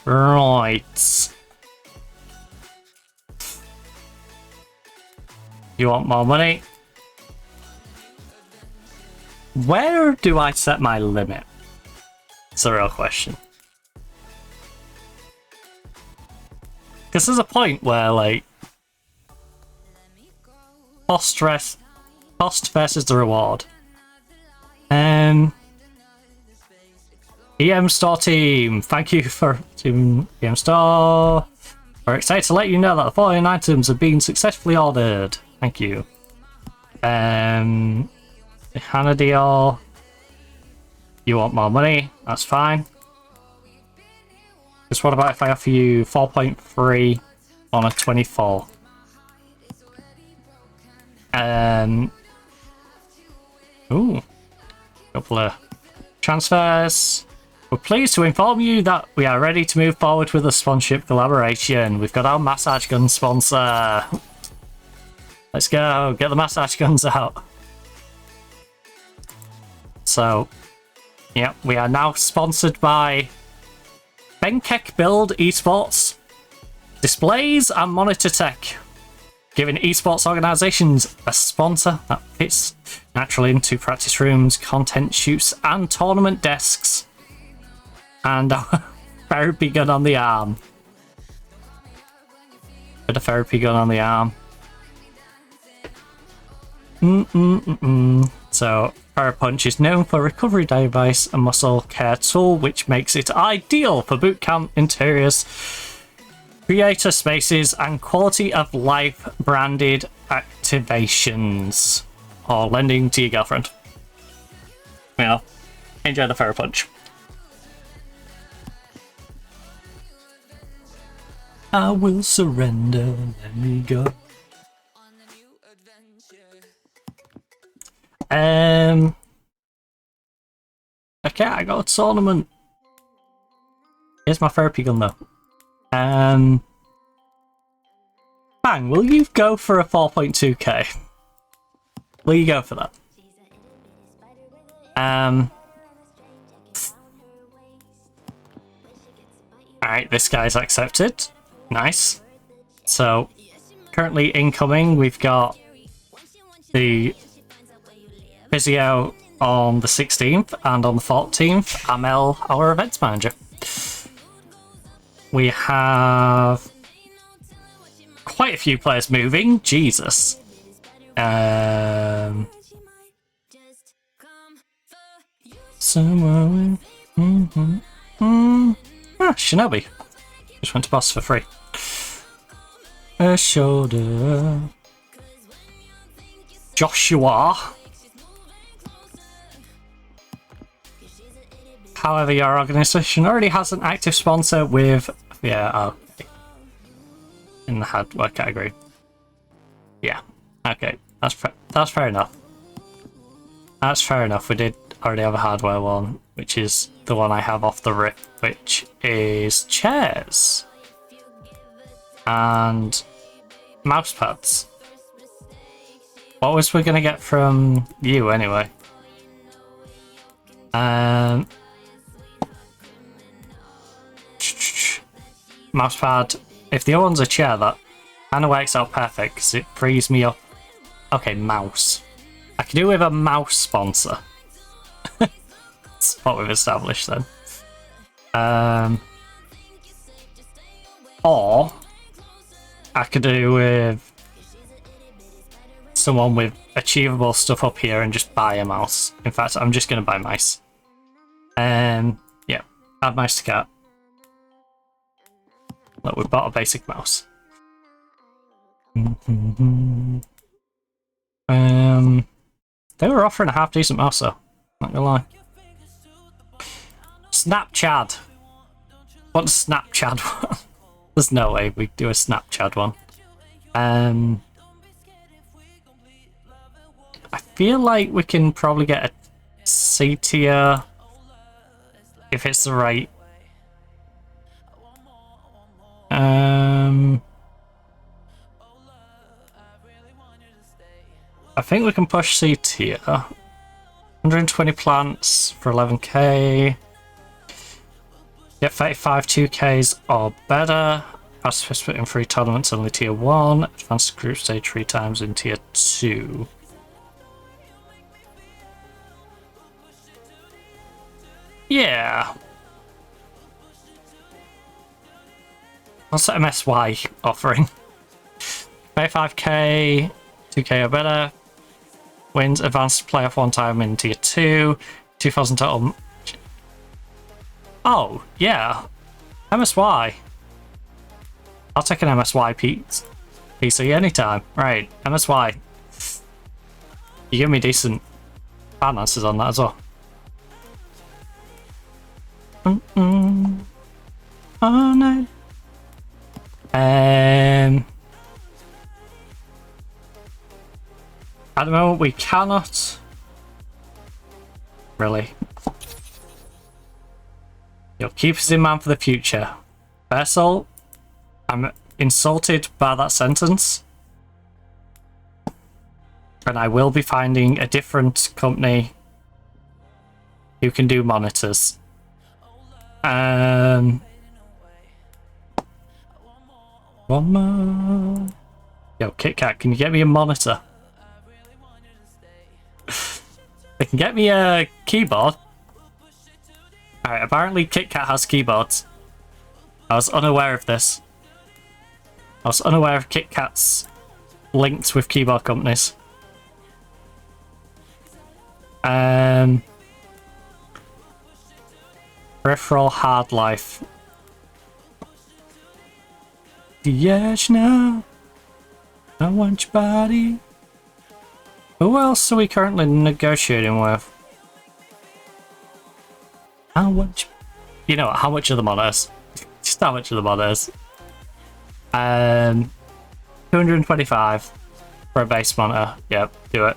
Right. You want more money? Where do I set my limit? It's a real question. Because there's a point where, like, cost versus the reward. EM Store team, thank you for Team EM Store. We're excited to let you know that the following items have been successfully ordered. Thank you. Hannah deal. You want more money? That's fine. Just what about if I offer you 4.3 on a 24? Ooh. Couple of transfers. We're pleased to inform you that we are ready to move forward with a sponsorship collaboration. We've got our massage gun sponsor. Let's go. Get the massage guns out. So, yeah, we are now sponsored by Benkek Build Esports, Displays and Monitor Tech, giving esports organisations a sponsor that fits naturally into practice rooms, content shoots and tournament desks. And a therapy gun on the arm. Put a therapy gun on the arm. So, Fire Punch is known for recovery device and muscle care tool, which makes it ideal for bootcamp interiors, creator spaces, and quality of life branded activations, or lending to your girlfriend. You know, enjoy the Fire Punch. I will surrender. Let me go. Okay, I got a tournament. Here's my therapy gun though. Bang, will you go for a 4.2k? Will you go for that? Alright, this guy's accepted. Nice. So, currently incoming, we've got the physio on the 16th and on the 14th, Amel, our events manager. We have quite a few players moving. Jesus. Somewhere. Shinobi. Just went to boss for free. A shoulder. Joshua. However, your organization already has an active sponsor with... Yeah, okay. In the hardware category. Yeah, okay. That's fair enough. That's fair enough. We did already have a hardware one, which is the one I have off the rip, which is chairs. And mouse pads. What was we going to get from you anyway? Mousepad. If the other one's a chair, that kind of works out perfect because it frees me up. Okay, mouse. I can do with a mouse sponsor. That's what we've established then. Or I could do with someone with achievable stuff up here and just buy a mouse. In fact, I'm just going to buy mice. Yeah, add mouse to cart. Look, we bought a basic mouse. They were offering a half decent mouse though, not gonna lie. Snapchat. What does Snapchat want? There's no way we do a Snapchat one. I feel like we can probably get a C tier if it's the right. I think we can push C tier. 120 plants for 11k. Get 35 2ks or better. Participate in 3 tournaments only tier 1. Advance to group stage 3 times in tier 2. Yeah. What's the MSY offering? 35k, 2k or better. Wins advanced playoff 1 time in tier 2. 2000 total. Oh, yeah. MSY. I'll take an MSY PC anytime. Right, MSY. You give me decent finances on that as well. Oh no. At the moment we cannot really. You'll keep us in mind for the future. Vessel, I'm insulted by that sentence. And I will be finding a different company who can do monitors. One more. Yo, KitKat, can you get me a monitor? They can get me a keyboard. Alright, apparently KitKat has keyboards. I was unaware of this. I was unaware of KitKat's linked with keyboard companies. Peripheral hard life. The edge now. I want your body. Who else are we currently negotiating with? How much? You know what? How much are the monitors? Just how much are the monitors? 225 for a base monitor. Yep, do it.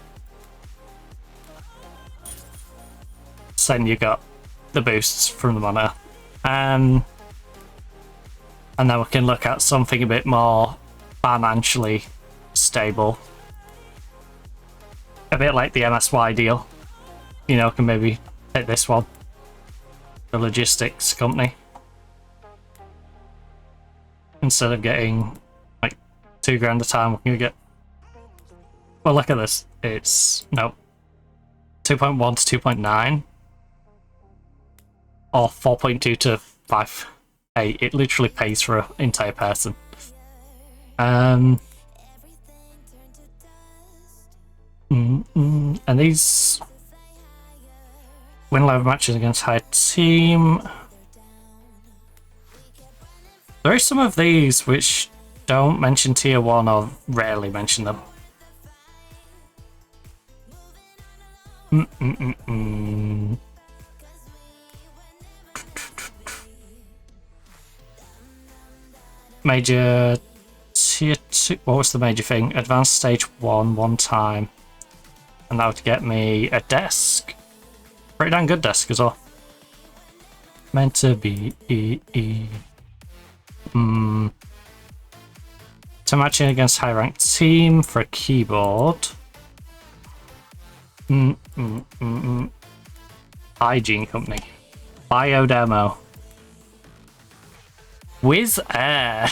So then you got the boosts from the monitor. And then we can look at something a bit more financially stable. A bit like the MSY deal. You know, can maybe take this one. The logistics company. Instead of getting like $2,000 a time, we can get... Well, look at this. It's... Nope. 2.1 to 2.9. Or 4.2 to 5. Hey, it literally pays for an entire person. And these win 11 matches against high team. There are some of these which don't mention tier 1 or rarely mention them. Major tier 2. What was the major thing? Advanced stage 1 one time. And that would get me a desk. Pretty damn good desk as well. Meant to be So matching against high ranked team for a keyboard. Hygiene company. Bio demo. Wiz Air.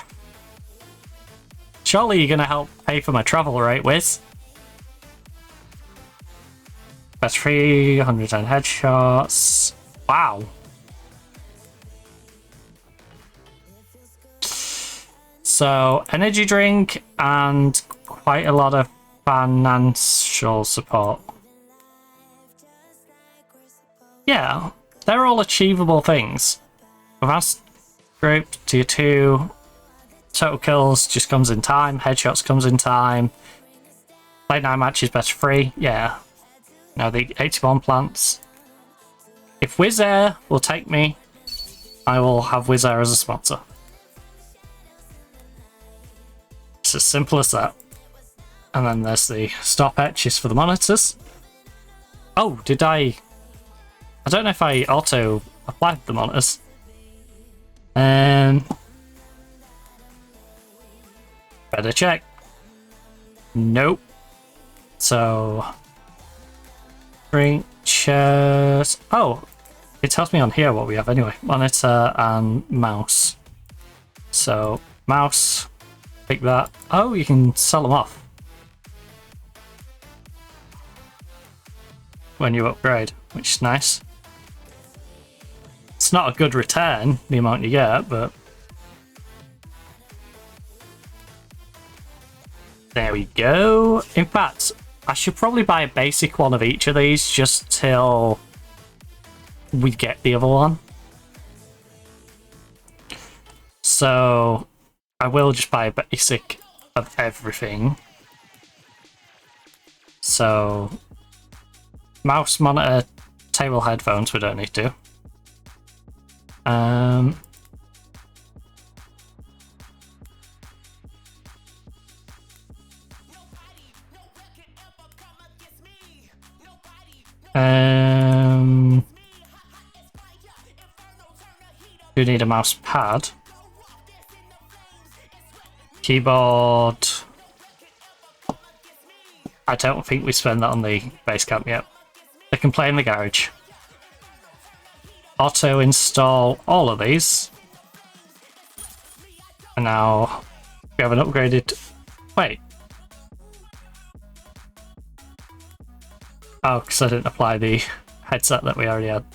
Surely you're gonna help pay for my travel, right, Wiz? Best 310 headshots. Wow. So, energy drink and quite a lot of financial support. Yeah, they're all achievable things. Advanced group, tier 2. Total kills just comes in time. Headshots comes in time. Late night matches best free. Yeah. Now the 81 plants. If Wizz Air will take me, I will have Wizz Air as a sponsor. It's as simple as that. And then there's the stop etches for the monitors. Oh, did I don't know if I auto applied the monitors. Better check. Nope. So drink, chairs. Oh, it tells me on here what we have anyway. Monitor and mouse. So mouse, pick that. Oh, you can sell them off when you upgrade, which is nice. It's not a good return, the amount you get, but there we go. In fact, I should probably buy a basic one of each of these just till we get the other one. So I will just buy a basic of everything. So mouse, monitor, table headphones we don't need to. Do need a mouse pad. Keyboard. I don't think we spend that on the base camp yet. They can play in the garage. Auto install all of these. And now we have an upgraded... Wait. Oh, because I didn't apply the headset that we already had.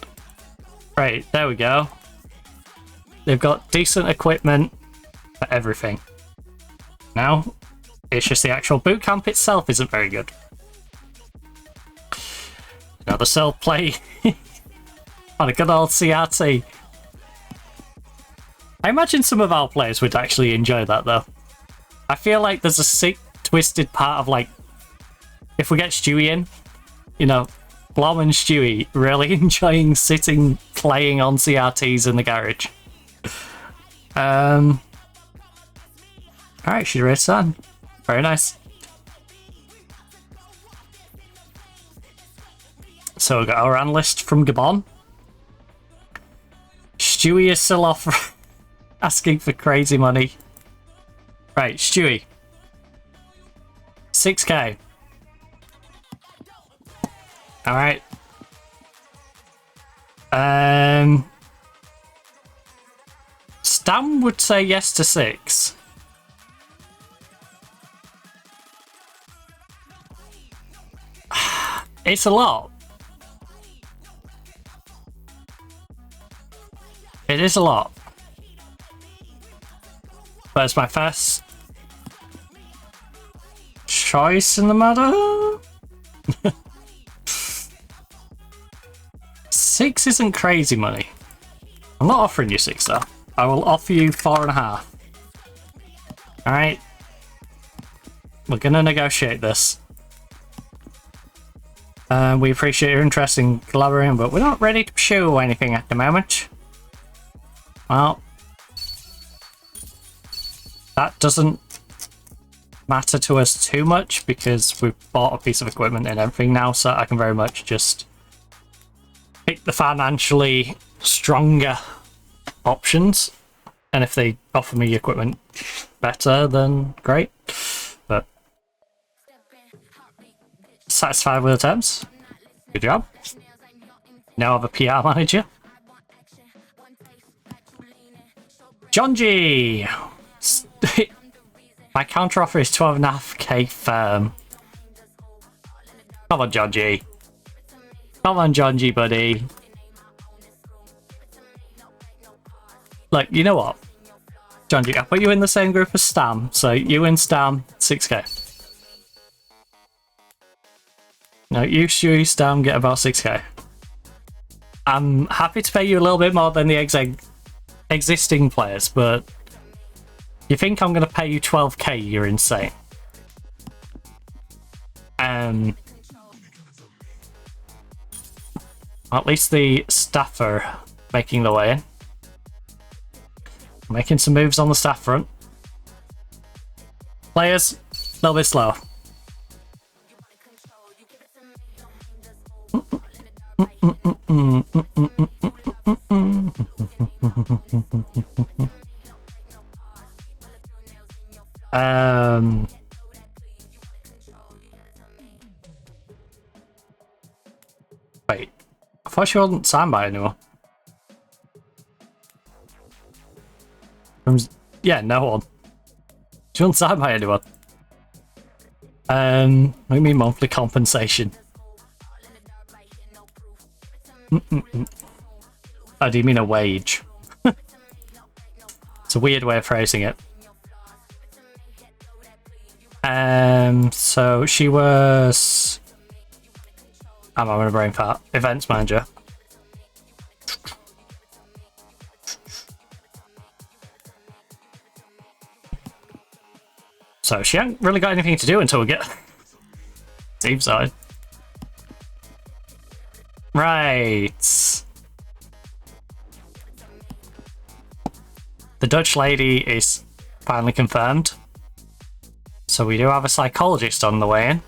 Right, there we go. They've got decent equipment for everything. Now, it's just the actual boot camp itself isn't very good. Now the self play on a good old CRT. I imagine some of our players would actually enjoy that though. I feel like there's a sick, twisted part of like, if we get Stewie in, you know, Fl0m and Stewie really enjoying sitting playing on CRTs in the garage. Alright, she raised on. Very nice. So we got our analyst from Gabon. Stewie is still off asking for crazy money. Right, Stewie. 6k. Alright. Stam would say yes to 6. It's a lot. It is a lot. But it's my first choice in the matter. 6 isn't crazy money. I'm not offering you 6 though. I will offer you 4.5. Alright. We're gonna negotiate this. We appreciate your interest in collaborating, but we're not ready to pursue anything at the moment. Well, that doesn't matter to us too much because we've bought a piece of equipment and everything now, so I can very much just pick the financially stronger options. And if they offer me equipment better, then great. But satisfied with the terms? Good job. Now I have a PR manager. John G. My counter offer is 12.5k Fl0m. Come on, John G. Come on, John G, buddy. Look, you know what? John G, I put you in the same group as Stam, so you and Stam, 6k. No, you, Stewie, Stam get about 6k. I'm happy to pay you a little bit more than the existing players, but you think I'm going to pay you 12k, you're insane. At least the staff are making the way in. Making some moves on the staff front. Players, a little bit slow. Wait, I thought she wasn't signed by anyone. Yeah, no one. She wasn't signed by anyone. What do you mean monthly compensation? Oh, do you mean a wage? It's a weird way of phrasing it. So she was... I'm having a brain fart. Events manager. So she hasn't really got anything to do until we get team side. Right. The Dutch lady is finally confirmed. So we do have a psychologist on the way in.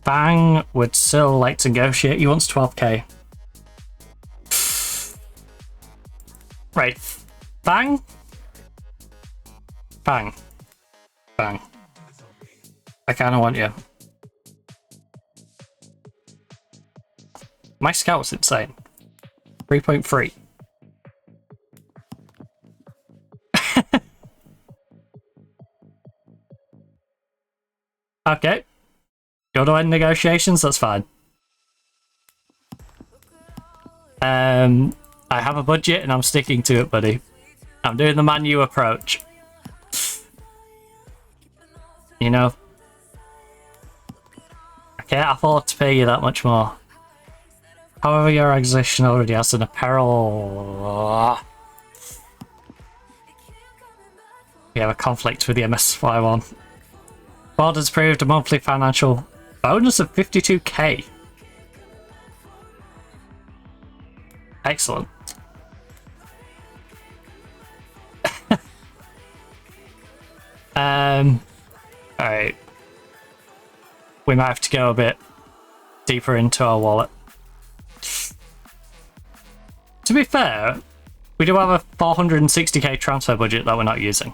Bang would still like to negotiate. He wants 12k. Right. Bang. Bang. Bang. I kind of want you. My scout's insane. 3.3. Okay. Go to end negotiations, that's fine. I have a budget and I'm sticking to it, buddy. I'm doing the Man U approach. You know, I can't afford to pay you that much more. However, your organization already has an apparel. We have a conflict with the MSY1. Board has approved a monthly financial bonus of 52k. Excellent. Alright. We might have to go a bit deeper into our wallet. To be fair, we do have a 460k transfer budget that we're not using.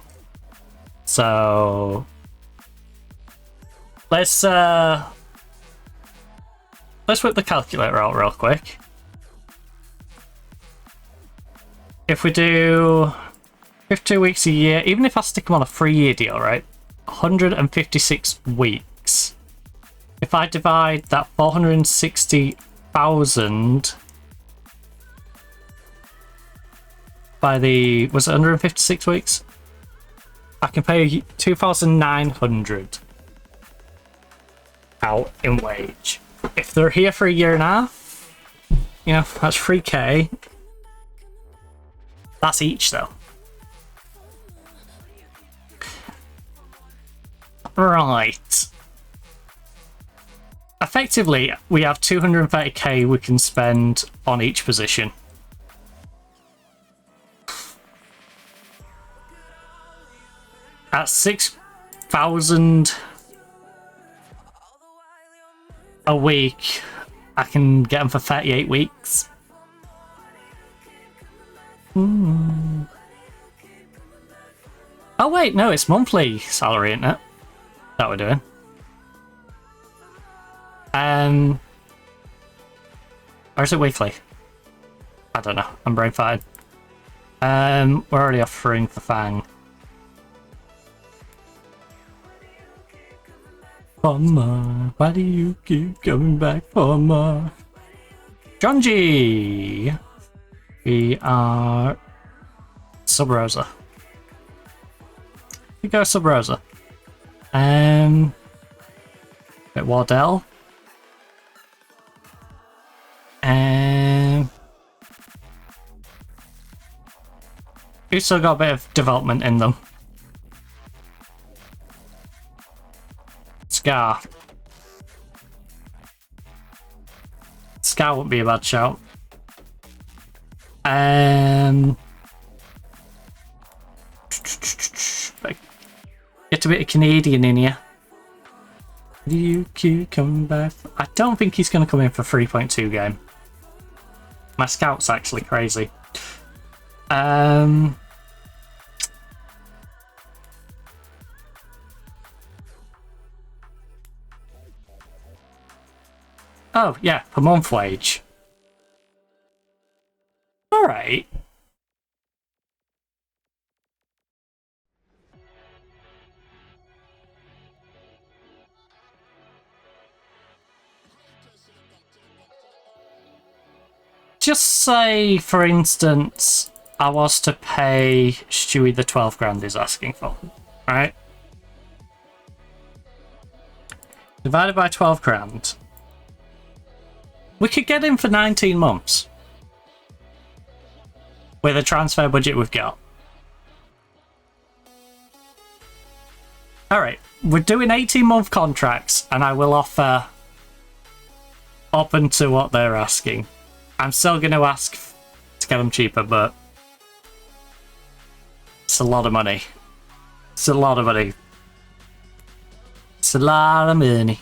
So let's whip the calculator out real quick. If we do 52 weeks a year, even if I stick them on a 3-year deal, right? 156 weeks. If I divide that 460,000 by the, was it 156 weeks? I can pay 2,900 out in wage. If they're here for a year and a half, you know, that's 3k. That's each though. Right. Effectively, we have 230k we can spend on each position. At 6,000 a week, I can get them for 38 weeks. Oh wait, no, it's monthly salary, isn't it? That we're doing. Or is it weekly? I don't know. I'm brain fired. We're already offering for Fang. For more. Why do you keep coming back for more? Jonji! We are Sub Rosa. We go Sub Rosa. Bit Wardell. We've still got a bit of development in them. Scar. Scar wouldn't be a bad shout. Get a bit of Canadian in here. Do you keep coming back? I don't think he's going to come in for 3.2 game. My scout's actually crazy. Oh, yeah, per month wage. Alright. Just say, for instance, I was to pay Stewie the 12 grand he's asking for, right? Divided by 12 grand. We could get him for 19 months. With the transfer budget we've got. Alright, we're doing 18-month contracts, and I will offer up until what they're asking. I'm still going to ask to get them cheaper, but it's a lot of money. It's a lot of money. It's a lot of money.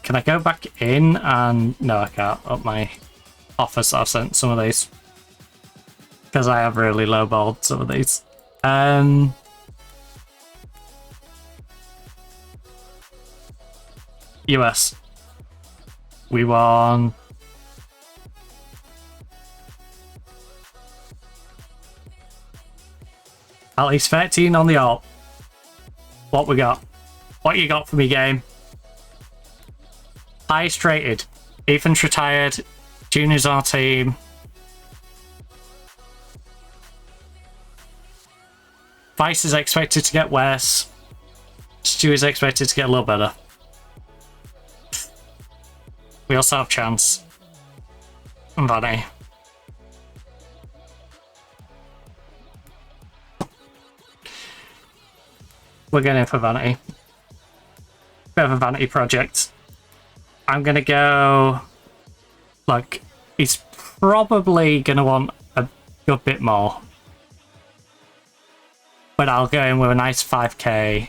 Can I go back in and... No, I can't. Up my offers that I've sent some of these. Because I have really lowballed some of these. US. We won... At least 13 on the alt. What we got? What you got for me, game? Highest rated. Ethan's retired. Junior's our team. Vice is expected to get worse. Stu is expected to get a little better. We also have Chance. And Vanny. We're going for Vanity. Bit of a vanity project. I'm going to go... Like, he's probably going to want a good bit more. but I'll go in with a nice 5k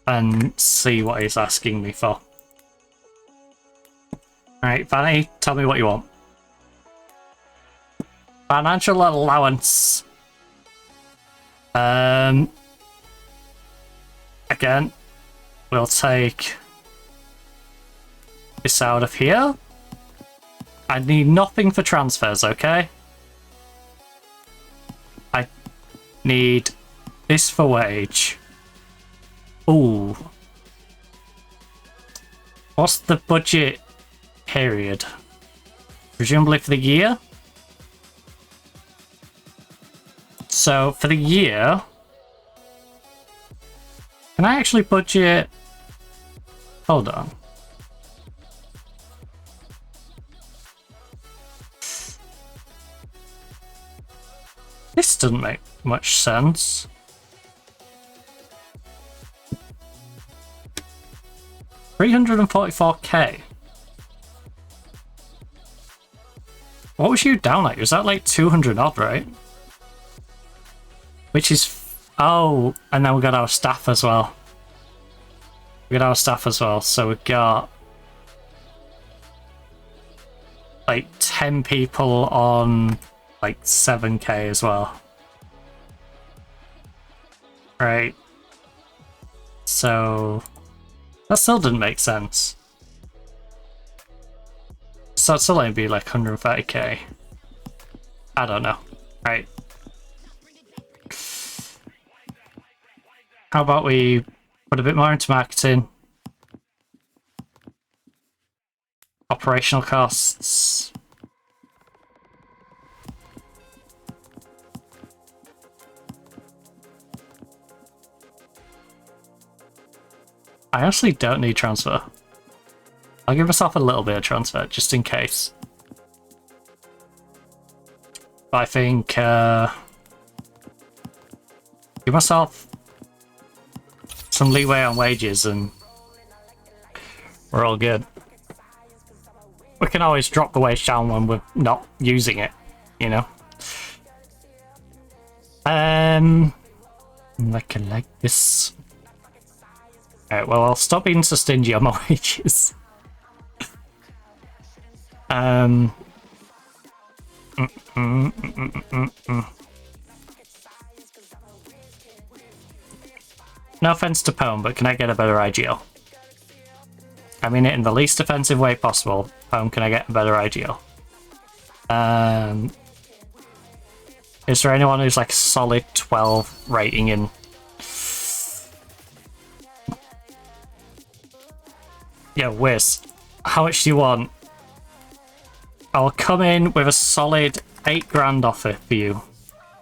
and see what he's asking me for. Alright, Vanny, tell me what you want. Financial allowance. Again, we'll take this out of here. I need nothing for transfers, okay? I need this for wage. Ooh. What's the budget period? Presumably for the year? So, for the year... Can I actually budget... Hold on. This doesn't make much sense. $344k. What was you down at? Was that like 200 odd, right? Which is... Oh, and then we got our staff as well. We got our staff as well, so we got... like 10 people on like 7k as well. Right. So... that still didn't make sense. So it'd still only be like 130k. I don't know. Right. How about we put a bit more into marketing? Operational costs. I actually don't need transfer. I'll give myself a little bit of transfer, just in case. But I think, give myself some leeway on wages and we're all good. We can always drop the wage down when we're not using it, you know? Like this. Alright, well, I'll stop being so stingy on my wages. No offense to Fl0m, but can I get a better IGL? I mean it in the least offensive way possible. Fl0m, can I get a better IGL? Is there anyone who's like solid 12 rating in? Yeah, Wiz. How much do you want? I'll come in with a solid 8 grand offer for you.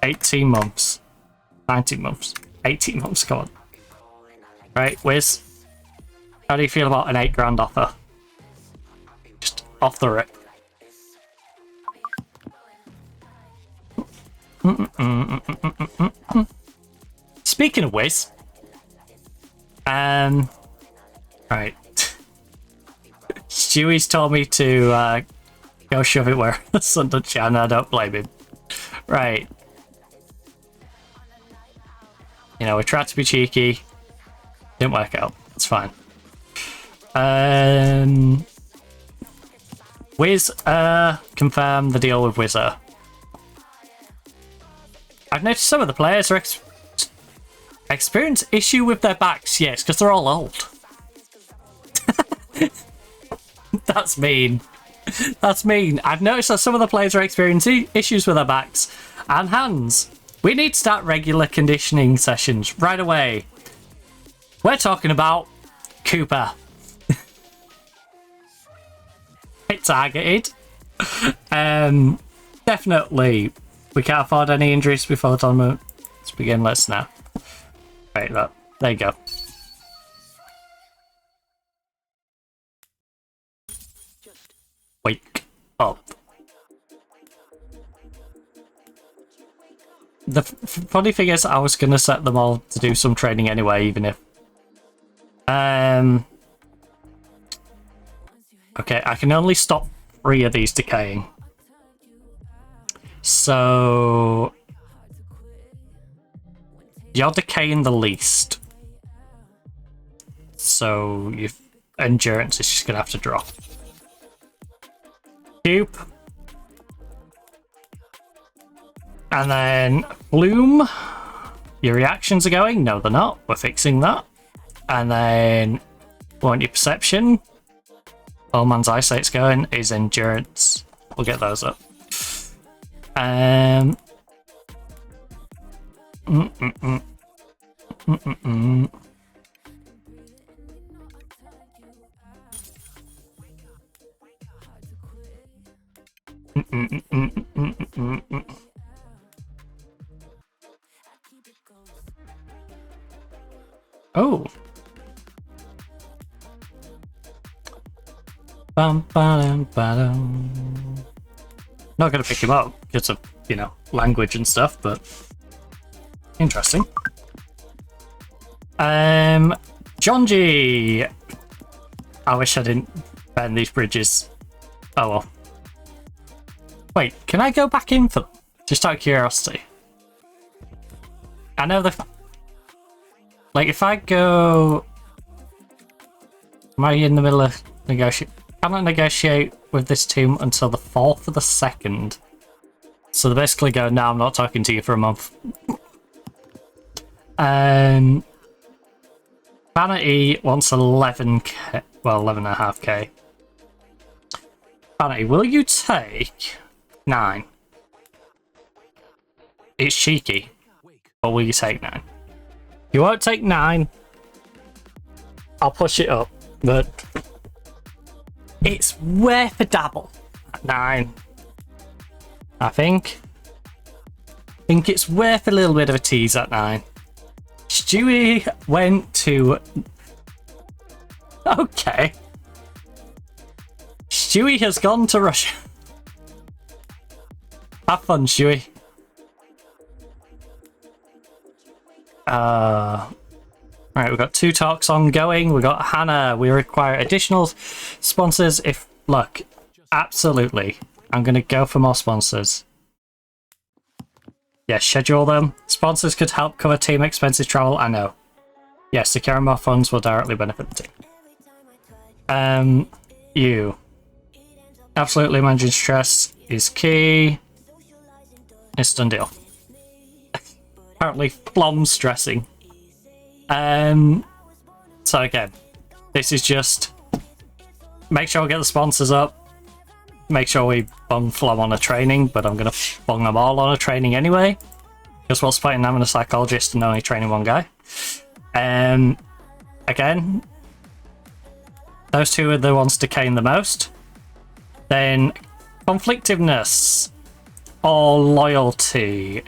18 months. 19 months. 18 months, come on. Right, Wiz. How do you feel about an 8 grand offer? Just off the rip. Speaking of Wiz. Right. Stewie's told me to go shove it where the sun doesn't shine, and I don't blame him. Right. You know, we tried to be cheeky. Didn't work out. It's fine. Wiz, confirm the deal with Wizzer. I've noticed some of the players are experience issue with their backs. Yes, because they're all old. That's mean. That's mean. I've noticed that some of the players are experiencing issues with their backs and hands. We need to start regular conditioning sessions right away. We're talking about Cooper. Hit targeted. Definitely. We can't afford any injuries before the tournament. Let's begin. Let's now. Right, there you go. Wake up. The funny thing is, I was going to set them all to do some training anyway, even if... Okay, I can only stop 3 of these decaying. So... you're decaying the least. So your endurance is just gonna have to drop. Cube. And then Fl0m. Your reactions are going? No, they're not. We're fixing that. And then want your perception. Old man's eyesight's going. His endurance. We'll get those up. Oh. Bum, ba-dum, ba-dum. Not gonna pick him up because of, you know, language and stuff, but interesting. John G. I wish I didn't burn these bridges. Oh well. Wait, can I go back in for them? Just out of curiosity. I know the. Like, if I go. Am I in the middle of negotiate? I cannot negotiate with this team until the 4th of the 2nd. So they basically go, no, I'm not talking to you for a month. Vanity wants 11k, well, 11.5k. Vanity, will you take 9? It's cheeky, but will you take 9? You won't take 9. I'll push it up, but it's worth a dabble at 9. I think it's worth a little bit of a tease at 9. Stewie went to... Okay. Stewie has gone to Russia. Have fun, Stewie. Right, we've got 2 talks ongoing. We've got Hannah. We require additional sponsors if... Look, absolutely. I'm going to go for more sponsors. Yeah, schedule them. Sponsors could help cover team expenses, travel. I know. Yes, securing more funds will directly benefit the team. You. Absolutely managing stress is key. It's done deal. Apparently, Fl0m's stressing. So again, this is just make sure we get the sponsors up. Make sure we bung Fl0m on a training, but I'm gonna bung them all on a training anyway. Because what's the point in having a psychologist and only training one guy? Again, those 2 are the ones decaying the most. Then conflictiveness or loyalty.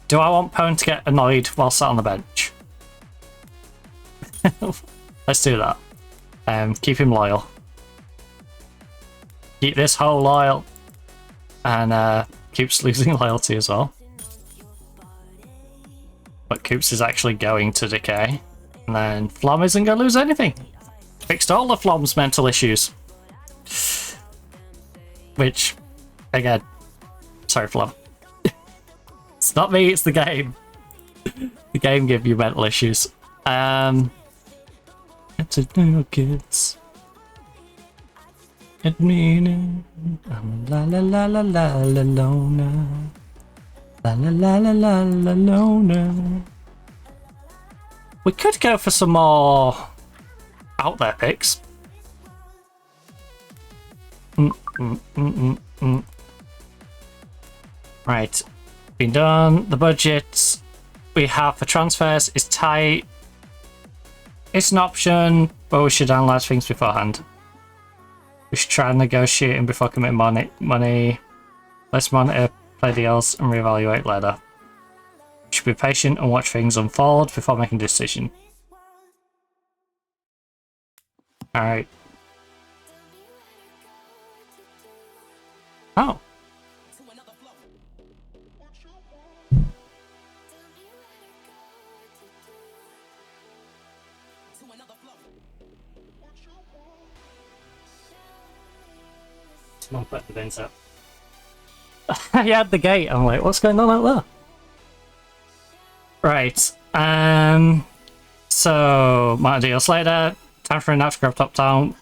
Do I want Pwn to get annoyed while sat on the bench? Let's do that. Keep him loyal. Keep this whole loyal. And Coops losing loyalty as well. But Coops is actually going to decay. And then Fl0m isn't going to lose anything. Fixed all of Fl0m's mental issues. Which, again, sorry Fl0m. It's not me, it's the game. The game gives you mental issues. It's a new kids. It meaning la la la la la la lona. La la la la la la lona. We could go for some more out there picks. Right. Been done. The budget we have for transfers is tight. It's an option, but we should analyze things beforehand. We should try negotiating before committing money. Let's monitor play deals and reevaluate later. We should be patient and watch things unfold before making a decision. Alright. Oh. Someone put the bins up. He had the gate. I'm like, what's going on out there? Right. So might deal later. Time for a nap to grab top down.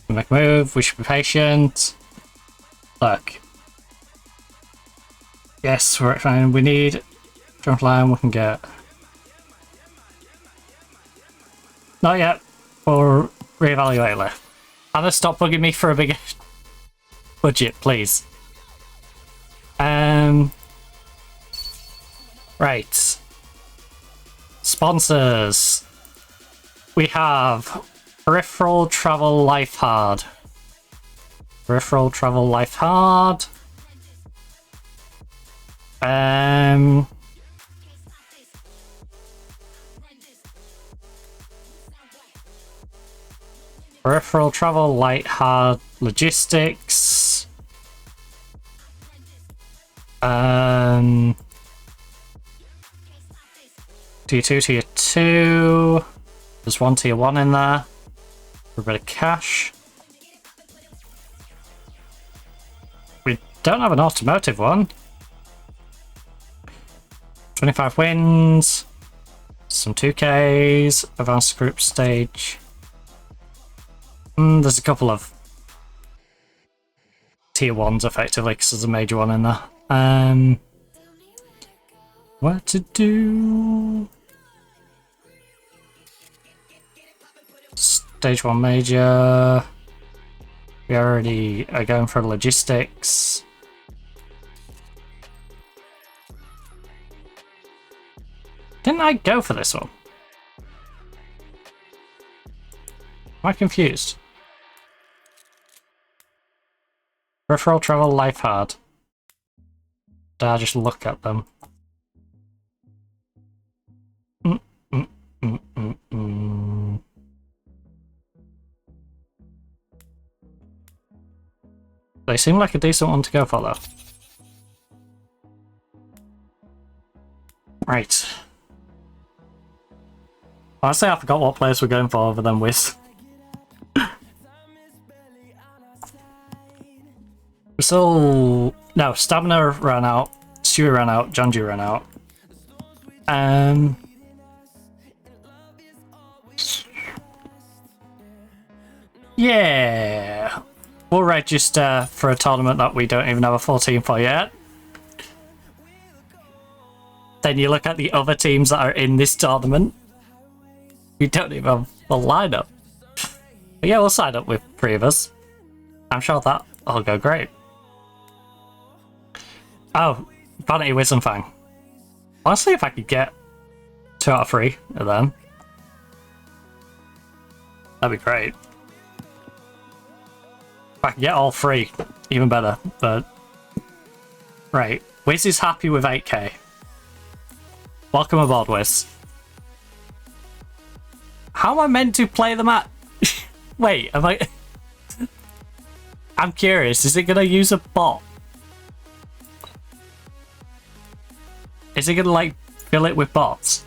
We make a move. We should be patient. Look. Yes, we're fine. We need jump line. We can get. Not yet. We'll reevaluate later. Anna, stop bugging me for a bigger budget, please. Right. Sponsors. We have Peripheral Travel Life Hard. Peripheral Travel Life Hard. Peripheral Travel Light Hard Logistics. Tier 2, Tier 2. There's one Tier 1 in there. For a bit of cash. We don't have an automotive one. 25 wins. Some 2Ks. Advanced group stage. There's a couple of Tier 1s effectively, because there's a major one in there. What to do? Stage 1 major. We already are going for logistics. Didn't I go for this one? Am I confused? Peripheral Travel Life Hard. Did I just look at them? They seem like a decent one to go for, though. Right. Honestly, I forgot what place we're going for other than Wiz. So no, Stamina ran out, Stewie ran out, Janji ran out. Yeah, we'll register for a tournament that we don't even have a full team for yet. Then you look at the other teams that are in this tournament. We don't even have a lineup. But yeah, we'll sign up with 3 of us. I'm sure that'll go great. Oh, Vanity Wisdom Fang. Honestly, if I could get 2 out of 3 of them, that'd be great. If I could get all 3, even better. But right, Wiz is happy with 8k. Welcome aboard, Wiz. How am I meant to play the map? Wait, am I? I'm curious. Is it gonna use a bot? Is it gonna like fill it with bots?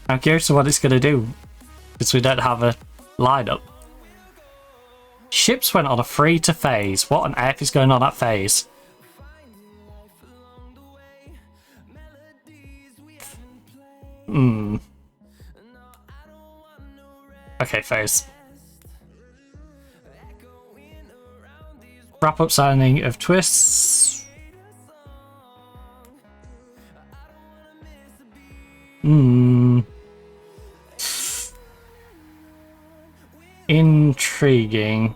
I'm curious what it's gonna do because we don't have a lineup. Ships went on a free to phase. What on earth is going on at phase? Okay, phase. Wrap up signing of Twists. Intriguing.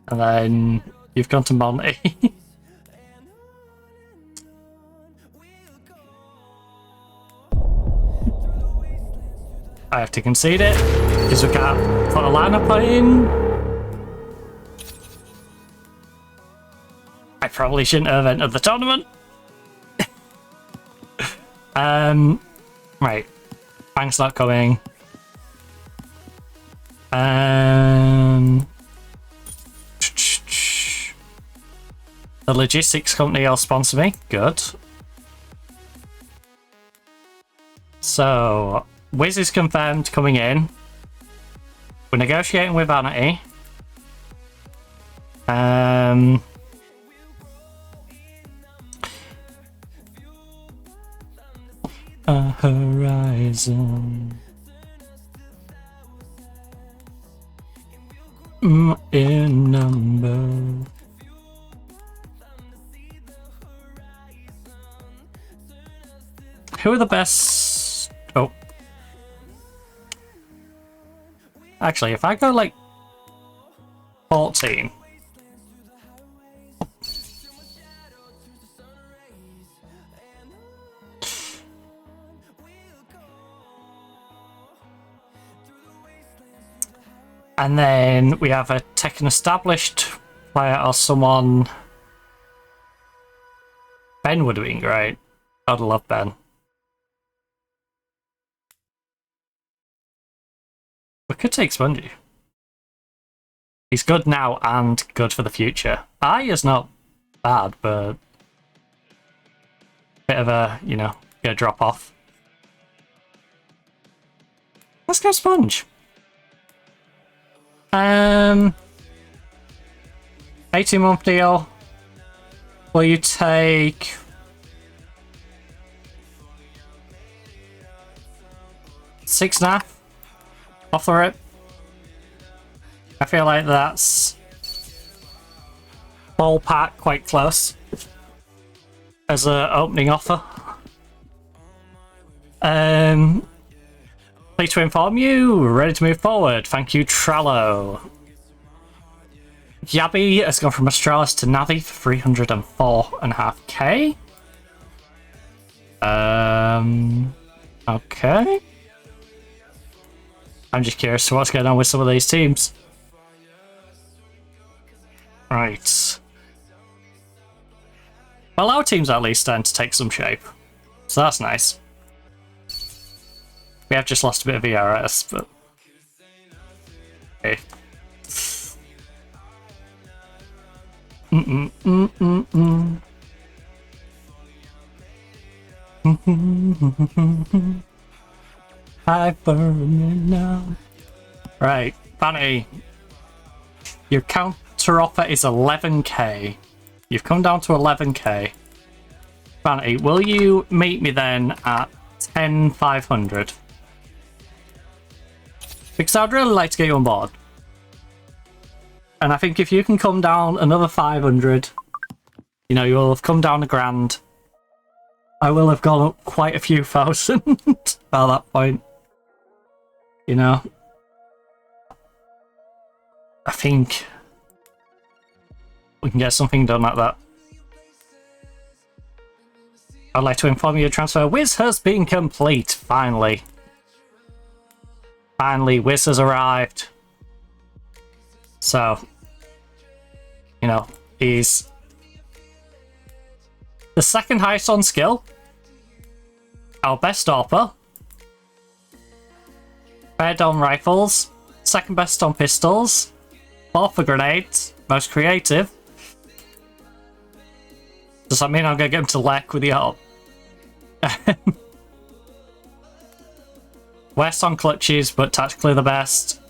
And then you've gone to Monty. I have to concede it because we can't put a lineup in. I probably shouldn't have entered the tournament. Right. Bank's not coming. The logistics company will sponsor me. Good. So, Wiz is confirmed coming in. We're negotiating with Vanity. a horizon. In number. Who are the best? Oh. Actually, if I go like 14. And then we have a tech and established player or someone. Ben would have been great. I'd love Ben. We could take Spongy. He's good now and good for the future. I is not bad, but bit of a, you know, gonna drop off. Let's go Sponge. 18-month deal. Will you take 6.5? Offer it. I feel like that's ballpark quite close as an opening offer. Pleased to inform you, we're ready to move forward. Thank you, Trello. Yabby has gone from Australis to Navi for 304.5k. Okay. I'm just curious to what's going on with some of these teams. Right. Well, our team's at least starting to take some shape. So that's nice. We have just lost a bit of ERS, but... Okay. Hi, burning now. Right, Fanny. Your counter offer is 11k. You've come down to 11k. Fanny, will you meet me then at 10,500? Because I'd really like to get you on board. And I think if you can come down another 500, you know, you will have come down a grand. I will have gone up quite a few thousand by that point. You know. I think we can get something done like that. I'd like to inform you your transfer Wiz has been complete, finally. Finally, Wiz has arrived. So, you know, he's the second highest on skill, our best AWPer, third on rifles, second best on pistols, fourth for grenades, most creative. Does that mean I'm going to get him to lurk with the AWP? Worst on clutches, but tactically the best.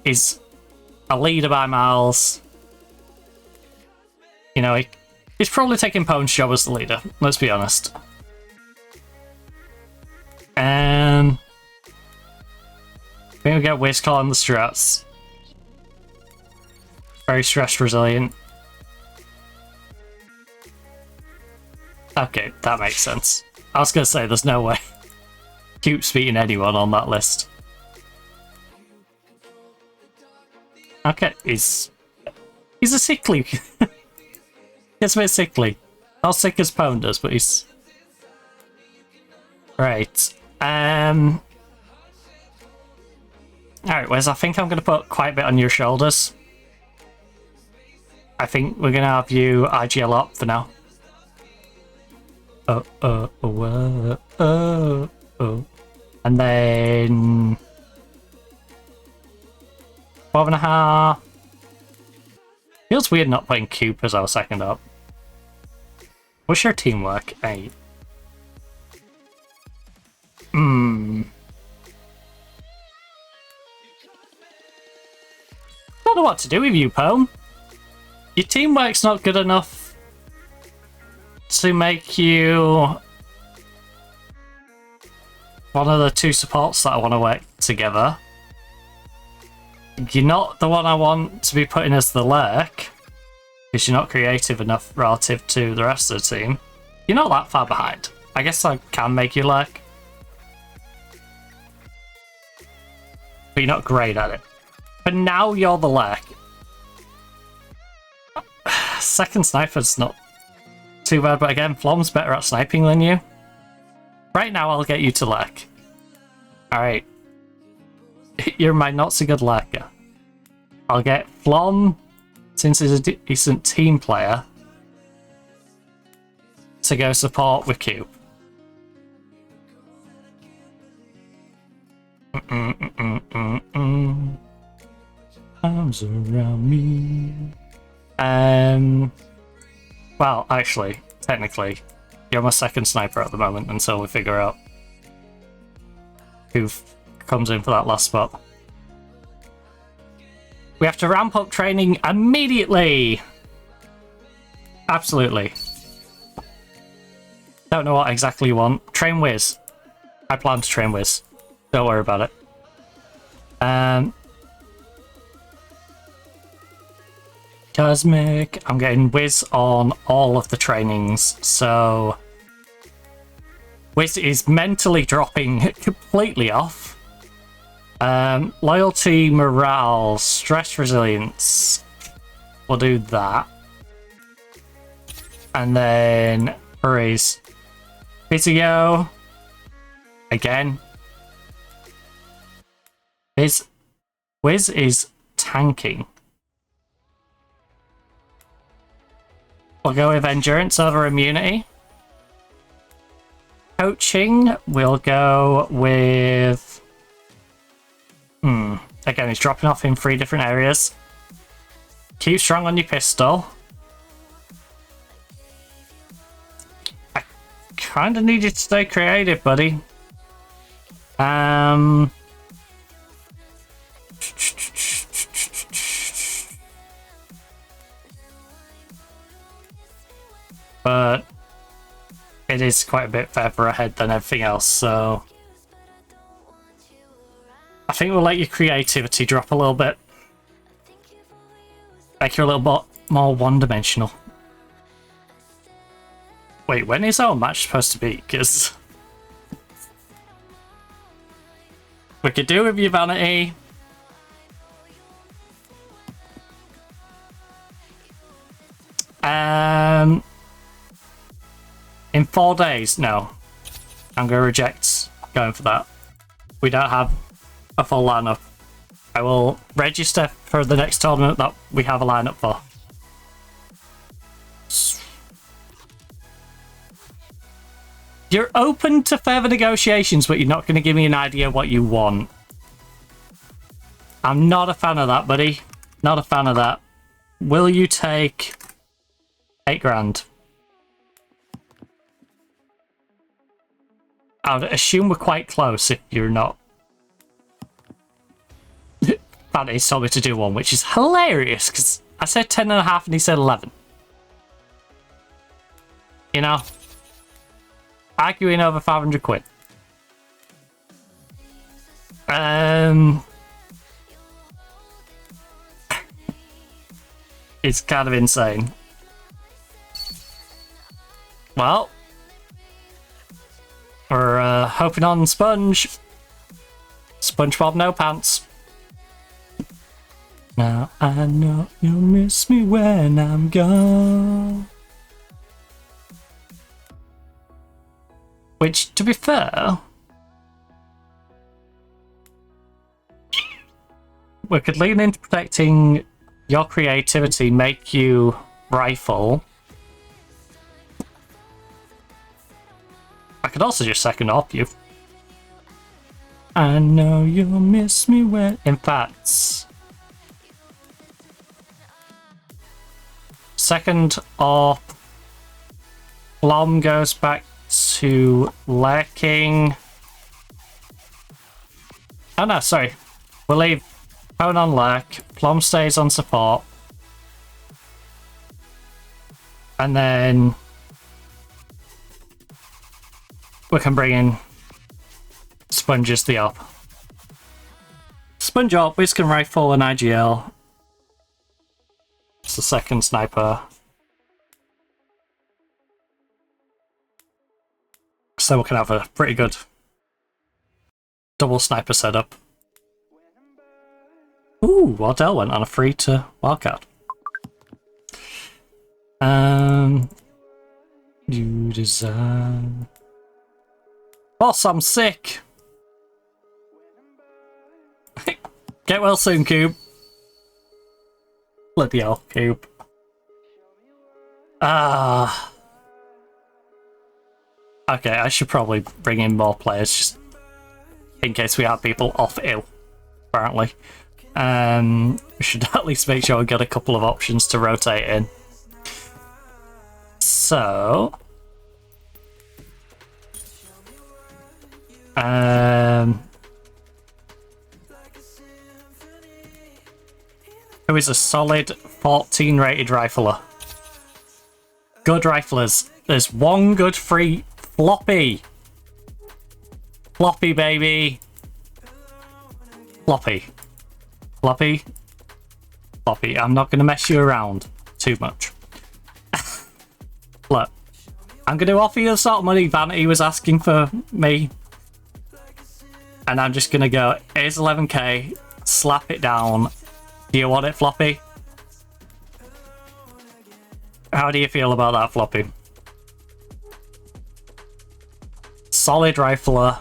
He's a leader by miles. You know, he's probably taking Pone's job as the leader, let's be honest. And I think we get Whiskall on the struts. Very stress resilient. Okay, that makes sense. I was gonna say there's no way Cube's beating anyone on that list. Okay, he's a sickly. Gets a bit sickly. Not sick as Pone does, but he's right. Alright, Wes, I think I'm gonna put quite a bit on your shoulders. I think we're gonna have you IGL up for now. And then 12.5. Feels weird not playing Coop as our second up. What's your teamwork? 8. Don't know what to do with you, Pone. Your teamwork's not good enough to make you one of the two supports that I want to work together. You're not the one I want to be putting as the lurk, because you're not creative enough relative to the rest of the team. You're not that far behind. I guess I can make you lurk. But you're not great at it. But now you're the lurk. Second sniper's not too bad, but again, Fl0m's better at sniping than you. Right now, I'll get you to lurk. Alright. You're my not so good lurker. I'll get Fl0m, since he's a decent team player, to go support with Cube. Arms around me. Well, actually, technically, you're my second sniper at the moment until we figure out who comes in for that last spot. We have to ramp up training immediately! Absolutely. Don't know what exactly you want. Train Wiz. I plan to train Wiz. Don't worry about it. Cosmic. I'm getting Wiz on all of the trainings, so Wiz is mentally dropping completely off. Loyalty, morale, stress resilience. We'll do that. And then Hurries. Physio. Again. Wiz is tanking. We'll go with endurance over immunity. Coaching, we'll go with... Again, he's dropping off in 3 different areas. Keep strong on your pistol. I kind of need you to stay creative, buddy. But it is quite a bit further ahead than everything else, so I think we'll let your creativity drop a little bit. Make you a little bit more one-dimensional. Wait, when is our match supposed to be? Because we could do with your vanity. In 4 days, no. I'm going to reject going for that. We don't have a full lineup. I will register for the next tournament that we have a lineup for. You're open to further negotiations, but you're not going to give me an idea what you want. I'm not a fan of that, buddy. Not a fan of that. Will you take 8 grand? I would assume we're quite close if you're not. He's told me to do 1, which is hilarious, because I said 10.5 and he said 11. You know? Arguing over 500 quid. It's kind of insane. Well, we're hoping on Sponge. SpongeBob no pants. Now I know you'll miss me when I'm gone. Which, to be fair, we could lean into protecting your creativity, make you rifle. I could also just second off you. I know you'll miss me when... In fact, second off, Fl0m goes back to lurking. Oh no, sorry. We'll leave Phone on lurk, Fl0m stays on support. And then we can bring in Sponge is the op. Sponge op, Wisconsin Rifle and IGL. It's the second sniper. So we can have a pretty good double sniper setup. Ooh, Wardell went on a free to wildcard. You design. Boss, I'm sick. Get well soon, Cube. Bloody hell, Cube. Okay, I should probably bring in more players just in case we have people off ill, apparently. We should at least make sure we get a couple of options to rotate in. So... who is a solid 14 rated rifler? Good riflers. There's one good free Floppy. Floppy, baby. Floppy. Floppy. Floppy. I'm not going to mess you around too much. Look, I'm going to offer you the sort of money Vanity was asking for me. And I'm just going to go, here's 11k, slap it down. Do you want it, Floppy? How do you feel about that, Floppy? Solid rifler.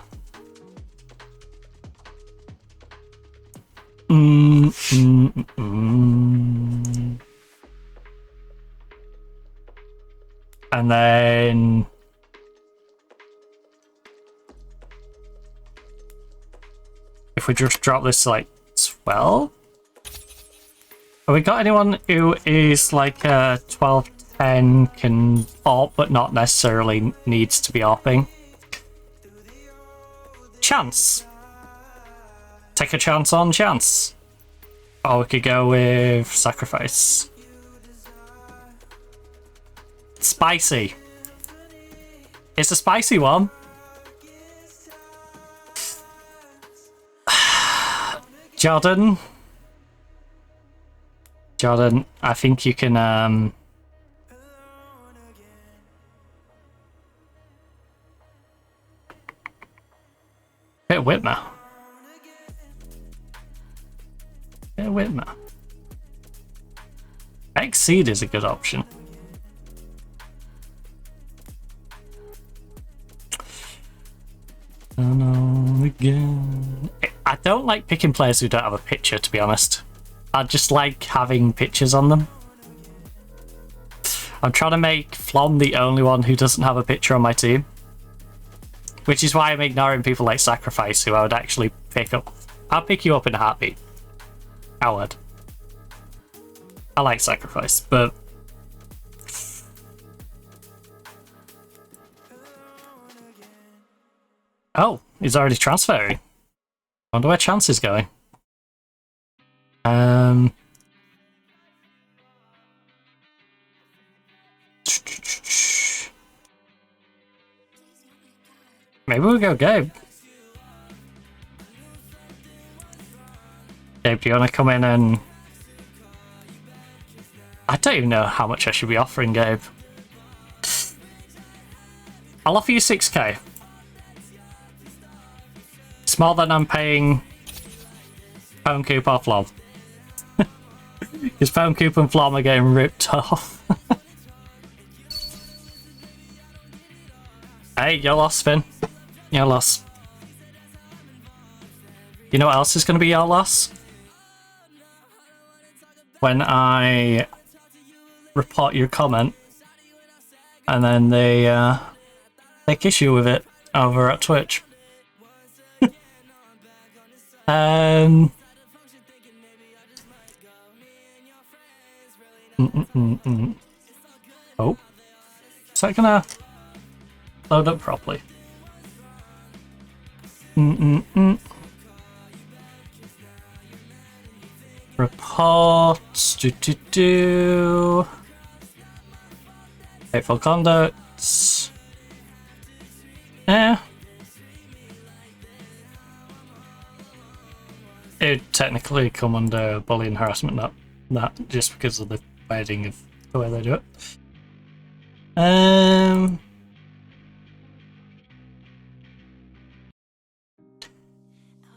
And then... if we just drop this to like 12? Have we got anyone who is like 12-10 can AWP but not necessarily needs to be AWPing? Chance. Take a chance on Chance. Or we could go with Sacrifice. Spicy. It's a spicy one. Jordan. Jordan, I think you can bit of Whitmer. Bit of Whitmer. Exceed is a good option. And on again. I don't like picking players who don't have a picture, to be honest. I just like having pictures on them. I'm trying to make Fl0m the only one who doesn't have a picture on my team. Which is why I'm ignoring people like Sacrifice, who I would actually pick up. I'll pick you up in a heartbeat. I would. I like Sacrifice, but... oh, he's already transferring. I wonder where Chance is going. Maybe we'll go Gabe. Gabe, do you want to come in and... I don't even know how much I should be offering Gabe. I'll offer you 6k. It's more than I'm paying Phone Coop or Fl0m. Because Phone Coop and Fl0m are getting ripped off. Hey, your loss, Finn. Your loss. You know what else is going to be your loss? When I report your comment and then they take issue with it over at Twitch. Oh, is that gonna load up properly? Reports. Hateful conduct. Yeah. it'd technically come under bullying harassment, not that, just because of the wording of the way they do it.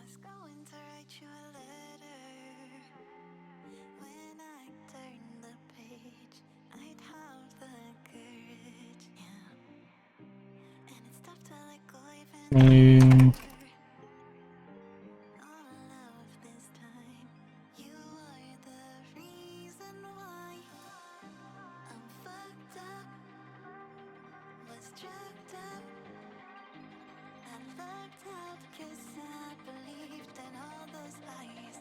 was going to write you a letter. When I turned the page, I'd have the courage, yeah. And it's tough to let go even all of this time. You are the reason why I'm fucked up, was drugged up. I lucked out 'cause I believed in all those lies.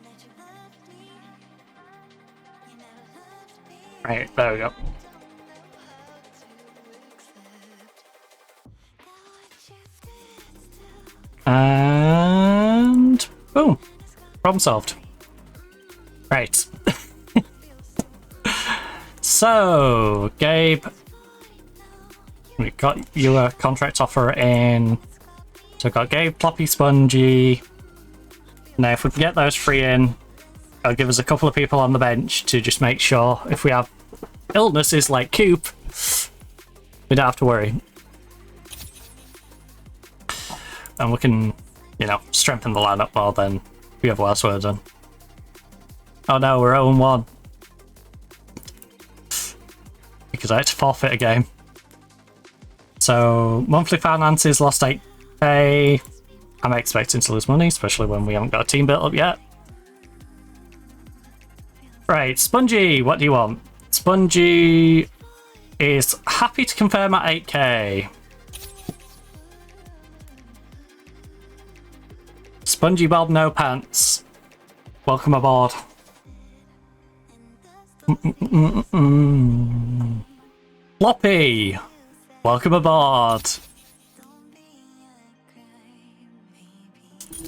That you loved me, you never loved me. Right, there we go. Don't know how to accept that what you did still. And boom, problem solved. Right. So, Gabe, we got you a contract offer in. So, we've got Gabe, Ploppy, Spongy. Now, if we can get those three in, it'll give us a couple of people on the bench to just make sure if we have illnesses like Coop, we don't have to worry. And we can, you know, strengthen the lineup more than we otherwise would have done. Oh no, we're 0-1. Because I had to forfeit a game. So, monthly finances lost 8k. I'm expecting to lose money, especially when we haven't got a team built up yet. Right, Spongy, what do you want? Spongy is happy to confirm at 8k. Spongy Bob No Pants, welcome aboard. Floppy, welcome aboard.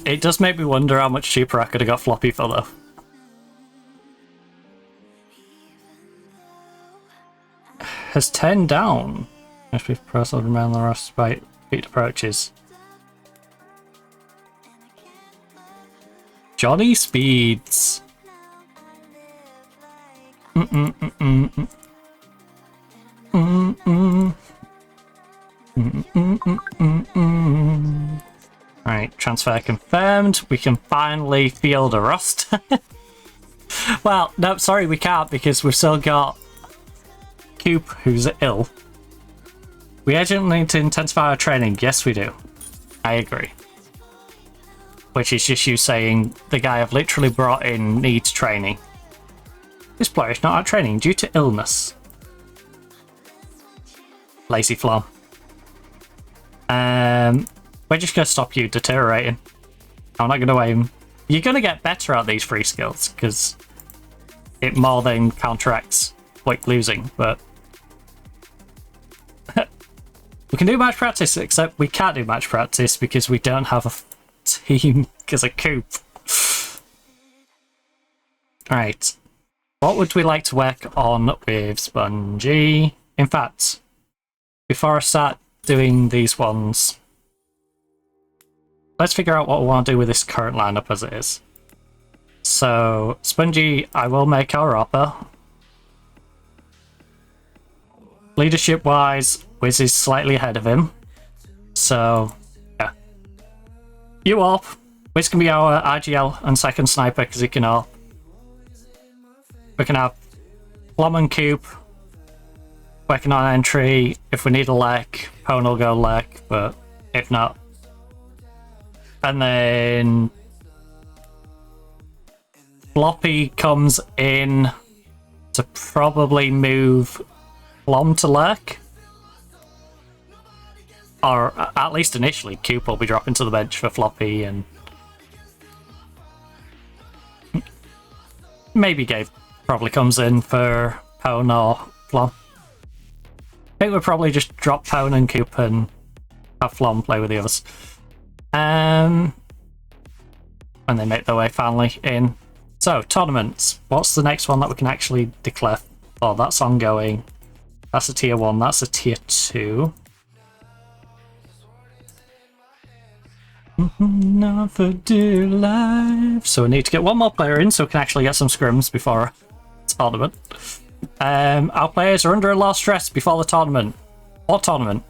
It does make me wonder how much cheaper I could have got Floppy for though. Has 10 down. Must be processed around the rest by feet approaches. Johnny Speeds. Right, transfer confirmed. We can finally field a Rust. Well, no, sorry, we can't because we've still got Coop, who's ill. We urgently need to intensify our training. Yes, we do. I agree. Which is just you saying the guy I've literally brought in needs training. This player is not at training due to illness. Lazy Fl0m. We're just going to stop you deteriorating. I'm not going to aim. You're going to get better at these free skills because it more than counteracts like losing, but we can do match practice, except we can't do match practice because we don't have a team because of Coop. Right. What would we like to work on with Spongy? In fact, before I start doing these ones, let's figure out what we want to do with this current lineup as it is. So, Spongy, I will make our upper. Leadership-wise, Wiz is slightly ahead of him. So, yeah. You up. Wiz can be our IGL and second sniper because he can up. We can have Fl0m and Coop working on entry. If we need a lek, Pwn will go lek, but if not. And then Floppy comes in to probably move Fl0m to lek. Or at least initially, Coop will be dropping to the bench for Floppy and maybe Gabe probably comes in for Pwn or Fl0m. I think we'll probably just drop Pwn and Coop and have Fl0m play with the others. When they make their way finally in. So, tournaments. What's the next one that we can actually declare? Oh, that's ongoing. That's a tier 1, that's a tier 2. Never do life. So we need to get one more player in so we can actually get some scrims before tournament. Our players are under a lot of stress before the tournament. What tournament?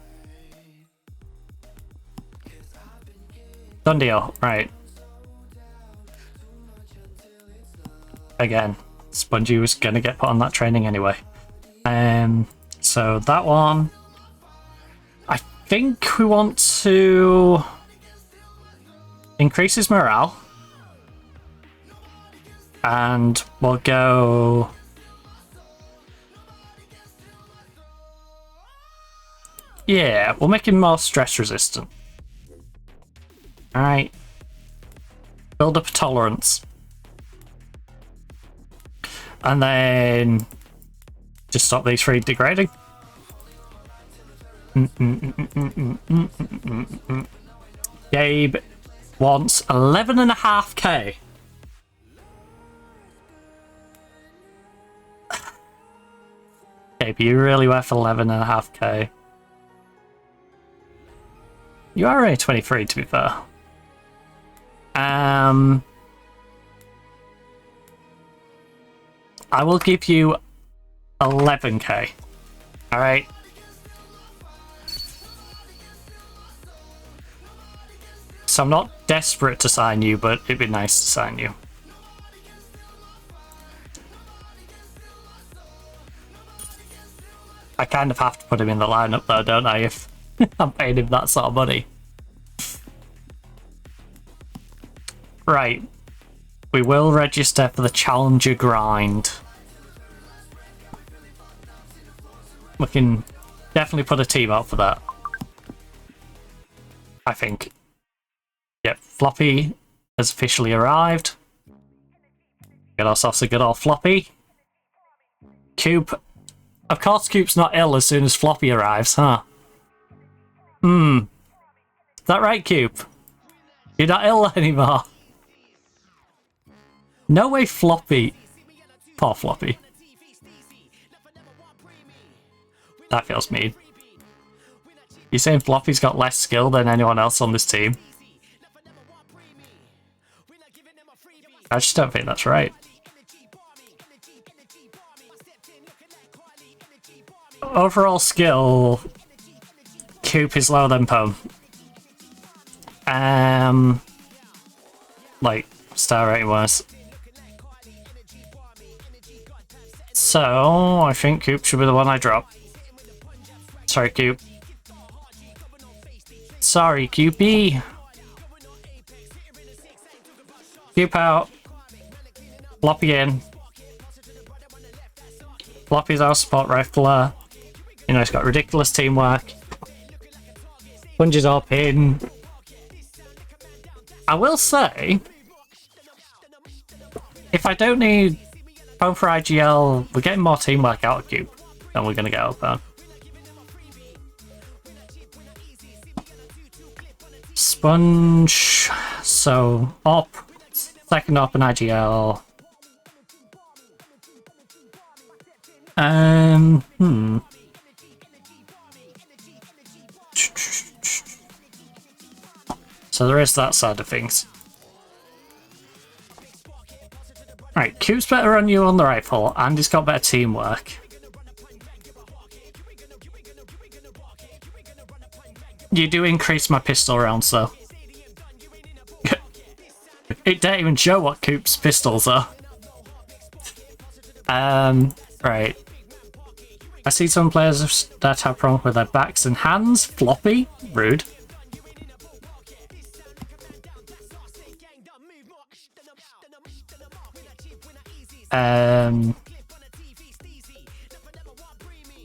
Done deal. Right. Again, Spongy was going to get put on that training anyway. So that one. I think we want to increase his morale. And we'll go... Yeah, we'll make him more stress resistant. Alright. Build up a tolerance. And then just stop these three degrading. Gabe wants 11.5k. Gabe, you're really worth 11.5k. You are only 23 to be fair. I will give you 11k. Alright. So I'm not desperate to sign you, but it'd be nice to sign you. I kind of have to put him in the lineup though, don't I, if I'm paying him that sort of money. Right. We will register for the Challenger grind. We can definitely put a team out for that. I think. Yep, Floppy has officially arrived. Get ourselves a good old Floppy. Coop. Of course Coop's not ill as soon as Floppy arrives, huh? Is that right, Coop? You're not ill anymore. No way Floppy. Poor Floppy. That feels mean. You're saying Floppy's got less skill than anyone else on this team? I just don't think that's right. Overall skill, Coop is lower than Pome. Like, star rating wise. So, I think Coop should be the one I drop. Sorry, Coop. Sorry, Coopy. Coop out. Floppy in. Floppy's our spot rifler. You know, he's got ridiculous teamwork. Punches up in. I will say, if I don't need Pone for IGL, we're getting more teamwork out of Cube than we're going to get out of Pone. Sponge. So, op. Second op and IGL. So there is that side of things. Right, Coop's better on you on the rifle, and he's got better teamwork. You do increase my pistol rounds, though. It don't even show what Coop's pistols are. Right. I see some players that have problems with their backs and hands. Floppy. Rude.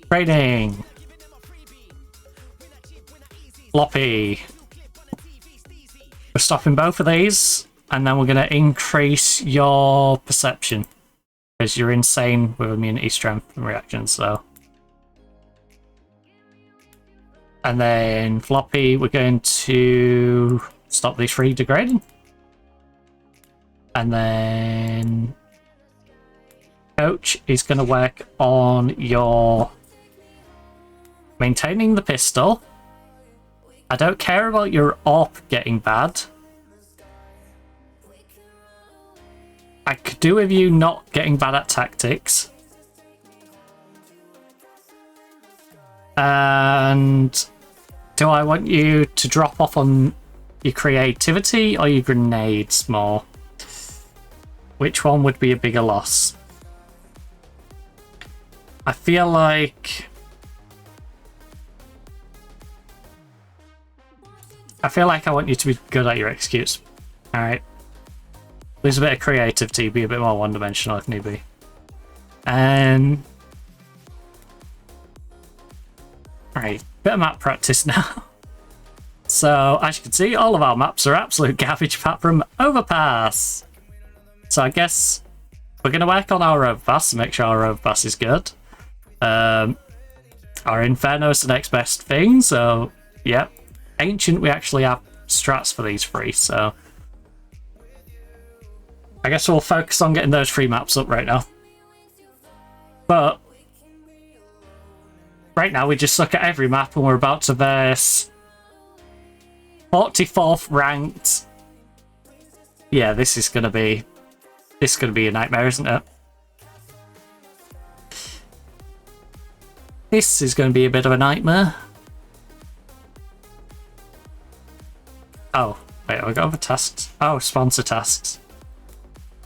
Training. Floppy. We're stopping both of these, and then we're going to increase your perception. Because you're insane with immunity, strength, and reactions, so. And then Floppy, we're going to stop these three degrading. And then Coach is going to work on your maintaining the pistol. I don't care about your AWP getting bad. I could do with you not getting bad at tactics. And do I want you to drop off on your creativity or your grenades more? Which one would be a bigger loss? I feel like... I want you to be good at your executes. Alright. Lose a bit of creativity, be a bit more one-dimensional if need be. Right, bit of map practice now. So, as you can see, all of our maps are absolute garbage apart from Overpass. So I guess we're going to work on our Overpass to make sure our Overpass is good. Our Inferno is the next best thing, so yep. Ancient, we actually have strats for these free, so I guess we'll focus on getting those free maps up right now. But right now we just look at every map and we're about to verse 44th ranked. Yeah, this is gonna be a nightmare, isn't it? This is gonna be a bit of a nightmare. Oh, wait, we got other tasks. Oh, sponsor tasks.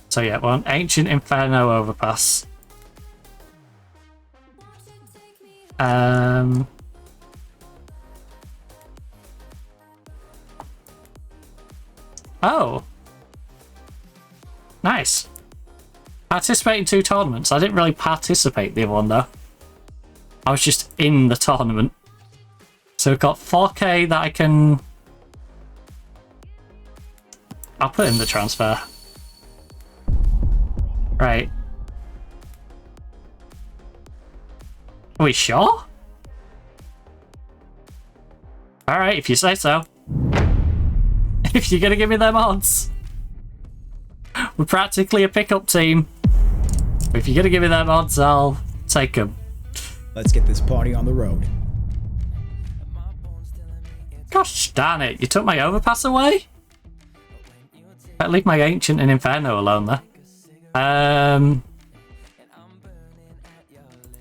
So yeah, one Ancient Inferno Overpass. Oh. Nice. Participate in 2 tournaments. I didn't really participate in the other one though. I was just in the tournament. So we've got 4K that I can... I'll put in the transfer. Right. Are we sure? Alright, if you say so. If you're gonna give me them odds. We're practically a pickup team. If you're gonna give me them odds, I'll take them. Let's get this party on the road. Gosh darn it, you took my Overpass away? Better leave my Ancient and Inferno alone there.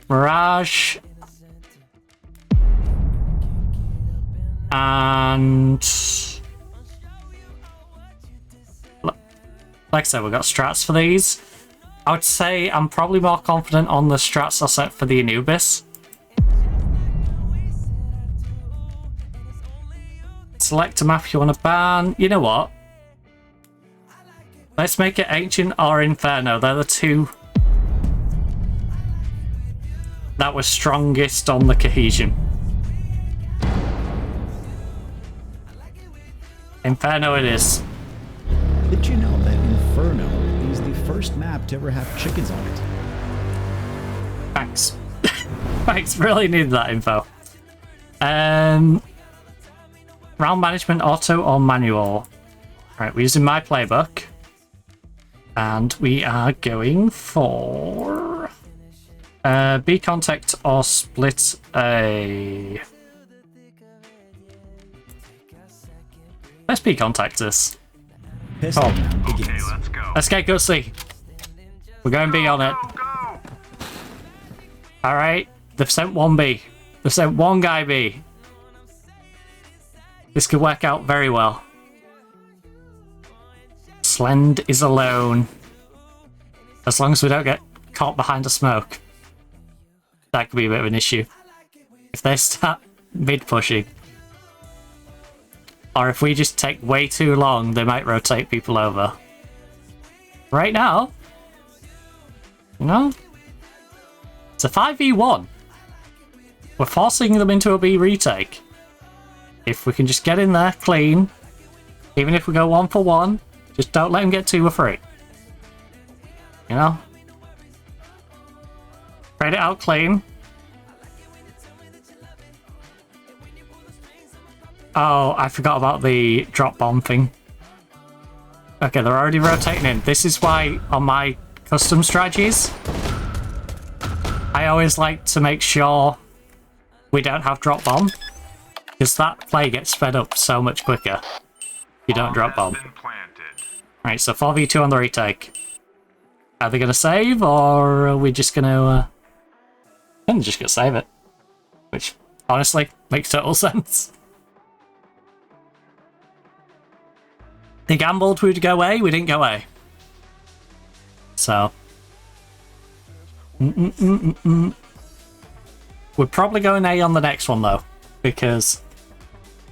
Mirage. And... like I said, we've got strats for these. I would say I'm probably more confident on the strats I set for the Anubis. Select a map you want to ban. You know what? Let's make it Ancient or Inferno. They're the 2 that were strongest on the cohesion. Inferno it is. Did you know that Inferno is the first map to ever have chickens on it? Thanks. Thanks, really needed that info. Round management, auto or manual? Right, we're using my playbook. And we are going for... B contact or split A. Let's B contact this. Pistol round begins. Okay, let's go. Let's get Gutsy. We're going B on it. Go! Alright, they've sent 1 B. They've sent 1 guy B. This could work out very well. Slend is alone. As long as we don't get caught behind a smoke. That could be a bit of an issue. If they start mid-pushing. Or if we just take way too long, they might rotate people over. Right now, you know, it's a 5v1. We're forcing them into a B retake. If we can just get in there clean, even if we go 1 for 1, just don't let them get 2 or 3. You know? Trade it out clean. Oh, I forgot about the drop bomb thing. Okay, they're already rotating in. This is why on my custom strategies, I always like to make sure we don't have drop bomb. Because that play gets sped up so much quicker. You don't drop bomb. Right, so 4v2 on the retake. Are they going to save, or are we just going to... I'm just going to save it. Which, honestly, makes total sense. They gambled we'd go A, we didn't go A. So... We're probably going A on the next one, though. Because...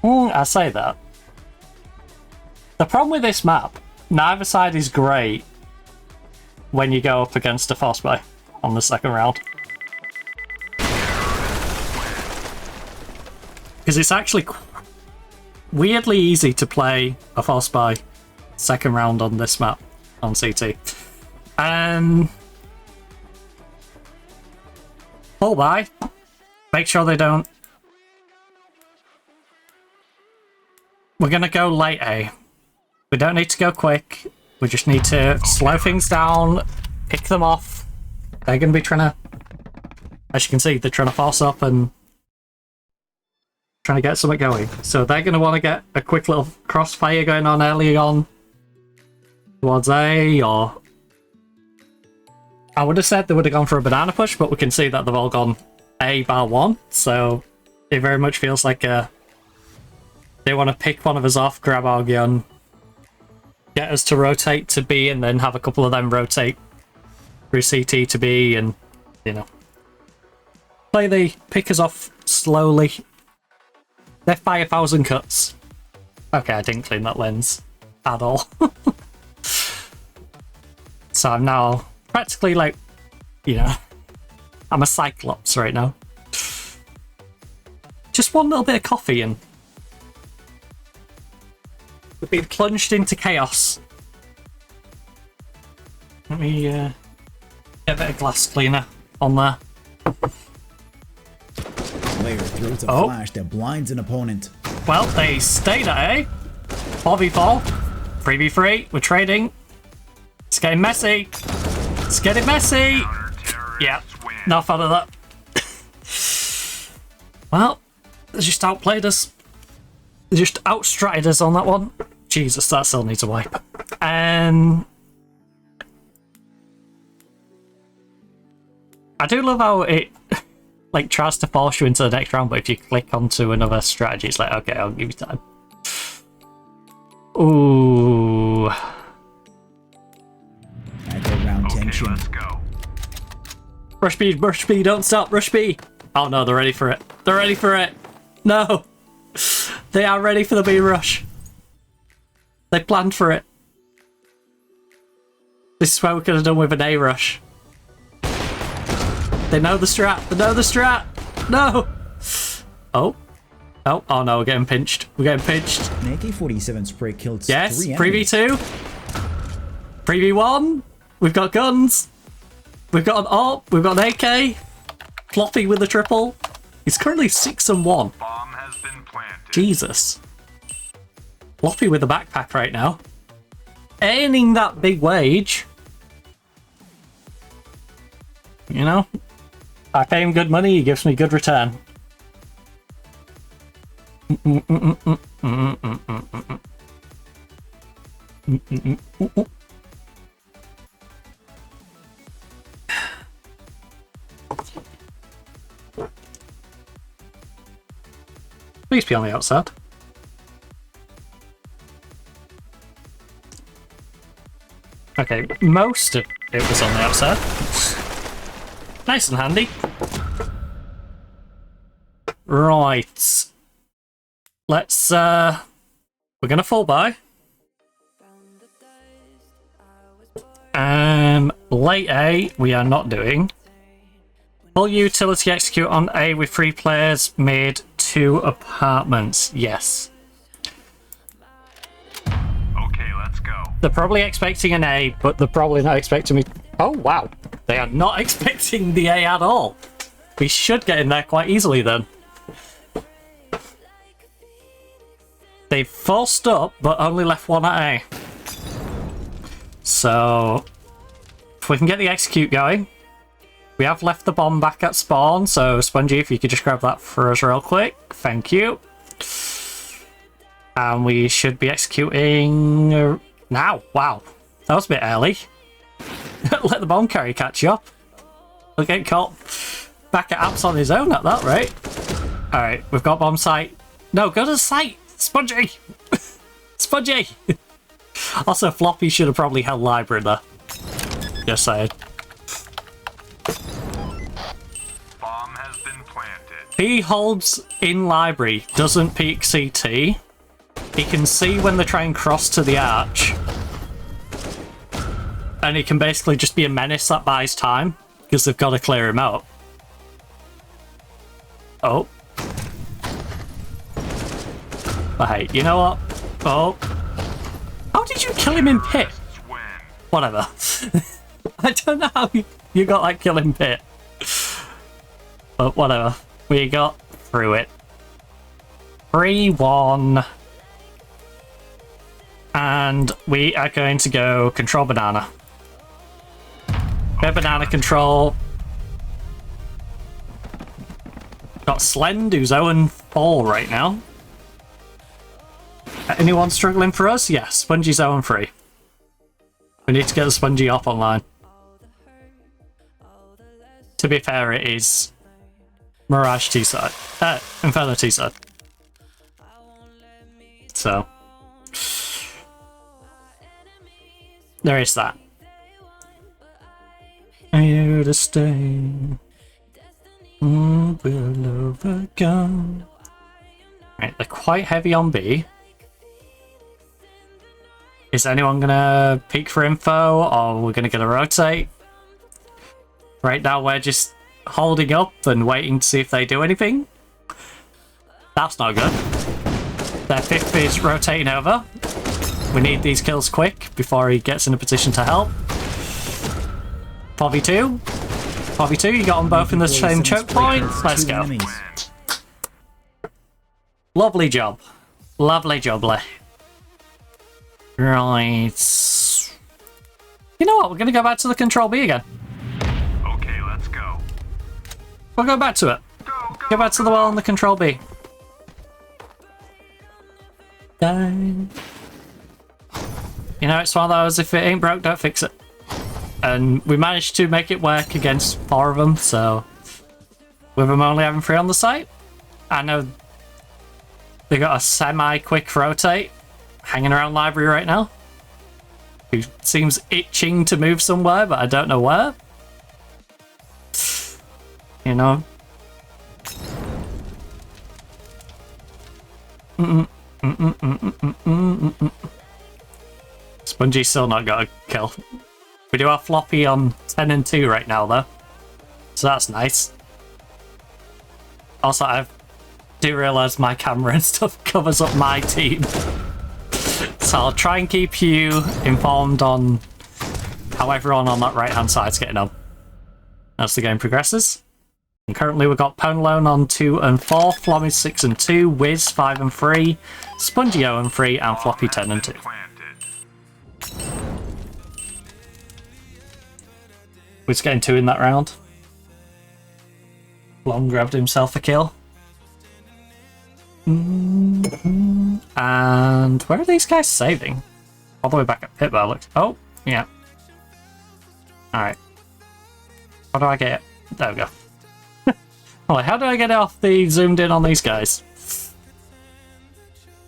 I say that. The problem with this map, neither side is great when you go up against a Frostbite on the second round. Because it's actually weirdly easy to play a Frostbite second round on this map on CT. Pull by. Make sure they don't. We're going to go late A. We don't need to go quick. We just need to slow things down, pick them off. They're going to be trying to, as you can see, they're trying to force up and trying to get something going. So they're going to want to get a quick little crossfire going on early on towards A, or... I would have said they would have gone for a banana push, but we can see that they've all gone A bar one. So it very much feels like they want to pick one of us off, grab our gun, get us to rotate to B, and then have a couple of them rotate through CT to B, and, you know, play the pick us off slowly. Death by 1,000 cuts. Okay, I didn't clean that lens at all. So I'm now practically like, you know, I'm a Cyclops right now. Just one little bit of coffee and we've been plunged into chaos. Let me get a bit of glass cleaner on there. Player throws a flash that blinds an opponent. Well, they stayed at A. 4v4. 3v3. We're trading. It's getting messy. It's getting messy. Yeah, no fun of that. Well, they just outplayed us. They just outstrutted us on that one. Jesus, that still needs a wipe. I do love how it like tries to force you into the next round, but if you click onto another strategy, it's like, okay, I'll give you time. Ooh. Round tension. Let's go. Rush B, don't stop, rush B. Oh no, they're ready for it. They're ready for it. No. They are ready for the B rush. They planned for it. This is what we could have done with an A rush. They know the strat. They know the strat. No. Oh. Oh. Oh no, we're getting pinched. We're getting pinched. An AK-47 spray killed yes. 3 enemies. 3v2. 3v1. We've got guns. We've got an AWP. We've got an AK. Floppy with a triple. He's currently 6 and 1. Bomb has been planted. Jesus. Floppy with a backpack right now. Earning that big wage. You know? I pay him good money, he gives me good return. Please be on the outside. Okay, most of it was on the outside. Nice and handy. Right. Let's, we're gonna fall by. Late A, we are not doing. Full utility execute on A with 3 players, mid 2 apartments. Yes. Okay, let's go. They're probably expecting an A, but they're probably not expecting me. Oh, wow. They are not expecting the A at all. We should get in there quite easily then. They forced up, but only left 1 at A. So, if we can get the execute going. We have left the bomb back at spawn, so Spongy, if you could just grab that for us real quick. Thank you. And we should be executing now. Wow, that was a bit early. Let the bomb carrier catch you up. He'll get caught back at apps on his own at that rate. Alright, we've got bomb site. No, go to the site! Spongy! Spongy! Also, Floppy should have probably held library there. Just saying. Bomb has been planted. He holds in library, doesn't peek CT. He can see when they try and cross to the arch. And he can basically just be a menace that buys time, because they've got to clear him out. Oh. But hey, you know what? Oh. How did you kill him in pit? Whatever. I don't know how you got that kill in pit. But whatever. We got through it. 3-1. And we are going to go control banana. Bit banana control. Got Slend, who's 0-4 right now. Anyone struggling for us? Yes, Spongie's 0-3. We need to get the Spongy off online. To be fair, it is Mirage T-side. Inferno T-side. So. There is that. Are you to stay? We'll overcome. Right, they're quite heavy on B. Is anyone gonna peek for info, or we're gonna get a rotate? Right now we're just holding up and waiting to see if they do anything. That's not good. Their 5th is rotating over. We need these kills quick before he gets in a position to help. 4v2. 4v2, you got them both in the same choke point. Let's go. Lovely job. Lovely jubbly. Right. You know what? We're going to go back to the control B again. Okay, let's go. We'll go back to it. Go back to the wall on the control B. Die. You know, it's one of those, if it ain't broke, don't fix it. And we managed to make it work against 4 of them, so with them only having 3 on the site, I know they got a semi-quick rotate hanging around library right now, who seems itching to move somewhere, but I don't know where. You know. Spongie's still not got a kill. We do have Floppy on 10-2 right now, though. So that's nice. Also, I do realise my camera and stuff covers up my team. So I'll try and keep you informed on how everyone on that right-hand side's getting on as the game progresses. And currently we've got Ponalone on 2-4, Fl0m is 6-2, Wiz 5-3, Spongy 0-3, and Floppy 10-2. Wiz getting 2 in that round. Fl0m grabbed himself a kill. And where are these guys saving? All the way back at pit bar, looks. Oh, yeah. Alright. How do I get it? There we go. Well, how do I get off the zoomed in on these guys?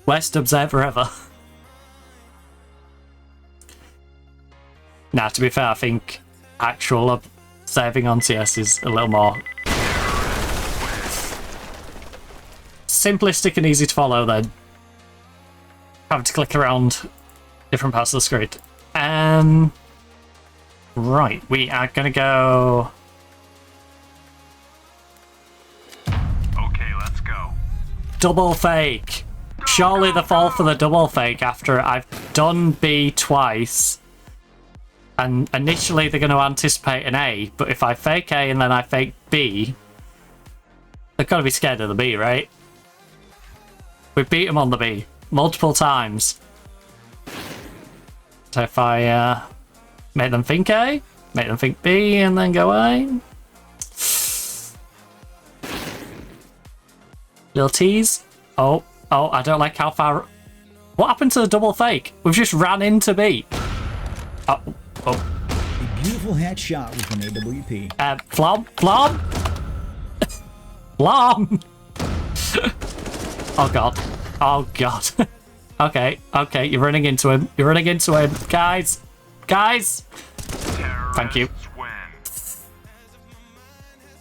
Worst observer ever. Nah, to be fair, I think actual observing on CS is a little more simplistic and easy to follow than having to click around different parts of the screen. Right, we are gonna go. Okay, let's go. Double fake. Surely the fall for the double fake after I've done B twice. And initially they're going to anticipate an A, but if I fake A and then I fake B, they've got to be scared of the B, right? We beat them on the B multiple times. So if I make them think A, make them think B, and then go A. Little tease. Oh, I don't like how far... What happened to the double fake? We've just ran into B. Oh. Beautiful headshot with an AWP. Fl0m? Fl0m? Fl0m! Oh god. Oh god. Okay, okay, you're running into him. You're running into him. Guys! Guys! Thank you. Win.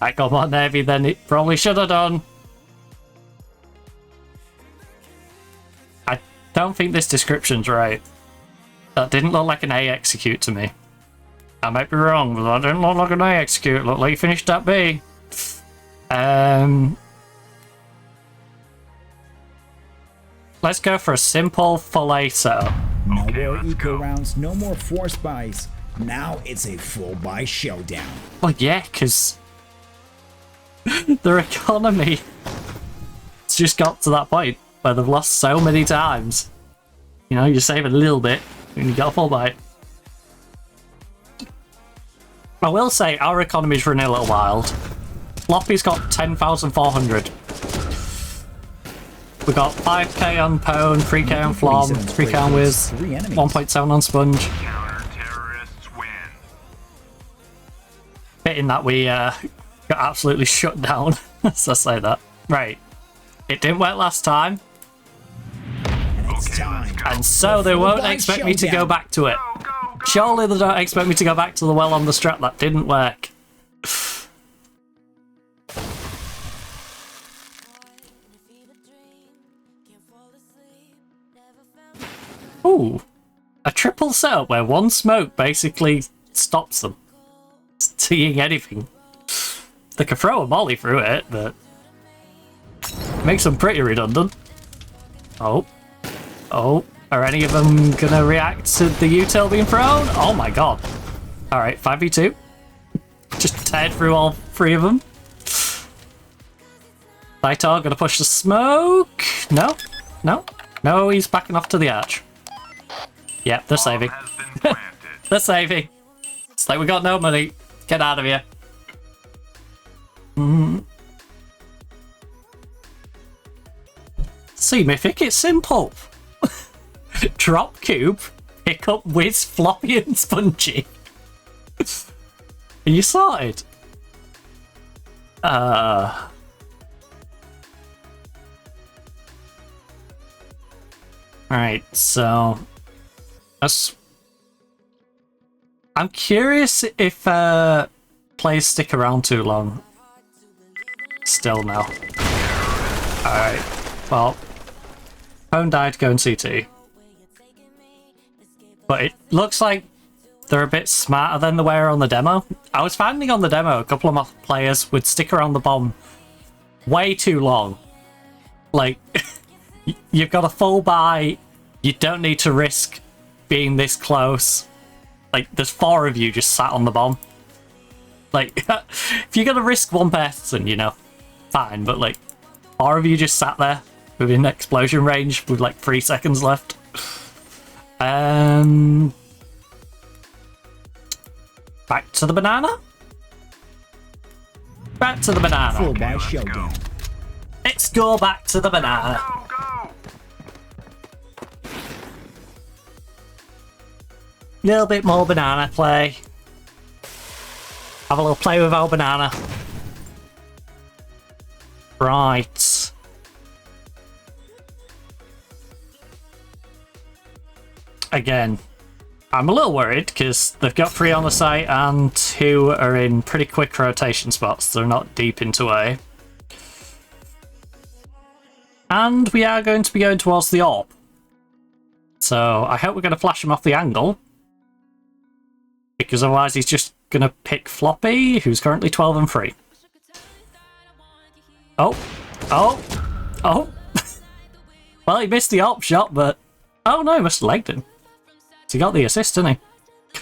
I got more Navy than it probably should have done. I don't think this description's right. That didn't look like an A execute to me. I might be wrong, but that didn't look like an A execute. It looked like you finished at B. Let's go for a simple Fl0m setup. No Okay, more let's eco go. rounds, no more force buys. Now it's a full buy showdown. Well, yeah, because their economy it's just got to that point where they've lost so many times. You know, you save a little bit and you got a full buy. I will say our economy's running a little wild. Floppy's got 10,400. We got 5k on Pwn, 3k on Fl0m, 3k on Wiz, 1.7 on Sponge. Counter-terrorists win. Fitting that we got absolutely shut down. So I say that. Right. It didn't work last time, It's time. and so they won't expect me to go back to it. Go, go, go. Surely they don't expect me to go back to the well on the strat that didn't work. Ooh, a triple setup where one smoke basically stops them seeing anything. They can throw a molly through it, but makes them pretty redundant. Oh, oh, are any of them gonna react to the util being thrown? Oh my god! All right, 5v2. Just teared through all three of them. Lightar gonna push the smoke. No, no, no. He's backing off to the arch. Yep, they're saving. Has been planted. They're saving. It's like we got no money. Get out of here. See, Mythic, it's simple. Drop cube, pick up Wiz, Floppy, and Spongy. Are you sorted? Alright, so I'm curious if players stick around too long. Still no. Alright, well, Pwn died going CT. But it looks like they're a bit smarter than they were on the demo. I was finding on the demo a couple of my players would stick around the bomb way too long. Like, you've got a full buy, you don't need to risk being this close. Like, there's 4 of you just sat on the bomb. Like, if you're gonna risk one person, you know, fine, but like, 4 of you just sat there within explosion range with like 3 seconds left. Back to the banana? Back to the banana. Full buy let's showdown. go. Let's go back to the banana. Go, go. Little bit more banana play. Have a little play with our banana. Right. Again, I'm a little worried because they've got 3 on the site and 2 are in pretty quick rotation spots. They're not deep into A. And we are going to be going towards the AWP. So I hope we're going to flash him off the angle. Because otherwise he's just going to pick Floppy, who's currently 12 and 3. Oh. Oh. Oh. Well, he missed the AWP shot, but... Oh no, he must have legged him. So he got the assist, didn't he?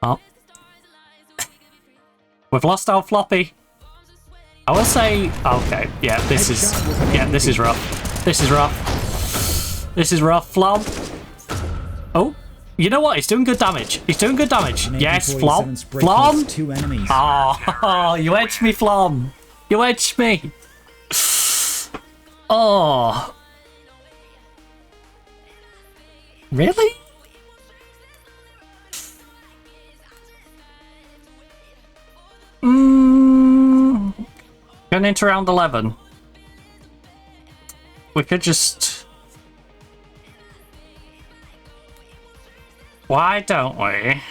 Oh. We've lost our Floppy. I will say... Okay, yeah, this is rough. This is rough. This is rough. Fl0m. Oh. You know what? He's doing good damage. He's doing good damage. Yes, Fl0m. Fl0m. 2 enemies. Oh, you edged me, Fl0m. You edged me. Oh. Really? Going into round 11. We could just... Why don't we?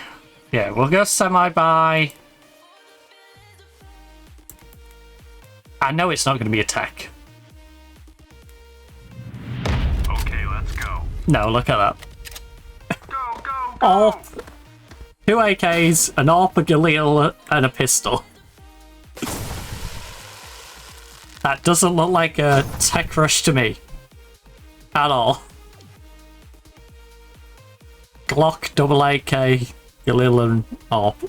Yeah, we'll go semi-buy. I know it's not going to be a tech. Okay, let's go. No, look at that. Go, go, go! AWP, 2 AKs, an AWP, a Galil, and a pistol. That doesn't look like a tech rush to me. At all. Glock, double AK, Galil, and AWP.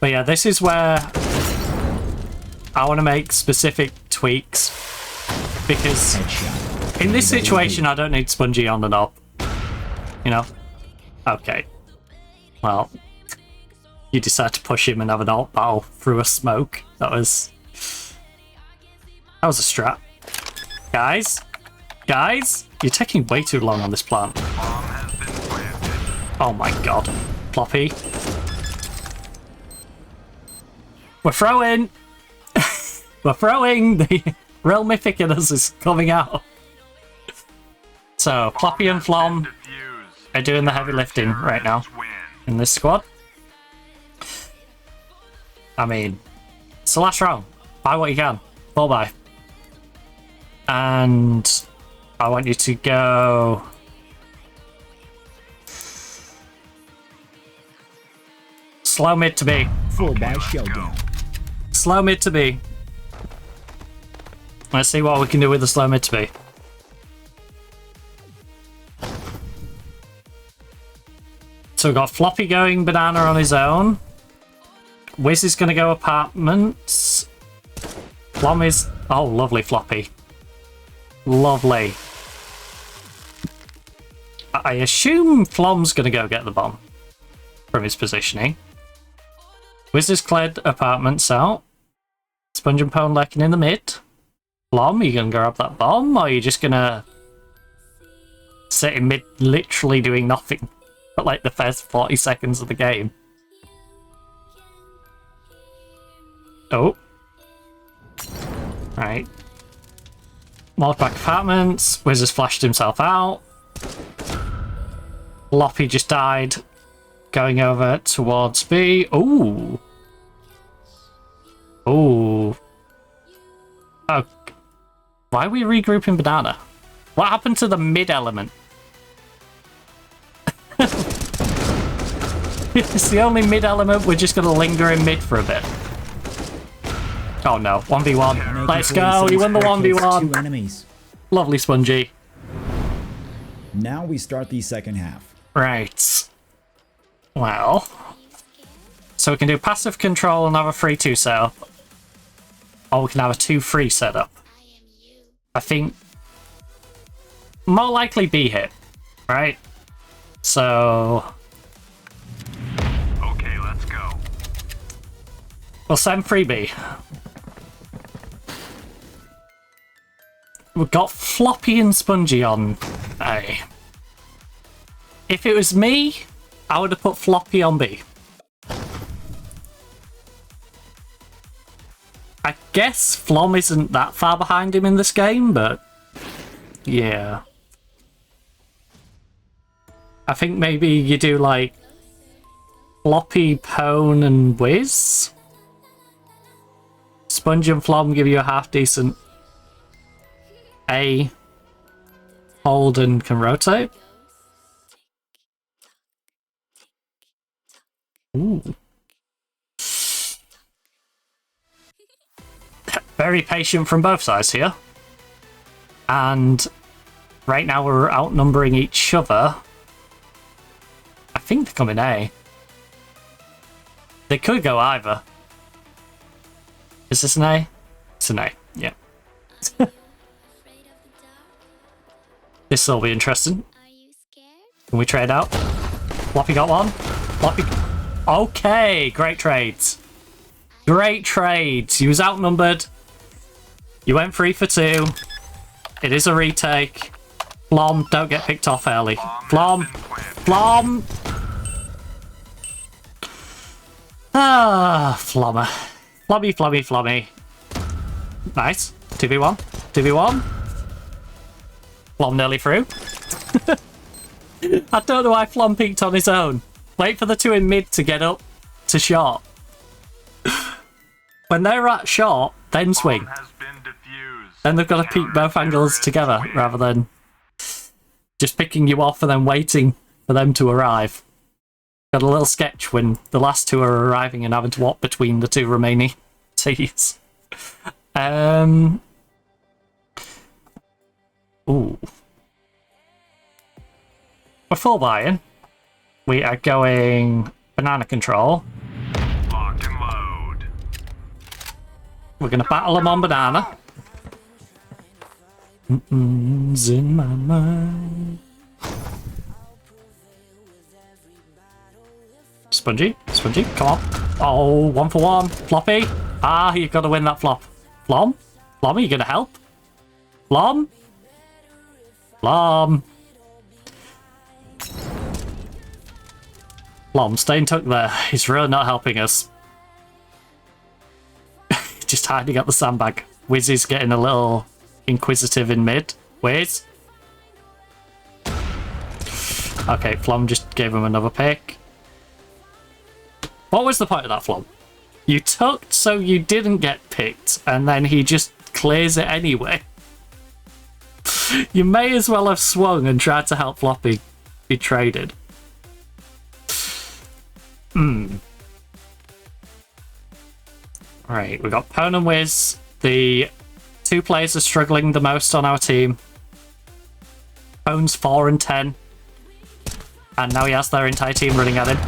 But yeah, this is where I want to make specific tweaks. Because in this situation, I don't need Spongy on and up. You know? Okay. Well, you decide to push him and have an alt battle through a smoke. That was a strat. Guys? Guys? You're taking way too long on this plant. Oh my god. Floppy. We're throwing! We're throwing! The real Mythic in us is coming out. So, Floppy and Fl0m are doing the heavy lifting right now in this squad. I mean, it's the last round. Buy what you can. Full buy. And I want you to go... Slow mid to B. Full buy showdown. Slow mid to B. Let's see what we can do with the slow mid to B. So we've got Floppy going banana on his own. Wiz is going to go apartments. Fl0m is... Oh, lovely Floppy. Lovely. I assume Fl0m's going to go get the bomb from his positioning. Wiz has cleared apartments out. Sponge and Pone lurking in the mid. Fl0m, are you going to grab that bomb, or are you just going to sit in mid literally doing nothing for like the first 40 seconds of the game? Oh. Right. Mark back apartments. Wiz has flashed himself out. Floppy just died. Going over towards B. Ooh. Ooh. Oh. Why are we regrouping banana? What happened to the mid element? It's the only mid element. We're just going to linger in mid for a bit. Oh no, 1v1. Let's go, he won the 1v1. 2 enemies. Lovely Spongy. Now we start the second half. Right. Well. So we can do passive control and have a 3-2 setup. Or we can have a 2-3 setup. I think... more likely B hit. Right? So... Okay, let's go. we'll send 3B. We've got Floppy and Spongy on A. If it was me, I would have put Floppy on B. I guess Fl0m isn't that far behind him in this game, but yeah. I think maybe you do like Floppy, Pone, and Wiz. Sponge and Fl0m give you a half decent A. Hold and can rotate. Ooh. Very patient from both sides here. And right now we're outnumbering each other. I think they're coming A. They could go either. Is this an A? It's an A, yeah. This will be interesting. Can we trade out? Floppy got one. Floppy. Okay, great trades. Great trades. He was outnumbered. You went 3 for 2. It is a retake. Fl0m, don't get picked off early. Fl0m. Fl0m. Ah, Fl0m. Flobby, flobby, flobby. Nice. 2v1. 2v1. Fl0m nearly through. I don't know why Fl0m peeked on his own. Wait for the two in mid to get up to short. When they're at short, then swing. Has been defused. Then they've got to peek both angles together rather than just picking you off and then waiting for them to arrive. Got a little sketch when the last two are arriving and having to walk between the two remaining teams. Ooh. We're full buying. We are going banana control. Lock and load. We're going to battle them on banana. Mm-mm-'s in my mind. Spongy, Spongy, come on. Oh, 1 for 1. Floppy. Ah, you've got to win that flop. Fl0m? Fl0m, are you going to help? Fl0m? Fl0m. Fl0m, staying tucked there. He's really not helping us. Just hiding at the sandbag. Wiz is getting a little inquisitive in mid. Wiz. Okay, Fl0m just gave him another pick. What was the point of that, Fl0m? You tucked so you didn't get picked, and then he just clears it anyway. You may as well have swung and tried to help Floppy be traded. Right, we've got Pwn and Wiz. The two players are struggling the most on our team. Pwn's 4 and 10. And now he has their entire team running at him.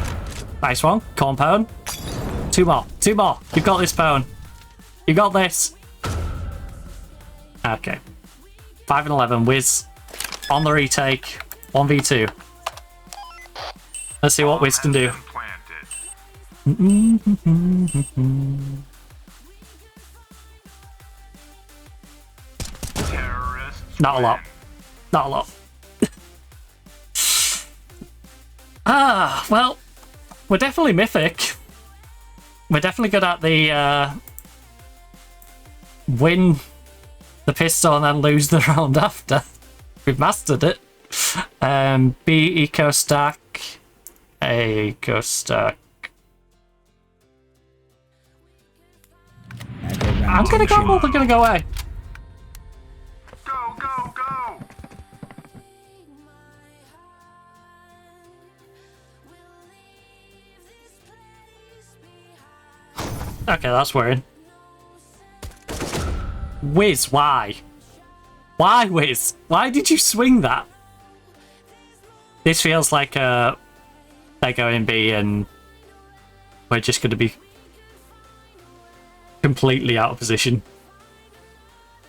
Nice one. Come on, Pwn. 2 more. 2 more. You've got this, Pwn. You got this. Okay. 5 and 11. Wiz on the retake. 1v2. Let's see what Wiz can do. Not a lot. Not a lot. Ah, well, we're definitely Mythic. We're definitely good at the win the pistol and then lose the round after. We've mastered it. B eco stack. A eco stack. I'm gonna gamble, they're gonna go away. Go, go, go! Okay, that's weird. Wiz, why? Why, Wiz? Why did you swing that? This feels like they're going B and we're just going to be completely out of position.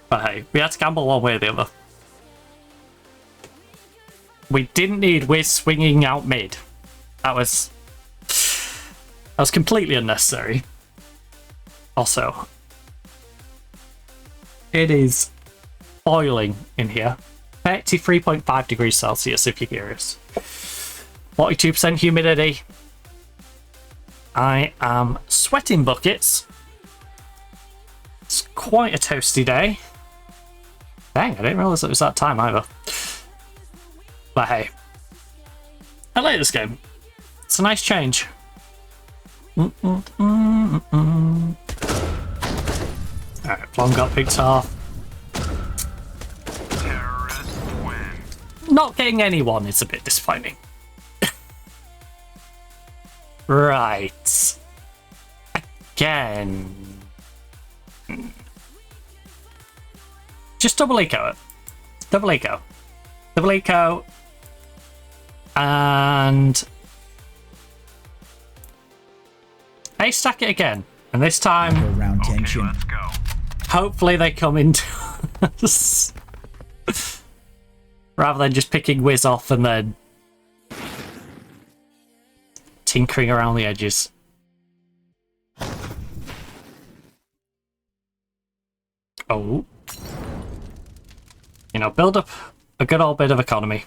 But hey, we had to gamble one way or the other. We didn't need Wiz swinging out mid. That was completely unnecessary. Also, it is boiling in here. 33.5 degrees Celsius if you're curious. 42% humidity. I am sweating buckets. It's quite a toasty day. Dang, I didn't realise it was that time either. But hey, I like this game. It's a nice change. Alright, Fl0m got picked off. Terrorists win. Not getting anyone is a bit disappointing. Right. Again. Just double eco it. Double eco. Double eco. And I stack it again. And this time, Round Okay, tension. let's go. hopefully they come into us. Rather than just picking Wiz off and then tinkering around the edges. Oh. You know, build up a good old bit of economy.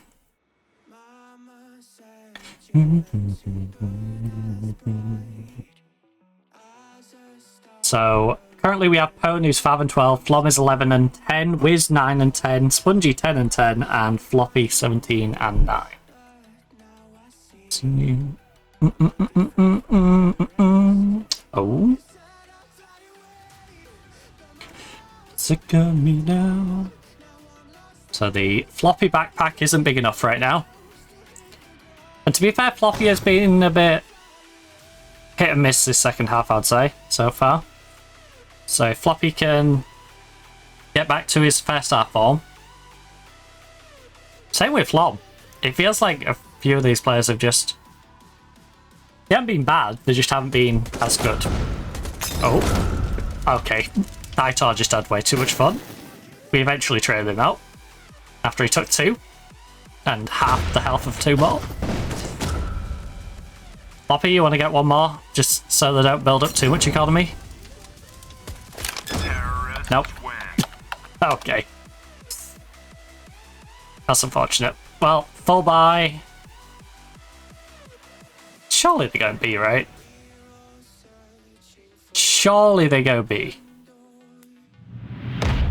So currently we have Pwn who's 5 and 12, Fl0m is 11 and 10, Wiz 9 and 10, Spongy 10 and 10, and Floppy 17 and 9. Oh. Sick of me now. So the Floppy backpack isn't big enough right now. And to be fair, Floppy has been a bit hit and miss this second half, I'd say, so far. So if Floppy can get back to his first half form. Same with Fl0m. It feels like a few of these players have just... They haven't been bad, they just haven't been as good. Oh. Okay. Daitar just had way too much fun. We eventually traded him out. After he took 2. And half the health of 2 more. Floppy, you want to get 1 more? Just so they don't build up too much economy? Terrorists Nope. win. Okay. That's unfortunate. Well, full buy. Surely they go B, right? Surely they go B.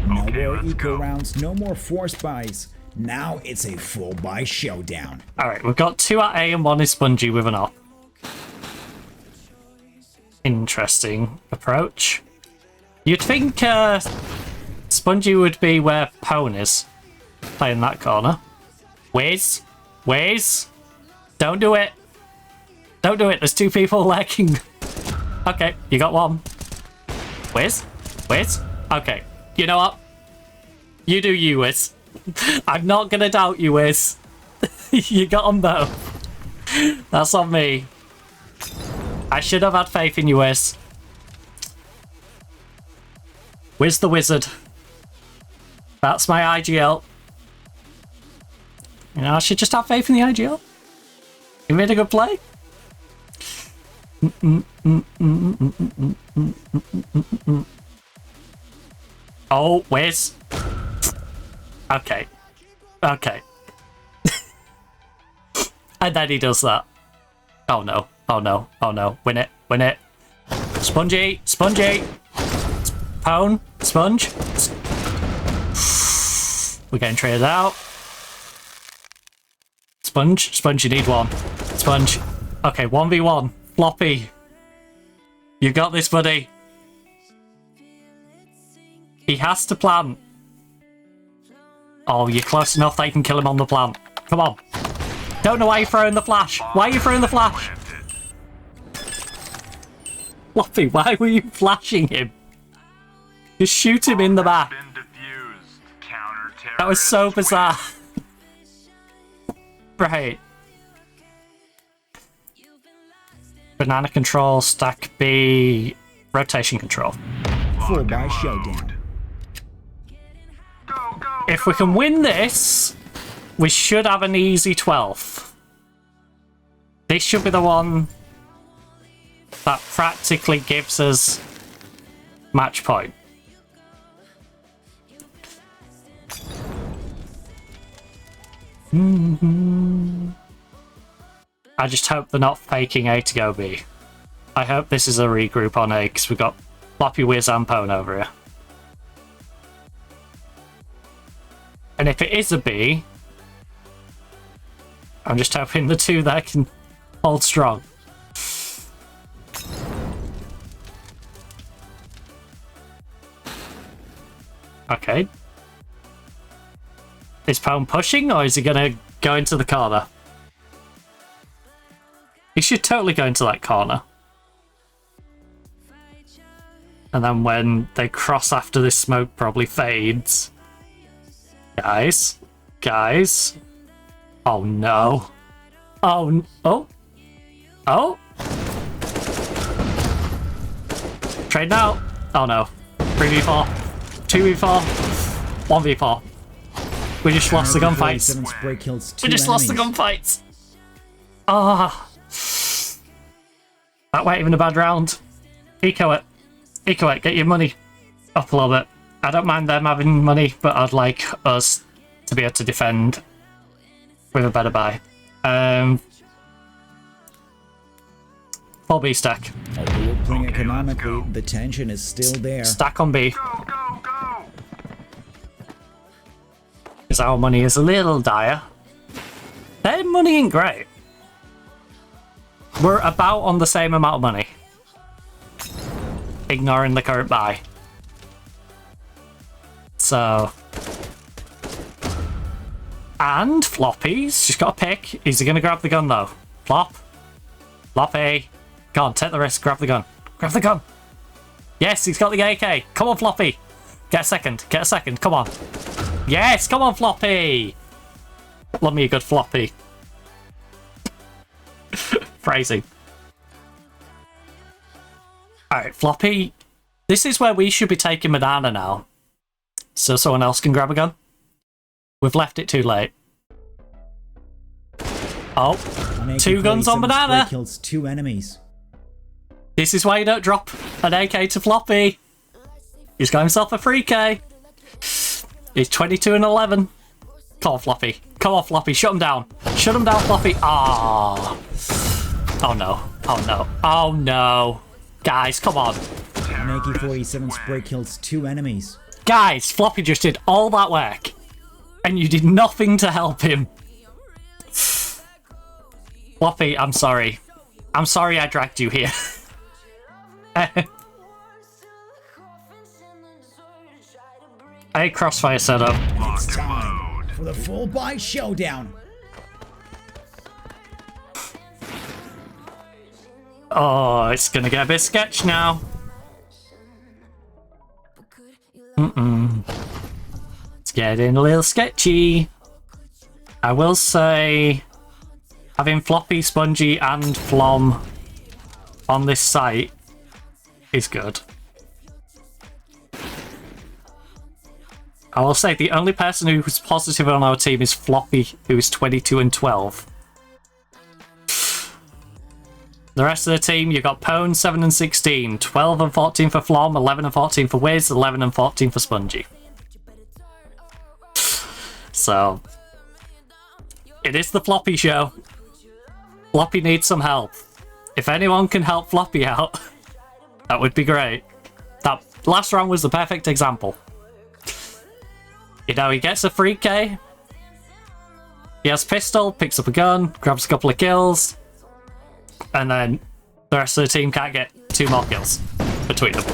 No Okay, more let's eco go. rounds, no more force buys. Now it's a full buy showdown. Alright, we've got 2 at A and 1 is Spongy with an op. Interesting approach. You'd think Spongy would be where Pwn is. Playing that corner. Wiz. Wiz. Don't do it. Don't do it. There's 2 people lurking. Okay, you got 1. Wiz. Wiz. Okay. You know what? You do you, Wiz. I'm not gonna doubt you, Wiz. You got them both. That's on me. I should have had faith in you, Wiz. Wiz the Wizard. That's my IGL. You know, I should just have faith in the IGL. You made a good play. Oh, Wiz. Okay. Okay. And then he does that. Oh no. Oh no. Oh no. Win it. Win it. Spongy. Spongy. Pwn. Sponge. We're getting traded out. Sponge. Sponge, you need 1. Sponge. Okay, 1v1. Floppy. You got this, buddy. He has to plant. Oh, you're close enough that you can kill him on the plant. Come on. Don't know why you're throwing the flash. Why are you throwing the flash? Floppy, why were you flashing him? Just shoot him in the back. Been defused. Counter-terrorist That was so bizarre. Right. Banana control, stack B, rotation control. Full buy showdown. Go, go, If we can win this, we should have an easy 12th. This should be the one that practically gives us match point. I just hope they're not faking A to go B. I hope this is a regroup on A, because we've got Floppy, Wiz and Pwn over here. And if it is a B, I'm just hoping the 2 there can hold strong. Okay. Is Pwn pushing, or is he going to go into the corner? He should totally go into that corner. And then when they cross after this smoke probably fades. Guys. Guys. Oh no. Oh. Oh. Oh. Trade now. Oh no. 3v4. 2v4. 1v4. We just lost the gunfights. Spray kills 2 We just lost the enemies. gunfights. Ah. That wasn't even a bad round. Eco it. Eco it. Get your money up a little bit. I don't mind them having money, but I'd like us to be able to defend with a better buy. 4 4B stack. Although we're playing economically, the tension is still there. Stack on B. Go, go, go! Because our money is a little dire. Their money ain't great. We're about on the same amount of money. Ignoring the current buy. So... And Floppy's just got a pick. Is he going to grab the gun though? Flop. Floppy. Go on, take the risk. Grab the gun. Grab the gun. Yes, he's got the AK. Come on, Floppy. Get a second. Get a second. Come on. Yes, come on, Floppy. Love me a good Floppy. Phrasing. Alright, Floppy. This is where we should be taking Banana now. So someone else can grab a gun. We've left it too late. Oh. 2 guns on Banana. Kills 2 enemies. This is why you don't drop an AK to Floppy. He's got himself a free K. He's 22 and 11. Come on, Floppy. Come on, Floppy. Shut him down. Shut him down, Floppy. Ah. Oh no. Oh no. Oh no. Guys, come on. An AK-47 spray kills 2 enemies. Guys, Floppy just did all that work. And you did nothing to help him. Floppy, I'm sorry. I'm sorry I dragged you here. Hey, crossfire setup. It's time for the full buy showdown. Oh, it's gonna get a bit sketch now. It's getting a little sketchy. I will say, having Floppy, Spongy, and Fl0m on this site is good. I will say the only person who was positive on our team is Floppy, who is 22 and 12. The rest of the team, you got Pwn, 7 and 16, 12 and 14 for Fl0m, 11 and 14 for Wiz, 11 and 14 for Spongy. So, it is the Floppy show. Floppy needs some help. If anyone can help Floppy out, that would be great. That last round was the perfect example. You know, he gets a free K. He has pistol, picks up a gun, grabs a couple of kills. And then the rest of the team can't get 2 more kills between them.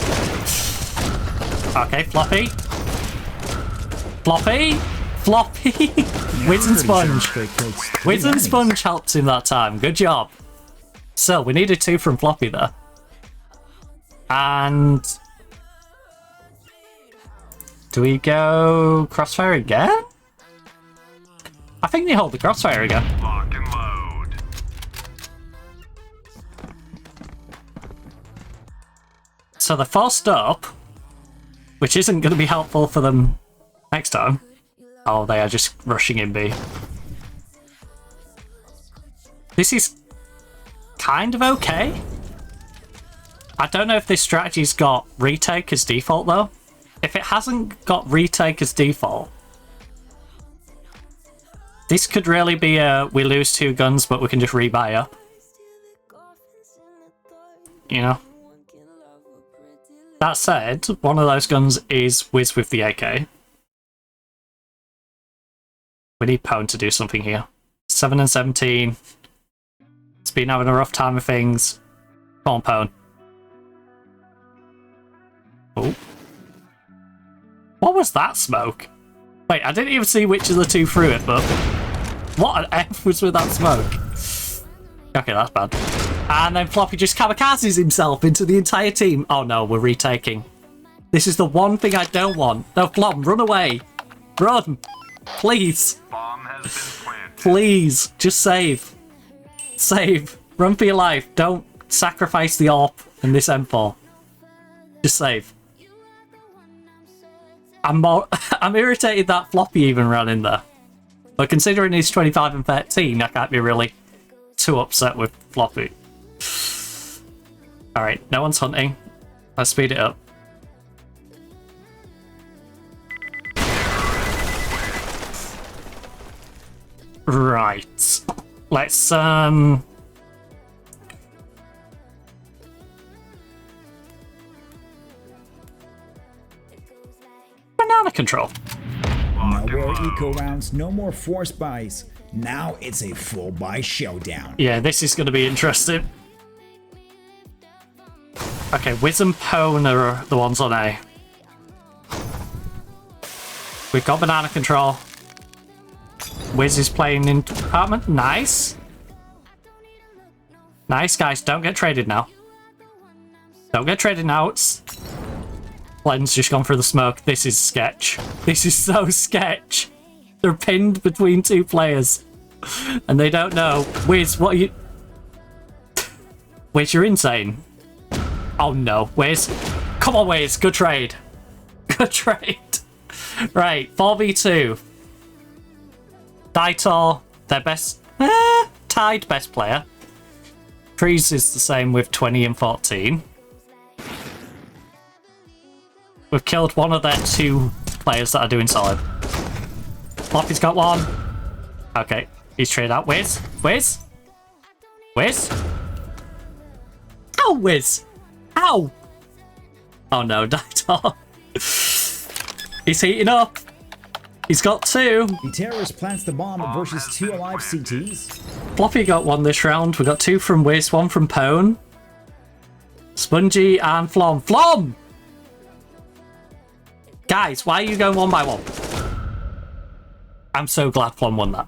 Okay, Floppy. Floppy. Floppy. Wiz and Sponge. Wiz and Sponge helps him that time. Good job. So, we needed 2 from Floppy there. And... do we go crossfire again? I think they hold the crossfire again. Lock and load. So they're forced up, which isn't going to be helpful for them next time. Oh, they are just rushing in B. This is kind of okay. I don't know if this strategy's got retake as default though. If it hasn't got retake as default, this could really be a we lose 2 guns but we can just rebuy up. You know? That said, one of those guns is Wiz with the AK. We need Pwn to do something here. 7 and 17. It's been having a rough time of things. Come on, Pwn. Oh. What was that smoke? Wait, I didn't even see which of the 2 threw it, but... what an F was with that smoke? Okay, that's bad. And then Floppy just kamikazes himself into the entire team. Oh no, we're retaking. This is the one thing I don't want. No, Fl0m, run away. Run. Please. Bomb has been planted. Please, just save. Save. Run for your life. Don't sacrifice the AWP in this M4. Just save. I'm irritated that Floppy even ran in there. But considering he's 25 and 13, I can't be really too upset with Floppy. Alright, no one's hunting. Let's speed it up. Right. Let's control. No more eco rounds, no more force buys. Now it's a full buy showdown. Yeah, this is going to be interesting. Okay, Wiz and Pwn are the ones on A. We've got banana control. Wiz is playing in department. Nice. Nice, guys. Don't get traded now. Don't get traded now. Fl0m's just gone through the smoke. This is sketch. This is so sketch. They're pinned between two players. And they don't know. Wiz, what are you... Wiz, you're insane. Oh no, Wiz. Come on, Wiz. Good trade. Good trade. Right, 4v2. Daitor, their best... tied best player. Trees is the same with 20 and 14. We've killed one of their two players that are doing solid. Floppy's got one. Okay, he's traded out. Wiz? Wiz? Wiz? Ow, Wiz! Ow! Oh no, Daitor. He's heating up. He's got two. The terrorist plants the bomb versus 2 alive CTs. Floppy got one this round. We got 2 from Wiz, 1 from Pwn. Spongy and Fl0m. Fl0m! Guys, why are you going 1 by 1? I'm so glad Fl0m won that.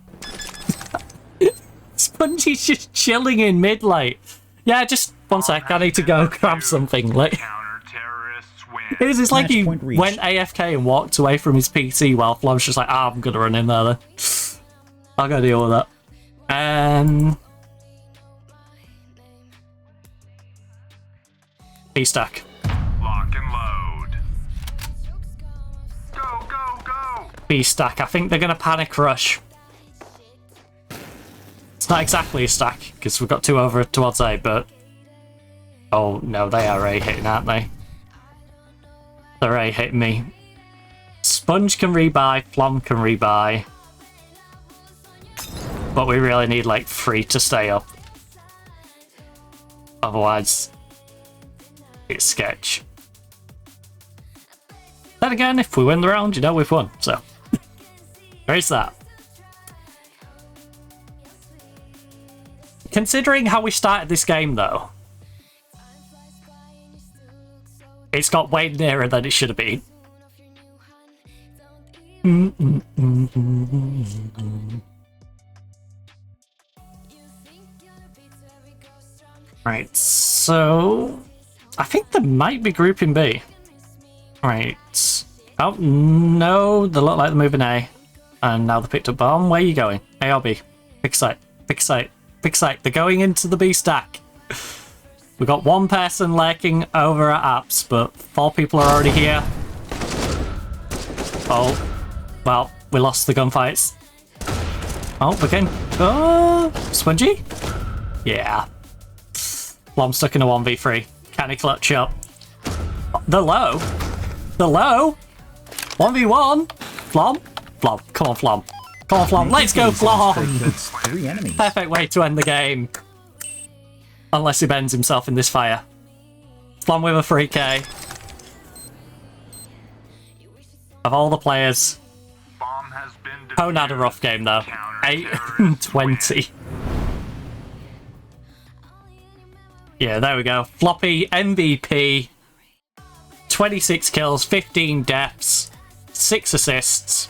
Spongy's just chilling in mid late. Yeah, just 1 sec. I need to go grab something. Like, it's like he went AFK and walked away from his PC while Fl0m's just like, I'm gonna run in there then. I'll go deal with that. B-stack. Lock and load. Go, go, go! B-stack. I think they're gonna panic rush. It's not exactly a stack, because we've got 2 over towards A, but... Oh, no, they are A hitting, aren't they? They're A hitting me. Sponge can rebuy, Fl0m can rebuy. But we really need, like, 3 to stay up. Otherwise, it's sketch. Then again, if we win the round, you know we've won, so... there is that. Considering how we started this game, though, it's got way nearer than it should have been. Right, so... I think there might be grouping B. Right. Oh, no, they look like they're moving A. And now they picked up bomb. Where are you going? A or B? Big site, big site, big site. They're going into the B stack. We've got 1 person lurking over at apps, but 4 people are already here. Oh, well, we lost the gunfights. Oh, we can... Oh, Spongy? Yeah. Well, I'm stuck in a 1v3. Can he clutch up? The low? The low? 1v1? Fl0m? Fl0m. Come on, Fl0m. Come on, Fl0m. Let's go, Fl0m! That's 3 enemies. Perfect way to end the game. Unless he bends himself in this fire. Fl0m with a 3k. Of all the players, Bomb has been Pwn had a rough game though. 8 and 20. Yeah, there we go. Floppy, MVP. 26 kills, 15 deaths, 6 assists,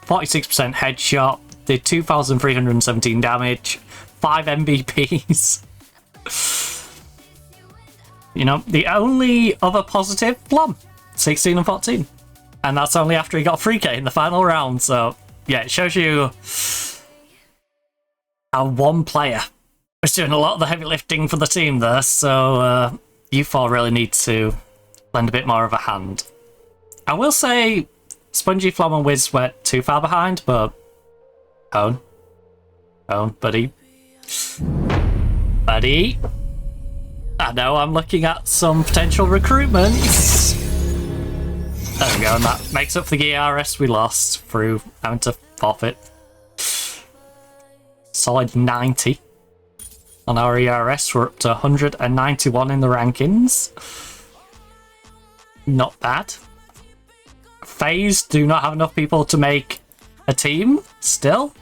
46% headshot, did 2,317 damage, 5 MVPs. You know, the only other positive, Fl0m, 16 and 14. And that's only after he got 3k in the final round, so yeah, it shows you how 1 player was doing a lot of the heavy lifting for the team there, so you 4 really need to lend a bit more of a hand. I will say Spongy, Fl0m and Wiz were too far behind, but Pwn, buddy. I know I'm looking at some potential recruitments. There we go, and that makes up for the ERS we lost through having to forfeit. Solid 90 on our ERS. We're up to 191 in the rankings. Not bad. FaZe do not have enough people to make a team still,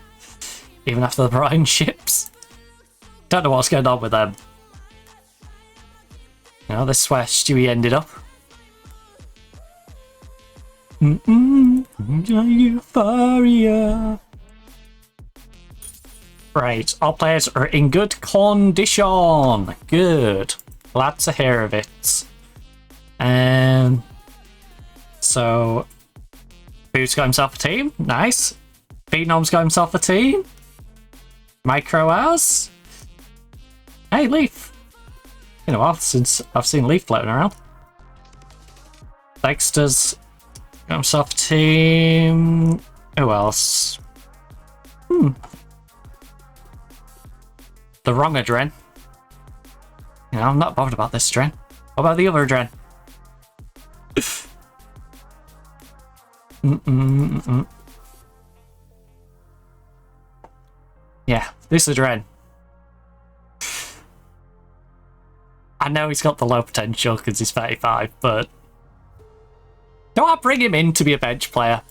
even after the Brian ships. Don't know what's going on with them. You know, this is where Stewie ended up. Euphoria. Right, all players are in good condition. Good. Glad to hear of it. So Boo's got himself a team. Nice. Phenom's got himself a team. Micro has. Hey, Leaf. Been a while since I've seen Leaf floating around. Dexter's got himself a team. Who else? The wrong Adren. You know, I'm not bothered about this Adren. What about the other Adren? Yeah, this Adren. I know he's got the low potential because he's 35, but don't I bring him in to be a bench player?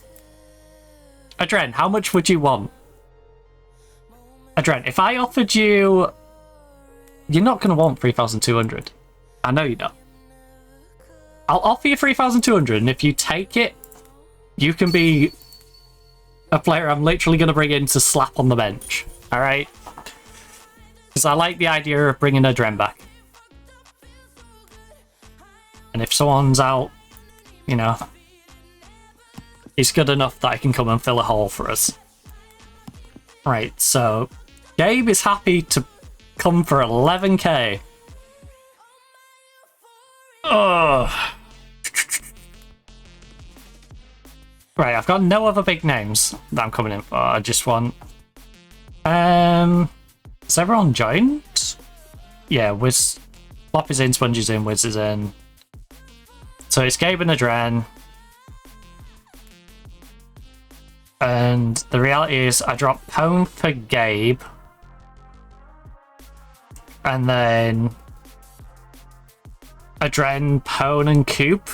Adren, how much would you want? Adren, if I offered you... You're not going to want 3,200. I know you don't. I'll offer you 3,200, and if you take it, you can be a player I'm literally going to bring in to slap on the bench. Alright? Because I like the idea of bringing Adren back. And if someone's out, you know, he's good enough that I can come and fill a hole for us. Right, so Gabe is happy to come for 11k. Ugh. Right, I've got no other big names that I'm coming in for. I just want... Is everyone joined? Yeah, Wiz... Flop is in, Sponge is in, Wiz is in. So it's Gabe and Adren. And the reality is I dropped Pone for Gabe. And then Adren, Pone and Coop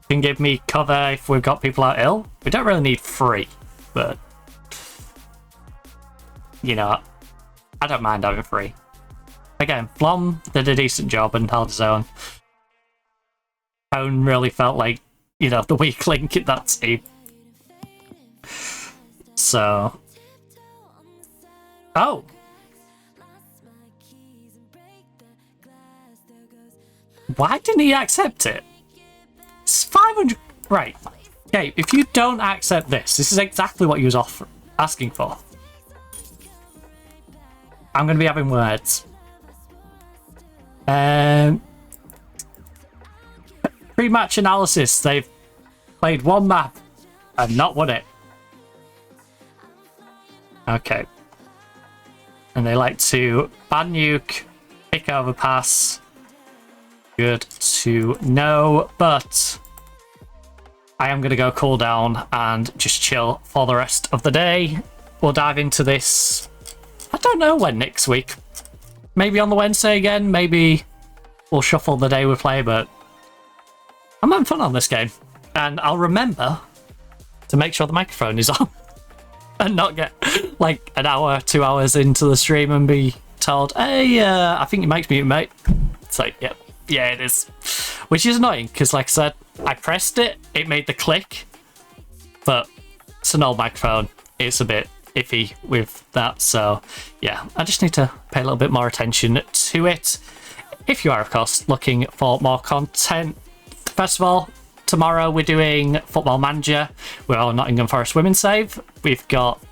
can give me cover if we've got people out ill. We don't really need 3, but you know, I don't mind having 3. Again, Fl0m did a decent job and held his own. Pone really felt like, you know, the weak link in that team. So... Oh! Why didn't he accept it? It's 500... Right. Okay, if you don't accept this is exactly what he was asking for. I'm going to be having words. Pre-match analysis. They've played 1 map and not won it. Okay. And they like to ban nuke, pick over pass. Good to know, but I am going to go cool down and just chill for the rest of the day. We'll dive into this, I don't know when next week. Maybe on the Wednesday again, maybe we'll shuffle the day we play, but I'm having fun on this game. And I'll remember to make sure the microphone is on and not get like an hour, 2 hours into the stream and be told, hey, I think your mic's muted, mate. It's like, yep. Yeah, it is. Which is annoying, because like I said, I pressed it, it made the click, but it's an old microphone. It's a bit iffy with that, so yeah, I just need to pay a little bit more attention to it. If you are, of course, looking for more content, first of all, tomorrow we're doing Football Manager with our Nottingham Forest women's save. We've got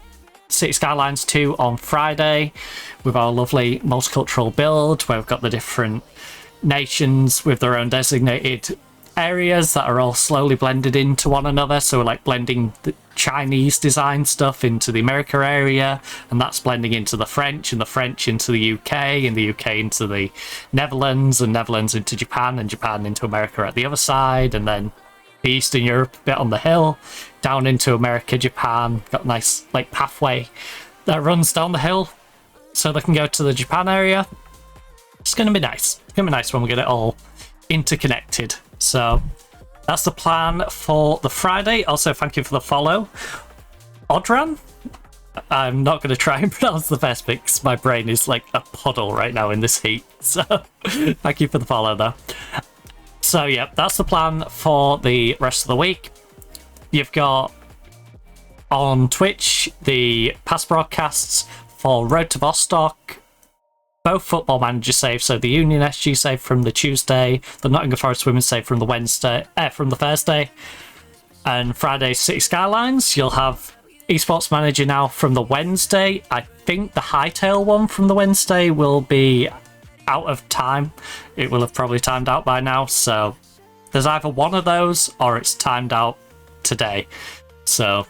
City Skylines 2 on Friday with our lovely multicultural build, where we've got the different nations with their own designated areas that are all slowly blended into one another. So we're like blending the Chinese design stuff into the America area, and that's blending into the French, and the French into the UK, and the UK into the Netherlands, and Netherlands into Japan, and Japan into America at the other side, and then the Eastern Europe bit on the hill down into America, Japan. Got a nice like pathway that runs down the hill so they can go to the Japan area. It's going to be nice. It's going to be nice when we get it all interconnected. So that's the plan for the Friday. Also, thank you for the follow. Odran? I'm not going to try and pronounce the best because my brain is like a puddle right now in this heat. So, thank you for the follow, though. So, yeah, that's the plan for the rest of the week. You've got on Twitch the past broadcasts for Road to Vostok, both Football Manager saves, so the Union SG save from the Tuesday, the Nottingham Forest Women's save from the Thursday, and Friday's City Skylines. You'll have Esports Manager now from the Wednesday. I think the Hightail one from the Wednesday will be out of time. It will have probably timed out by now, so there's either one of those or it's timed out today. So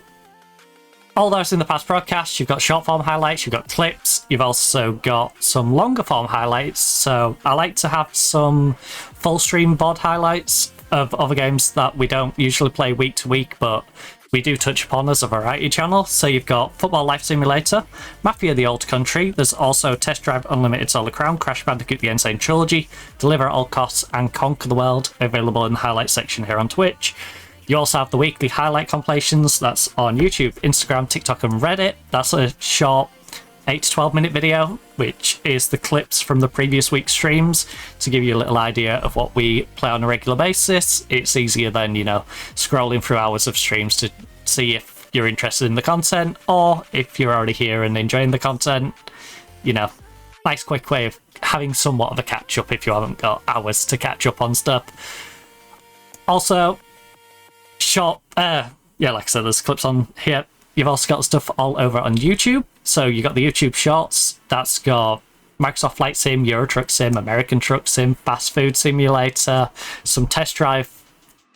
all those in the past broadcasts. You've got short form highlights, you've got clips, you've also got some longer form highlights. So I like to have some full stream VOD highlights of other games that we don't usually play week to week, but we do touch upon as a variety channel. So you've got Football Life Simulator, Mafia the Old Country, there's also Test Drive Unlimited Solar Crown, Crash Bandicoot the Insane Trilogy, Deliver at All Costs, and Conquer the World, available in the highlight section here on Twitch. You also have the weekly highlight compilations, that's on YouTube, Instagram, TikTok, and Reddit. That's a short 8 to 12 minute video, which is the clips from the previous week's streams to give you a little idea of what we play on a regular basis. It's easier than, you know, scrolling through hours of streams to see if you're interested in the content, or if you're already here and enjoying the content, you know, nice quick way of having somewhat of a catch up if you haven't got hours to catch up on stuff. Also, short, like I said, there's clips on here. You've also got stuff all over on YouTube. So you got the YouTube Shorts. That's got Microsoft Flight Sim, Euro Truck Sim, American Truck Sim, Fast Food Simulator, some test drive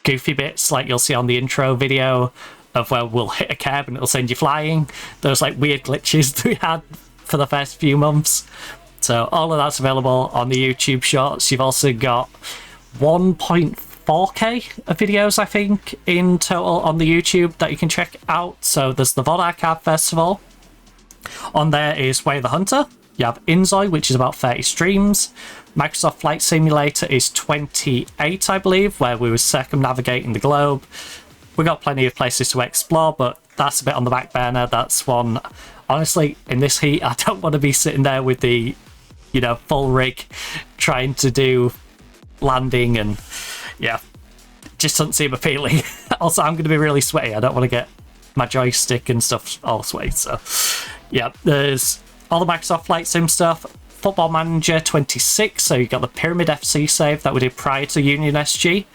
goofy bits like you'll see on the intro video of where we'll hit a curb and it'll send you flying. Those like weird glitches that we had for the first few months. So all of that's available on the YouTube Shorts. You've also got 1.4K of videos, I think, in total on the YouTube that you can check out. So there's the VOD Archive Festival. On there is Way of the Hunter. You have Inzoi, which is about 30 streams. Microsoft Flight Simulator is 28, I believe, where we were circumnavigating the globe. We got plenty of places to explore, but that's a bit on the back burner. That's one, honestly, in this heat, I don't want to be sitting there with the, you know, full rig trying to do landing, and yeah, just doesn't seem appealing. Also, I'm going to be really sweaty. I don't want to get my joystick and stuff all sweaty. So yeah, there's all the Microsoft Flight Sim stuff. Football Manager 26, so you got the Pyramid FC save that we did prior to Union SG,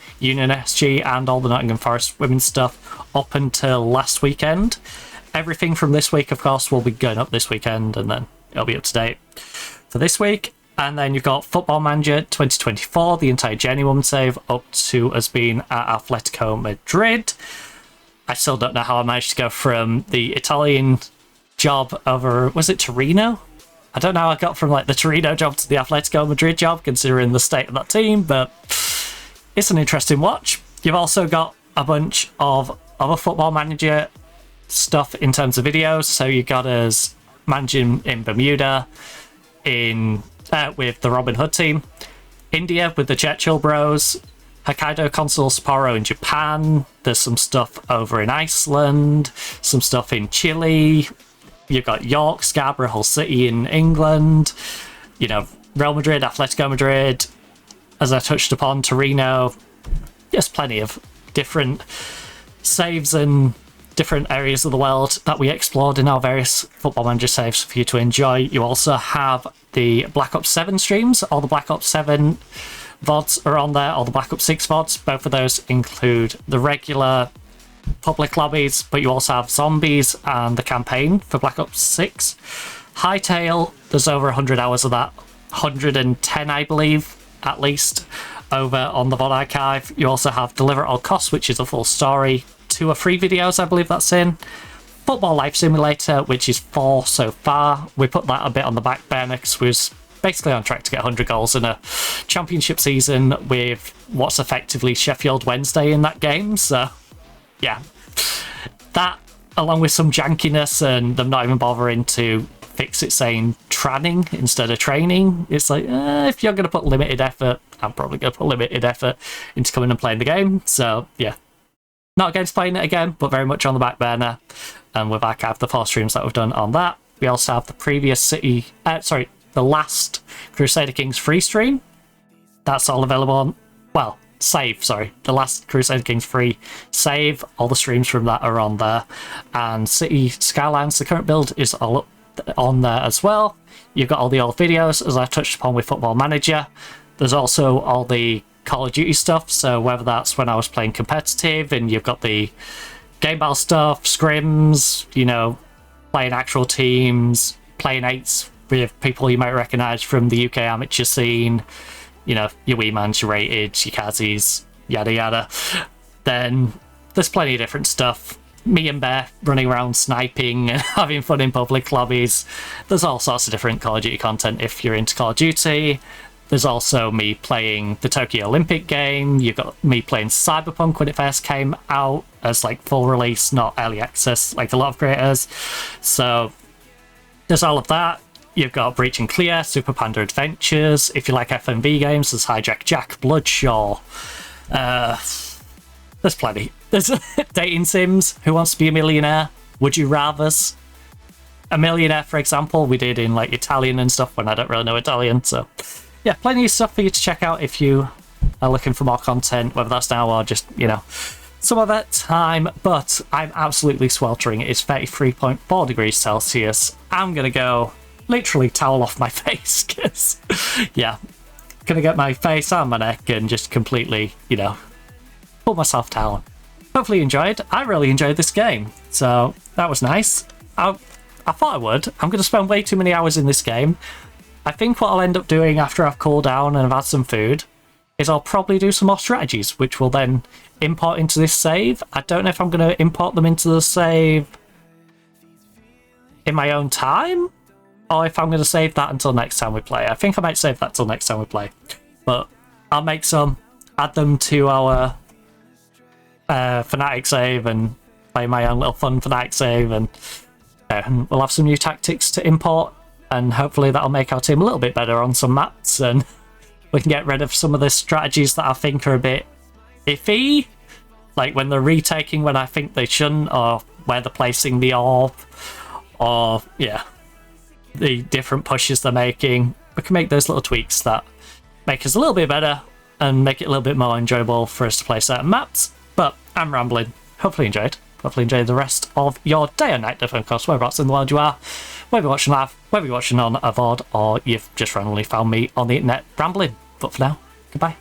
and all the Nottingham Forest women's stuff up until last weekend. Everything from this week, of course, will be going up this weekend, and then it'll be up to date for this week. And then you've got Football Manager 2024, the entire Jenny Woman save, up to us being at Atletico Madrid. I still don't know how I managed to go from the Italian job over, was it Torino? I don't know how I got from like the Torino job to the Atletico Madrid job, considering the state of that team, but it's an interesting watch. You've also got a bunch of other Football Manager stuff in terms of videos. So you got us managing in Bermuda, in with the Robin Hood team, India with the Churchill Bros, Hokkaido Consul Sapporo in Japan. There's some stuff over in Iceland, some stuff in Chile. You've got York, Scarborough, Hull City in England. You know, Real Madrid, Atletico Madrid. As I touched upon, Torino. There's plenty of different saves and different areas of the world that we explored in our various Football Manager saves for you to enjoy. You also have the Black Ops 7 streams. All the Black Ops 7 VODs are on there, all the Black Ops 6 VODs. Both of those include the regular public lobbies, but you also have zombies and the campaign for Black Ops 6. Hightail, there's over 100 hours of that, 110 I believe, at least, over on the VOD archive. You also have Deliver at All Costs, which is a full story. 2 or 3 videos I believe that's in. Football Life Simulator, which is 4 so far. We put that a bit on the back burner because we was basically on track to get 100 goals in a championship season with what's effectively Sheffield Wednesday in that game. So yeah, that along with some jankiness and them not even bothering to fix it saying tranning instead of training. It's like, if you're going to put limited effort, I'm probably going to put limited effort into coming and playing the game. So yeah, not against playing it again, but very much on the back burner. And we've archived the 4 streams that we've done on that. We also have the previous the last Crusader Kings free stream. That's all available on, well, save, sorry. The last Crusader Kings free save. All the streams from that are on there. And City Skylines, the current build, is all up on there as well. You've got all the old videos, as I touched upon with Football Manager. There's also all the Call of Duty stuff, so whether that's when I was playing competitive, and you've got the game battle stuff, scrims, you know, playing actual teams, playing 8s with people you might recognise from the UK amateur scene, you know, your Weemans, your Rated, your Kazis, yada yada. Then there's plenty of different stuff. Me and Bear running around sniping and having fun in public lobbies. There's all sorts of different Call of Duty content if you're into Call of Duty. There's also me playing the Tokyo Olympic game. You've got me playing Cyberpunk when it first came out as like full release, not early access like a lot of creators. So there's all of that. You've got Breach and Clear, Super Panda Adventures. If you like FMV games, there's Hijack Jack, Bloodshaw. There's plenty. There's dating sims, Who Wants to Be a Millionaire, Would You Rathers. A Millionaire, for example, we did in like Italian and stuff when I don't really know Italian. So yeah, plenty of stuff for you to check out if you are looking for more content, whether that's now or just, you know, some other time. But I'm absolutely sweltering. It's 33.4 degrees Celsius. I'm going to go literally towel off my face because, yeah, gonna get my face on my neck and just completely, you know, pull myself down. Hopefully you enjoyed. I really enjoyed this game, so that was nice. I thought I would. I'm gonna spend way too many hours in this game. I think what I'll end up doing after I've cooled down and I've had some food is I'll probably do some more strategies, which will then import into this save. I don't know if I'm going to import them into the save in my own time, or if I'm going to save that until next time we play. I think I might save that till next time we play. But I'll make some, add them to our Fnatic save and play my own little fun Fnatic save, and we'll have some new tactics to import, and hopefully that'll make our team a little bit better on some maps, and we can get rid of some of the strategies that I think are a bit iffy, like when they're retaking when I think they shouldn't, or where they're placing the orb, or yeah, the different pushes they're making. We can make those little tweaks that make us a little bit better and make it a little bit more enjoyable for us to play certain maps. But I'm rambling. Hopefully you enjoyed. Hopefully enjoy the rest of your day or night, of course, whereabouts in the world you are, whether you're watching live, whether you're watching on a VOD, or you've just randomly found me on the internet rambling. But for now, goodbye.